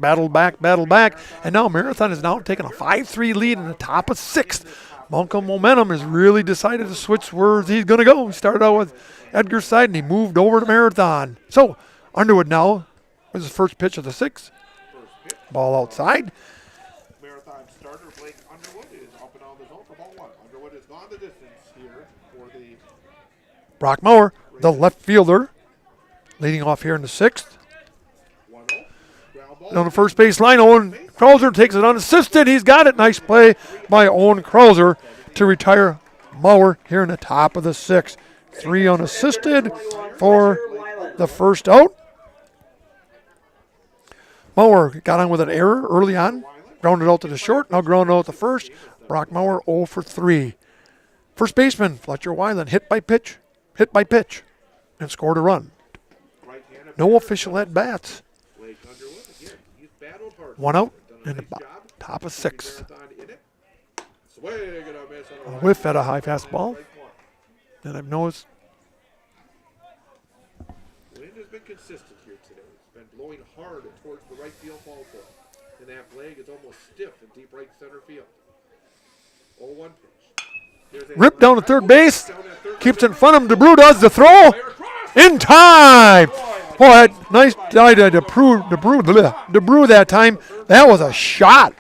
and now Marathon is now taking a 5-3 lead in the top of 6th. Montcalm Momentum has really decided to switch where he's going to go. He started out with Edgar's side, and he moved over to Marathon. So, Underwood now was his first pitch of the 6th. Ball outside. Marathon starter Blake Underwood is up and out of the zone for ball 1. Underwood has gone the distance here for the Brock Maurer, the left fielder, leading off here in the 6th. On the first base line, Owen Krauser takes it unassisted. He's got it. Nice play by Owen Krauser to retire Maurer here in the top of the 6th. 3 unassisted for the first out. Maurer got on with an error early on. Grounded out to the short. Now grounded out to first. Brock Maurer 0 for 3. First baseman Fletcher Weiland hit by pitch, and scored a run. No official at bats. 1 out in the top of 6th. A whiff at a high fastball. And I've noticed. Wind has been consistent here today. It's been blowing hard towards the right field ball field. And that flag is almost stiff in deep right center field. 0-1 pitch. Ripped down to third base. Keeps it in front of him. DeBrew does the throw. In time. Boy, nice dive to DeBrew that time. That was a shot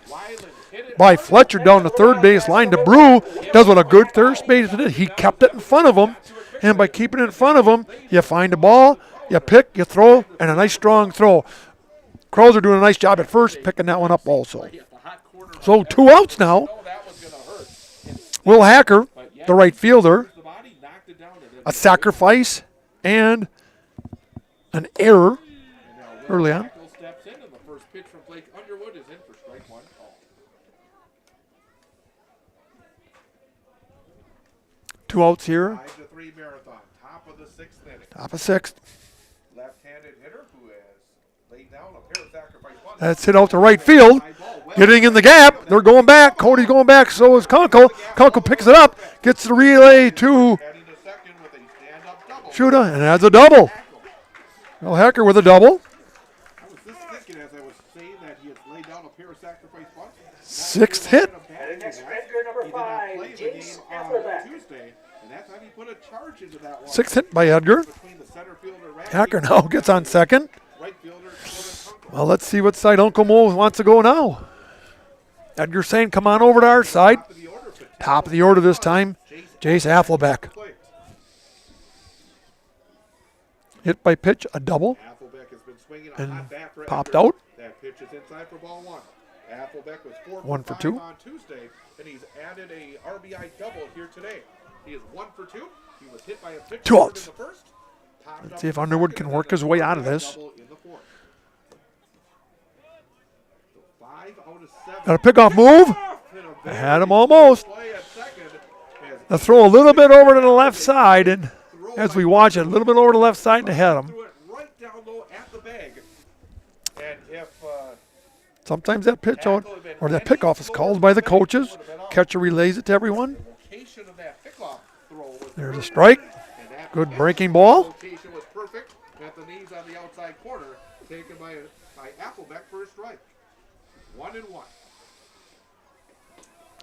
by Fletcher down the third base line. DeBrew does what a good third baseman did. He kept it in front of him, and by keeping it in front of him, you find the ball, you pick, you throw, and a nice strong throw. Krauser doing a nice job at first, picking that one up also. So 2 outs now. Will Hacker, the right fielder, a sacrifice and an error early on. Steps in, and the first pitch from Blake Underwood is in for strike 1. 2 outs here. 5-3 Marathon, top of the 6th inning. Top of 6th. Left-handed hitter who has laid That's hit out to right field. Getting in the gap. They're going back. Cody's going back. So is Kunkel. Kunkel picks it up. Gets the relay to Shuda and adds a double. Well, Hecker with a double. Sixth hit. Sixth hit by Edgar. Hacker now gets on second. Well, let's see what side Uncle Mo wants to go now. Edgar saying, come on over to our side. Top of the order this time, Jace Afflebeck. Hit by pitch, a double. And popped out. That pitch is inside for ball one. Afflebeck was 4 1 for for 2 on Tuesday, and he's added a RBI double here today. He is 1 for 2. He was hit by a pitch 2 outs. in the first. Let's see if Underwood can work his way out of this. Got a pickoff move. Had him almost. The throw a little bit over to the left side, and as we watch it, a little bit over to the left side and hit him. Sometimes that pitch out or that pickoff is called by the coaches. Catcher relays it to everyone. There's a strike. Good breaking ball. At the knees on the outside corner, taken by Afflebeck for a strike. 1-1.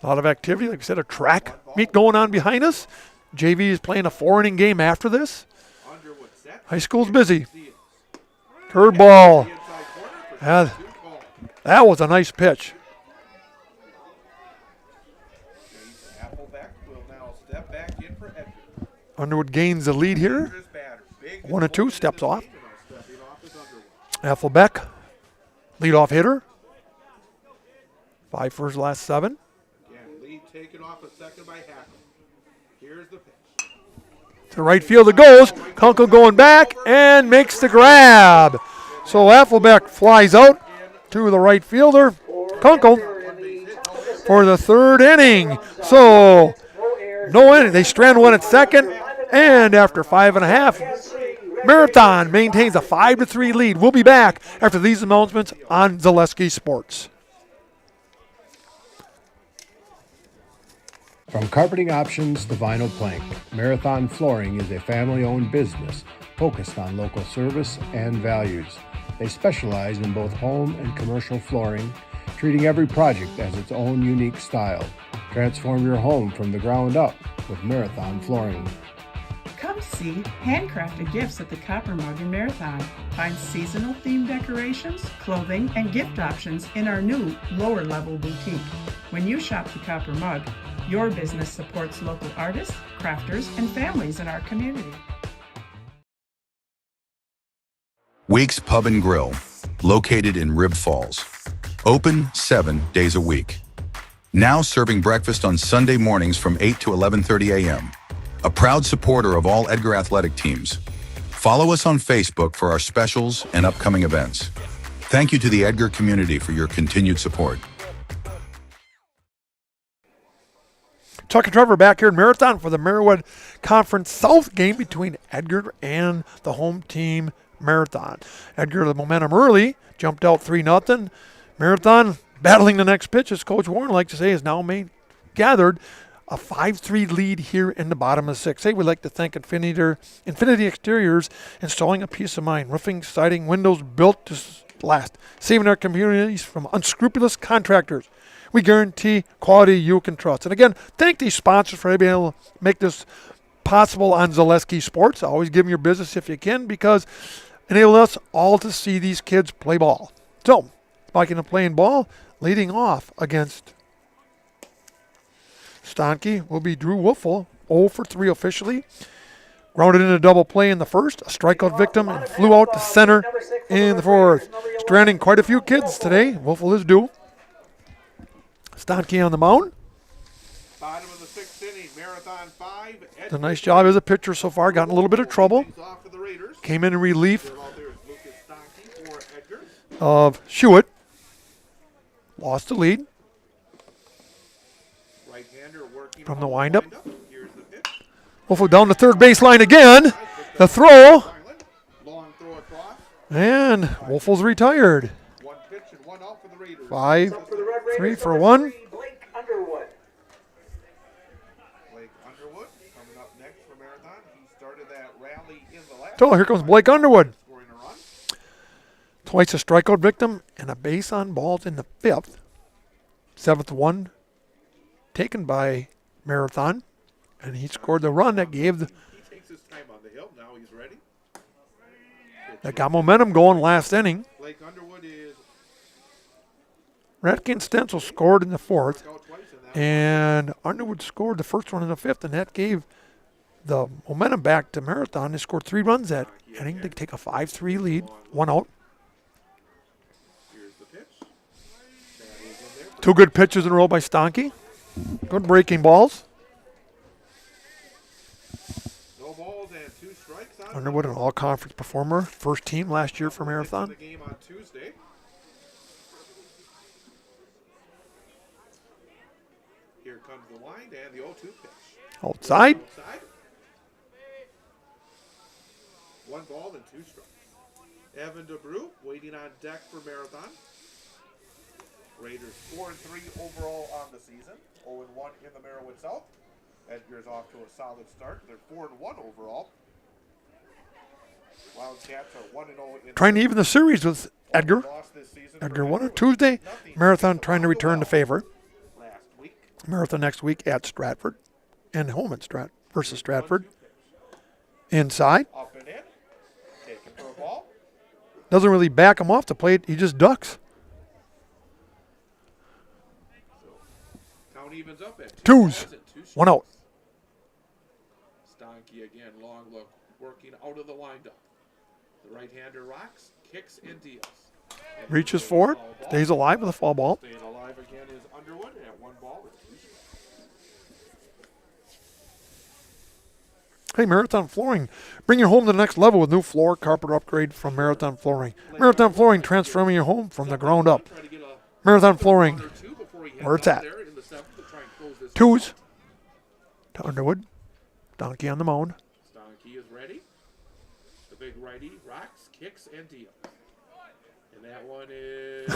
A lot of activity. Like I said, a track meet going on behind us. JV is playing a 4-inning game after this. High school's busy. Curveball. That was a nice pitch. Underwood gains the lead here. 1-2, steps off. Afflebeck, leadoff hitter. 5 for his last 7. Lead taken off a second by Hacker. Here's the pitch. To right field it goes. Kunkel going back and makes the grab. So Afflebeck flies out to the right fielder, Kunkel, for the 3rd inning. So no inning. They strand one at second, and after 5.5, Marathon maintains a 5-3 lead. We'll be back after these announcements on Zaleski Sports. From carpeting options to vinyl plank, Marathon Flooring is a family-owned business focused on local service and values. They specialize in both home and commercial flooring, treating every project as its own unique style. Transform your home from the ground up with Marathon Flooring. Come see handcrafted gifts at the Copper Mug in Marathon. Find seasonal themed decorations, clothing, and gift options in our new lower level boutique. When you shop the Copper Mug, your business supports local artists, crafters, and families in our community. Weeks Pub and Grill, located in Rib Falls. Open 7 days a week. Now serving breakfast on Sunday mornings from 8 to 11:30 a.m. A proud supporter of all Edgar athletic teams. Follow us on Facebook for our specials and upcoming events. Thank you to the Edgar community for your continued support. Chuck and Trevor back here in Marathon for the Merriwood Conference South game between Edgar and the home team, Marathon. Edgar, the momentum early, jumped out 3-0. Marathon battling the next pitch, as Coach Warren likes to say, has now gathered a 5-3 lead here in the bottom of the 6th. Hey, we'd like to thank Infinity Exteriors, installing a peace of mind. Roofing, siding, windows built to last. Saving our communities from unscrupulous contractors. We guarantee quality you can trust. And again, thank these sponsors for being able to make this possible on Zaleski Sports. Always give them your business if you can, because it enables us all to see these kids play ball. So, speaking of playing ball, leading off against Stonke will be Drew Wolfel, 0 for 3 officially. Grounded in a double play in the first, a strikeout victim, and flew out to center in the 4th. Stranding quite a few kids today. Wolfel is due. Stonke on the mound. Bottom of the 6th inning, Marathon 5. Did a nice job as a pitcher so far. Got in a little bit of trouble. Came in relief of Shewitt. Lost the lead from the windup. Wolfel down the third baseline again. The throw. And Wolfels retired. 1 pitch and 1 out for the Raiders. 5-3 for 1. Blake Underwood. Blake Underwood coming up next for Marathon. He started that rally in the last. So here comes Blake Underwood. Scoring a run. Twice a strikeout victim and a base on balls in the 5th. 7th one taken by Marathon. And he scored the run that gave He takes his time on the hill. Now he's ready. that got momentum going last inning. Blake Underwood is Ratke and Stencil scored in the 4th. And Underwood scored the first one in the 5th, and that gave the momentum back to Marathon. They scored 3 runs that inning. They take a 5-3 lead, 1 out. Here's the pitch. That is in there. 2 good pitches in a row by Stonky. Good breaking balls. No balls and 2 strikes on Underwood, an all-conference performer, first team last year for Marathon. the game on Tuesday. Here comes the wind and the 0-2 pitch. Outside. Outside. 1 ball and 2 strikes. Evan DeBrew waiting on deck for Marathon. Raiders 4-3 overall on the season. 0-1 in the Merowith South. Edgar's off to a solid start. They're 4-1 overall. Wildcats are 1-0 in Trying to even the series with Edgar. lost this season. Edgar won on Tuesday. Marathon trying to return the favor. Last week. Marathon next week at Stratford. And home at versus Stratford. Inside. Up and in. Taken for a ball. Doesn't really back him off the plate. He just ducks. Count evens up at 2s. balls and 2 strikes. 1 out. Stonky again, long look, working out of the windup. The right-hander rocks, kicks, and deals. And Reaches for it. Stays alive with a foul ball. Staying alive again is Underwood at 1 ball and 2 strikes. Hey, Marathon Flooring. Bring your home to the next level with new floor carpet upgrade from Marathon Flooring. Marathon Flooring, transforming your home from the ground up. Marathon Flooring, where it's at. 2s to Underwood. Donkey on the mound. Stonky is ready. The big righty rocks, kicks, and deals. And that one is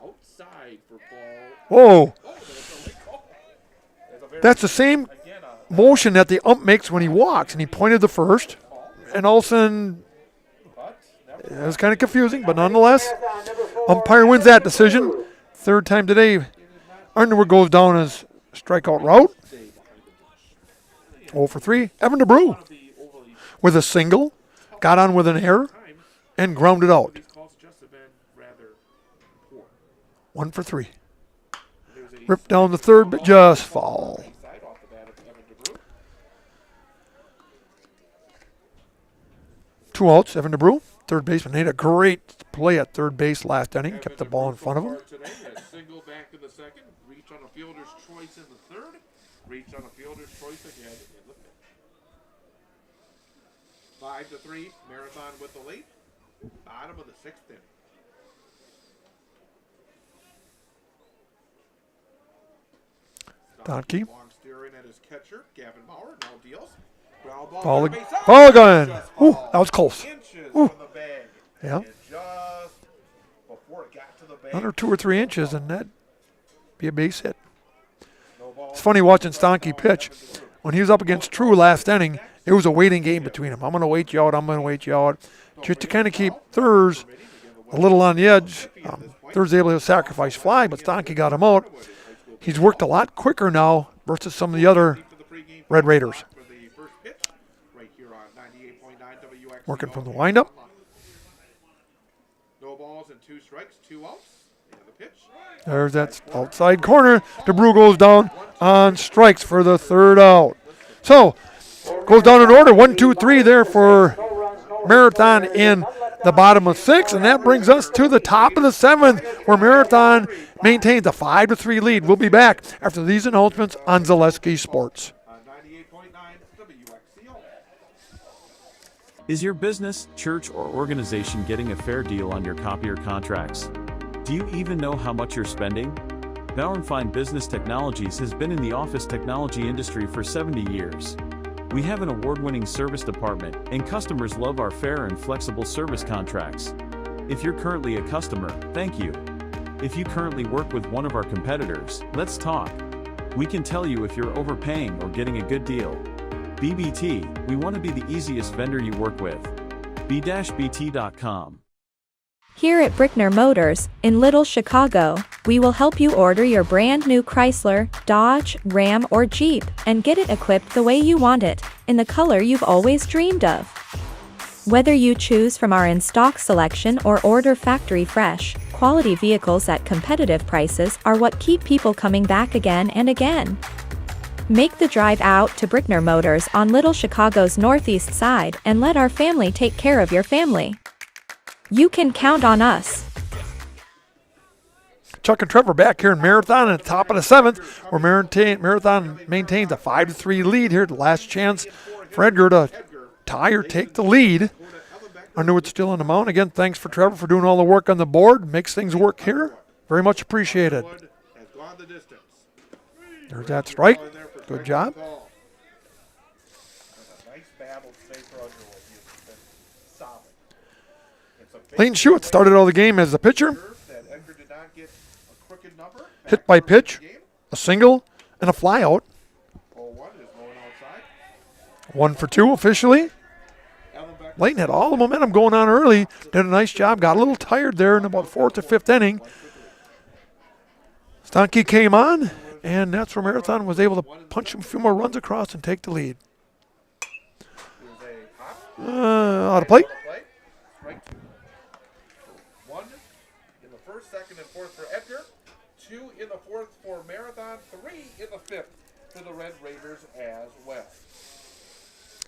outside for ball. Whoa. That's the same motion that the ump makes when he walks, and he pointed the first, and all of a sudden, it was kind of confusing, but nonetheless, umpire wins that decision. 3rd time today, Underwood goes down his strikeout route. 0 for 3. Evan DeBrew with a single, got on with an error, and grounded out. 1 for 3. Ripped down the 3rd, but just foul. 2 outs, Evan DeBrew. 3rd baseman made a great play at 3rd base last inning. Kept the ball in front of him. Single back in the 2nd. Reach on a fielder's choice in the 3rd. Reach on a fielder's choice again in the 5th. 5-3. Marathon with the lead. Bottom of the 6th inning. Donkey. Long steering at his catcher. Gavin Bauer now deals. Ball again. Ooh, that was close. Ooh. Yeah. Another 2 or 3 inches, and that'd be a base hit. It's funny watching Stonky pitch. When he was up against True last inning, it was a waiting game between them. I'm going to wait you out. I'm going to wait you out. Just to kind of keep Thurs a little on the edge. Thurs able to sacrifice fly, but Stonky got him out. He's worked a lot quicker now versus some of the other Red Raiders. Working from the windup. No balls and 2 strikes, 2 outs. And the pitch. There's that outside corner. DeBrew goes down on strikes for the 3rd out. So, goes down in order. 1, 2, 3 there for Marathon in the bottom of 6. And that brings us to the top of the 7th, where Marathon maintains a 5-3 lead. We'll be back after these announcements on Zaleski Sports. Is your business, church, or organization getting a fair deal on your copier contracts? Do you even know how much you're spending? Bauer & Fine Business Technologies has been in the office technology industry for 70 years. We have an award-winning service department, and customers love our fair and flexible service contracts. If you're currently a customer, thank you. If you currently work with one of our competitors, let's talk. We can tell you if you're overpaying or getting a good deal. BBT, we want to be the easiest vendor you work with. b-bt.com. Here at Brickner Motors, in Little Chicago, we will help you order your brand new Chrysler, Dodge, Ram, or Jeep, and get it equipped the way you want it, in the color you've always dreamed of. Whether you choose from our in-stock selection or order factory fresh, quality vehicles at competitive prices are what keep people coming back again and again. Make the drive out to Brickner Motors on Little Chicago's northeast side and let our family take care of your family. You can count on us. Chuck and Trevor back here in Marathon at the top of the 7th, where Marathon maintains a 5-3 lead here. The last chance for Edgar to tie or take the lead. Underwood still on the mound. Again, thanks for Trevor for doing all the work on the board. Makes things work here. Very much appreciated. There's that strike. Good job. Lane Schuett started all the game as the pitcher. Hit by pitch, a single, and a flyout. 1 for 2 officially. Layton had all the momentum going on early. Did a nice job. Got a little tired there in about 4th or 5th inning. Stanke came on, and that's where Marathon was able to punch a few more runs across and take the lead. Out of play. 1 in the 1st, 2nd, and 4th for Edgar. 2 in the 4th for Marathon. 3 in the 5th for the Red Raiders as well.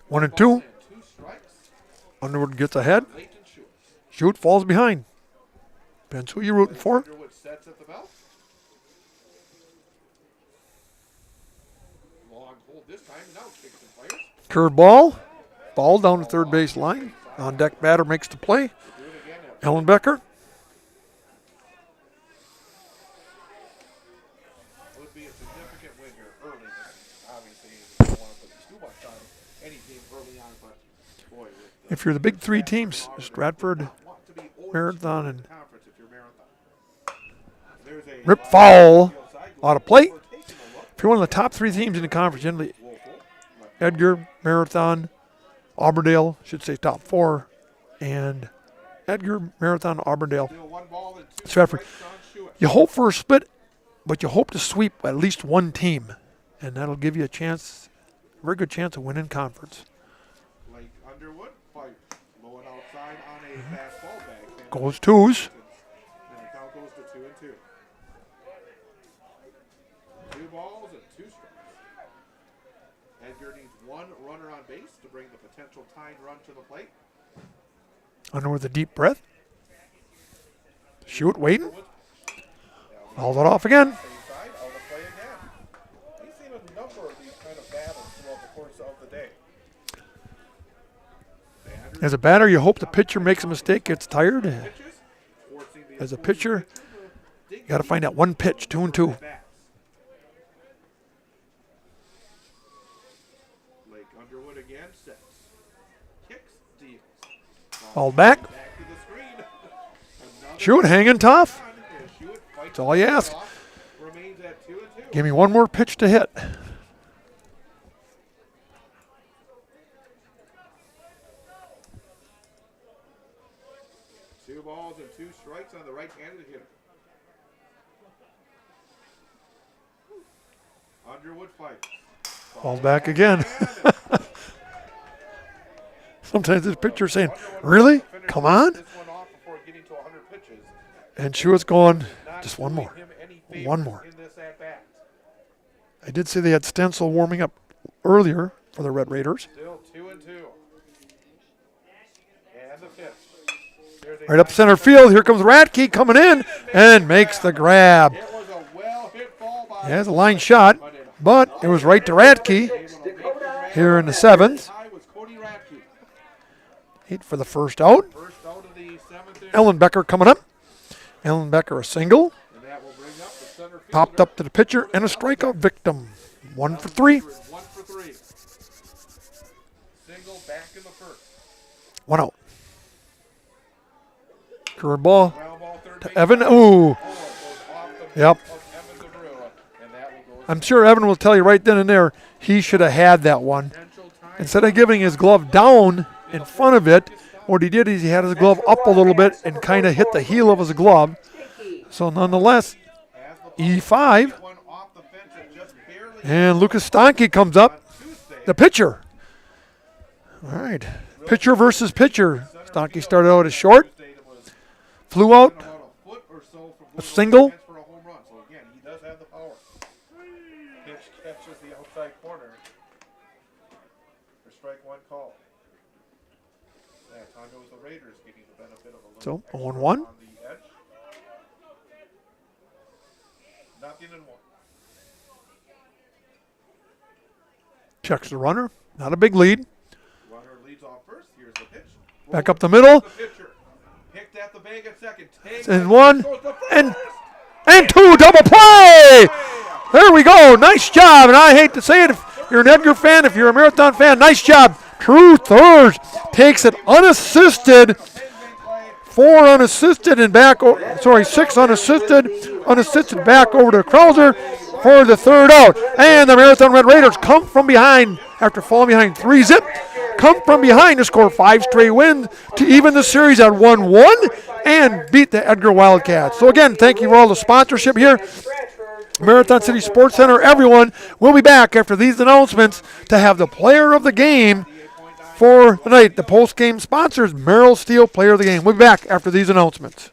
1 and 2. Underwood gets ahead. Schuett falls behind. Depends who you're rooting for. Underwood sets at the belt. Long hold this time. Now kicks and fires. Curved ball. Ball down the third base line. On deck batter makes the play. Ellenbecker. Would be a significant win here early. Obviously, you don't want to put too much on any team early on, but boy. If you're the big 3 teams, Stratford, Marathon, and Rip foul out of plate. If you're one of the top 3 teams in the conference, generally Edgar, Marathon, Auburndale, should say top 4, and Edgar, Marathon, Auburndale, Stratford. You hope for a split, but you hope to sweep at least one team, and that'll give you a chance, a very good chance of winning conference. Like Underwood, fight. Low and outside on a fastball bag. Goes 2s. And the count goes to 2 and 2. 2 balls and 2 strikes. Edgar needs 1 runner on base to bring the potential tying run to the plate. Underwood with a deep breath. Schuett waiting. Hauls it off again. We've seen a number of these kind of battles throughout the course of the day. As a batter, you hope the pitcher makes a mistake, gets tired. As a pitcher, you got to find that one pitch, 2 and 2. Lake Underwood again sets. Kicks, deals. Ball back. Schuett hanging tough. That's all you ask. Give me one more pitch to hit. Two balls and 2 strikes on the right-handed hitter. Underwood fights. Ball back again. Sometimes this pitcher's saying, really? Come on? And Schuett's going, just one more. One more. I did see they had Stencil warming up earlier for the Red Raiders. Still 2 and 2. And the pitch. Right up center field. Here comes Radke coming in and makes the grab. He has a line shot, but it was right to Radke here in the 7th. 8 for the first out. Ellenbecker coming up. Ellenbecker a single. Popped up to the pitcher and a strikeout victim. 1 for 3. 1 out. Curveball to Evan. Ooh. Yep. I'm sure Evan will tell you right then and there he should have had that one. Instead of giving his glove down in front of it, what he did is he had his glove up a little bit and kind of hit the heel of his glove. So nonetheless, E5. And Lucas Stanke comes up, the pitcher. All right, pitcher versus pitcher. Stanke started out as short, flew out, a single. So 0-1. Checks the runner. Not a big lead. Back up the middle. And 1 and 2. Double play. There we go. Nice job. And I hate to say it, if you're an Edgar fan, if you're a Marathon fan, nice job. True third takes it unassisted. 4 unassisted and back, 6 unassisted back over to Krauser for the third out. And the Marathon Red Raiders come from behind after falling behind 3-zip. Come from behind to score 5 straight wins to even the series at 1-1 and beat the Edgar Wildcats. So again, thank you for all the sponsorship here. Marathon City Sports Center, everyone. We'll be back after these announcements to have the player of the game for tonight. The post-game sponsors, Merrill Steel, player of the game. We'll be back after these announcements.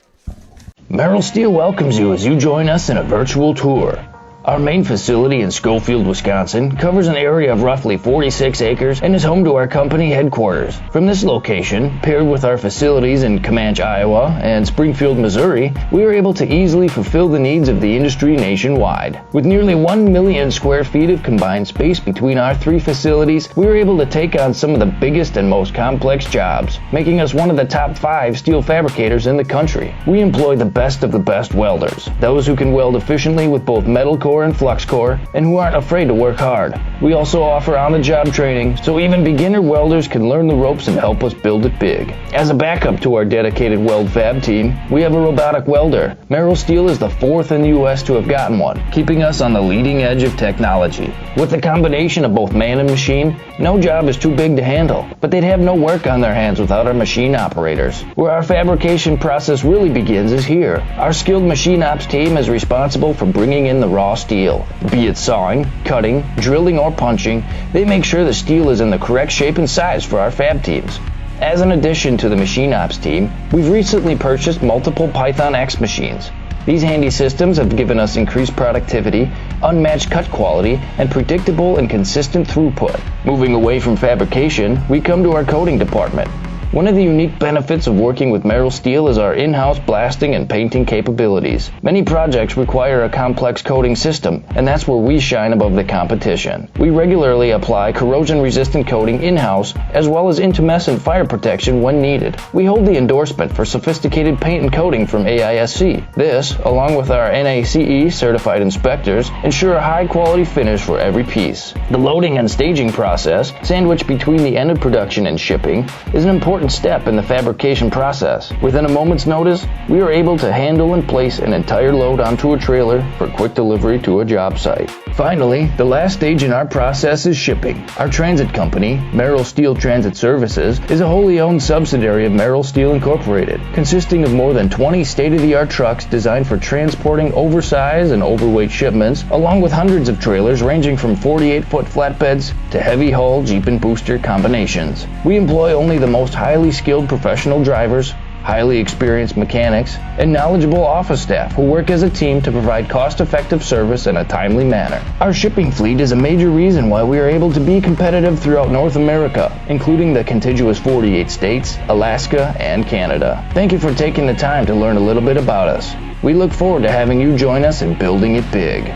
Merrill Steel welcomes you as you join us in a virtual tour. Our main facility in Schofield, Wisconsin covers an area of roughly 46 acres and is home to our company headquarters. From this location, paired with our facilities in Comanche, Iowa and Springfield, Missouri, we are able to easily fulfill the needs of the industry nationwide. With nearly 1 million square feet of combined space between our 3 facilities, we are able to take on some of the biggest and most complex jobs, making us one of the top 5 steel fabricators in the country. We employ the best of the best welders, those who can weld efficiently with both metal core and flux core, and who aren't afraid to work hard. We also offer on-the-job training, so even beginner welders can learn the ropes and help us build it big. As a backup to our dedicated weld fab team, we have a robotic welder. Merrill Steel is the 4th in the U.S. to have gotten one, keeping us on the leading edge of technology. With the combination of both man and machine, no job is too big to handle, but they'd have no work on their hands without our machine operators. Where our fabrication process really begins is here. Our skilled machine ops team is responsible for bringing in the raw steel. Be it sawing, cutting, drilling, or punching, they make sure the steel is in the correct shape and size for our fab teams. As an addition to the machine ops team, we've recently purchased multiple Python X machines. These handy systems have given us increased productivity, unmatched cut quality, and predictable and consistent throughput. Moving away from fabrication, we come to our coating department. One of the unique benefits of working with Merrill Steel is our in-house blasting and painting capabilities. Many projects require a complex coating system, and that's where we shine above the competition. We regularly apply corrosion-resistant coating in-house, as well as intumescent fire protection when needed. We hold the endorsement for sophisticated paint and coating from AISC. This, along with our NACE certified inspectors, ensure a high-quality finish for every piece. The loading and staging process, sandwiched between the end of production and shipping, is an important step in the fabrication process. Within a moment's notice, we are able to handle and place an entire load onto a trailer for quick delivery to a job site. Finally, the last stage in our process is shipping. Our transit company, Merrill Steel Transit Services, is a wholly owned subsidiary of Merrill Steel Incorporated, consisting of more than 20 state-of-the-art trucks designed for transporting oversized and overweight shipments, along with hundreds of trailers ranging from 48-foot flatbeds to heavy-haul Jeep and booster combinations. We employ only the most highly skilled professional drivers, highly experienced mechanics, and knowledgeable office staff who work as a team to provide cost-effective service in a timely manner. Our shipping fleet is a major reason why we are able to be competitive throughout North America, including the contiguous 48 states, Alaska, and Canada. Thank you for taking the time to learn a little bit about us. We look forward to having you join us in building it big.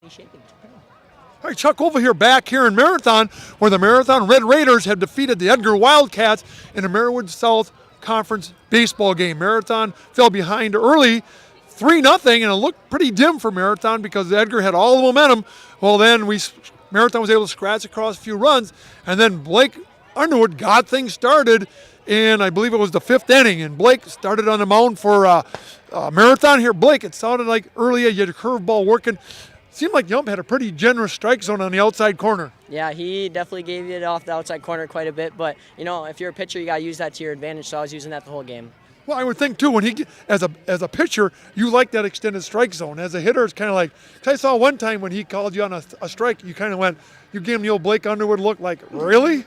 Shaking. All right, Chuck, over here, back here in Marathon, where the Marathon Red Raiders have defeated the Edgar Wildcats in a Merriwood South Conference baseball game. Marathon fell behind early, 3-0, and it looked pretty dim for Marathon because Edgar had all the momentum. Well, then Marathon was able to scratch across a few runs, and then Blake Underwood got things started, and I believe it was the 5th inning, and Blake started on the mound for Marathon here. Blake, it sounded like earlier you had a curveball working. Seemed like Yump had a pretty generous strike zone on the outside corner. Yeah, he definitely gave it off the outside corner quite a bit, but, if you're a pitcher, you got to use that to your advantage, so I was using that the whole game. Well, I would think, too, when as a pitcher, you like that extended strike zone. As a hitter, it's kind of like, I saw one time when he called you on a strike, you kind of went, you gave him the old Blake Underwood look like, really?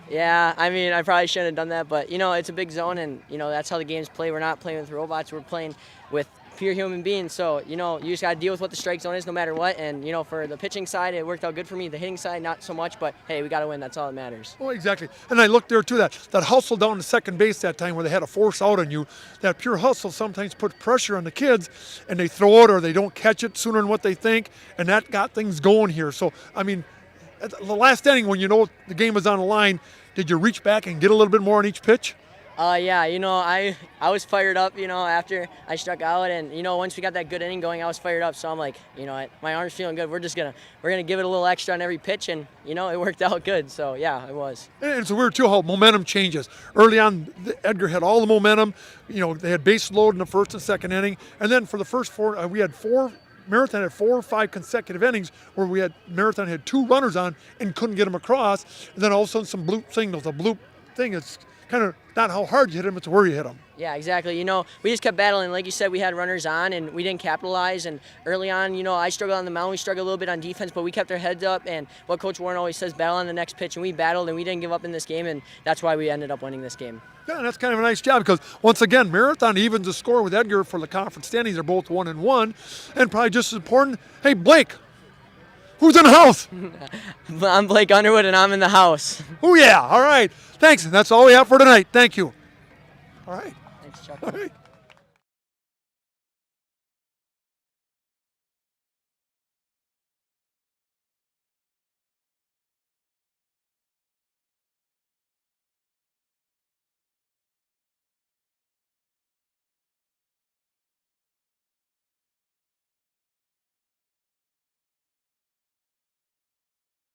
Yeah, I probably shouldn't have done that, but, it's a big zone, and, that's how the game's play. We're not playing with robots. We're playing with pure human beings, so, you just got to deal with what the strike zone is no matter what, and, for the pitching side, it worked out good for me. The hitting side, not so much, but, hey, we got to win. That's all that matters. Oh, exactly. And I looked there, too, that hustle down to second base that time where they had a force out on you. That pure hustle sometimes puts pressure on the kids, and they throw it or they don't catch it sooner than what they think, and that got things going here. So, at the last inning, when the game was on the line, did you reach back and get a little bit more on each pitch? Yeah, I was fired up, after I struck out, and, once we got that good inning going, I was fired up, so I'm like, my arm's feeling good. We're gonna give it a little extra on every pitch, and, it worked out good, so, yeah, it was. And it's weird, too, how momentum changes. Early on, Edgar had all the momentum. They had base load in the first and second inning, and then for the first four, Marathon had 4 or 5 consecutive innings where Marathon had 2 runners on and couldn't get them across, and then all of a sudden some bloop signals. A bloop thing is kind of not how hard you hit them, it's where you hit them. Yeah, exactly. We just kept battling. Like you said, we had runners on, and we didn't capitalize. And early on, I struggled on the mound. We struggled a little bit on defense, but we kept our heads up. And what Coach Warren always says, battle on the next pitch. And we battled, and we didn't give up in this game, and that's why we ended up winning this game. Yeah, that's kind of a nice job because, once again, Marathon evens the score with Edgar for the conference standings. They're both 1-1. And probably just as important, hey, Blake, who's in the house? I'm Blake Underwood, and I'm in the house. Oh, yeah. All right. Thanks. That's all we have for tonight. Thank you. All right. Thanks, Chuck. All right.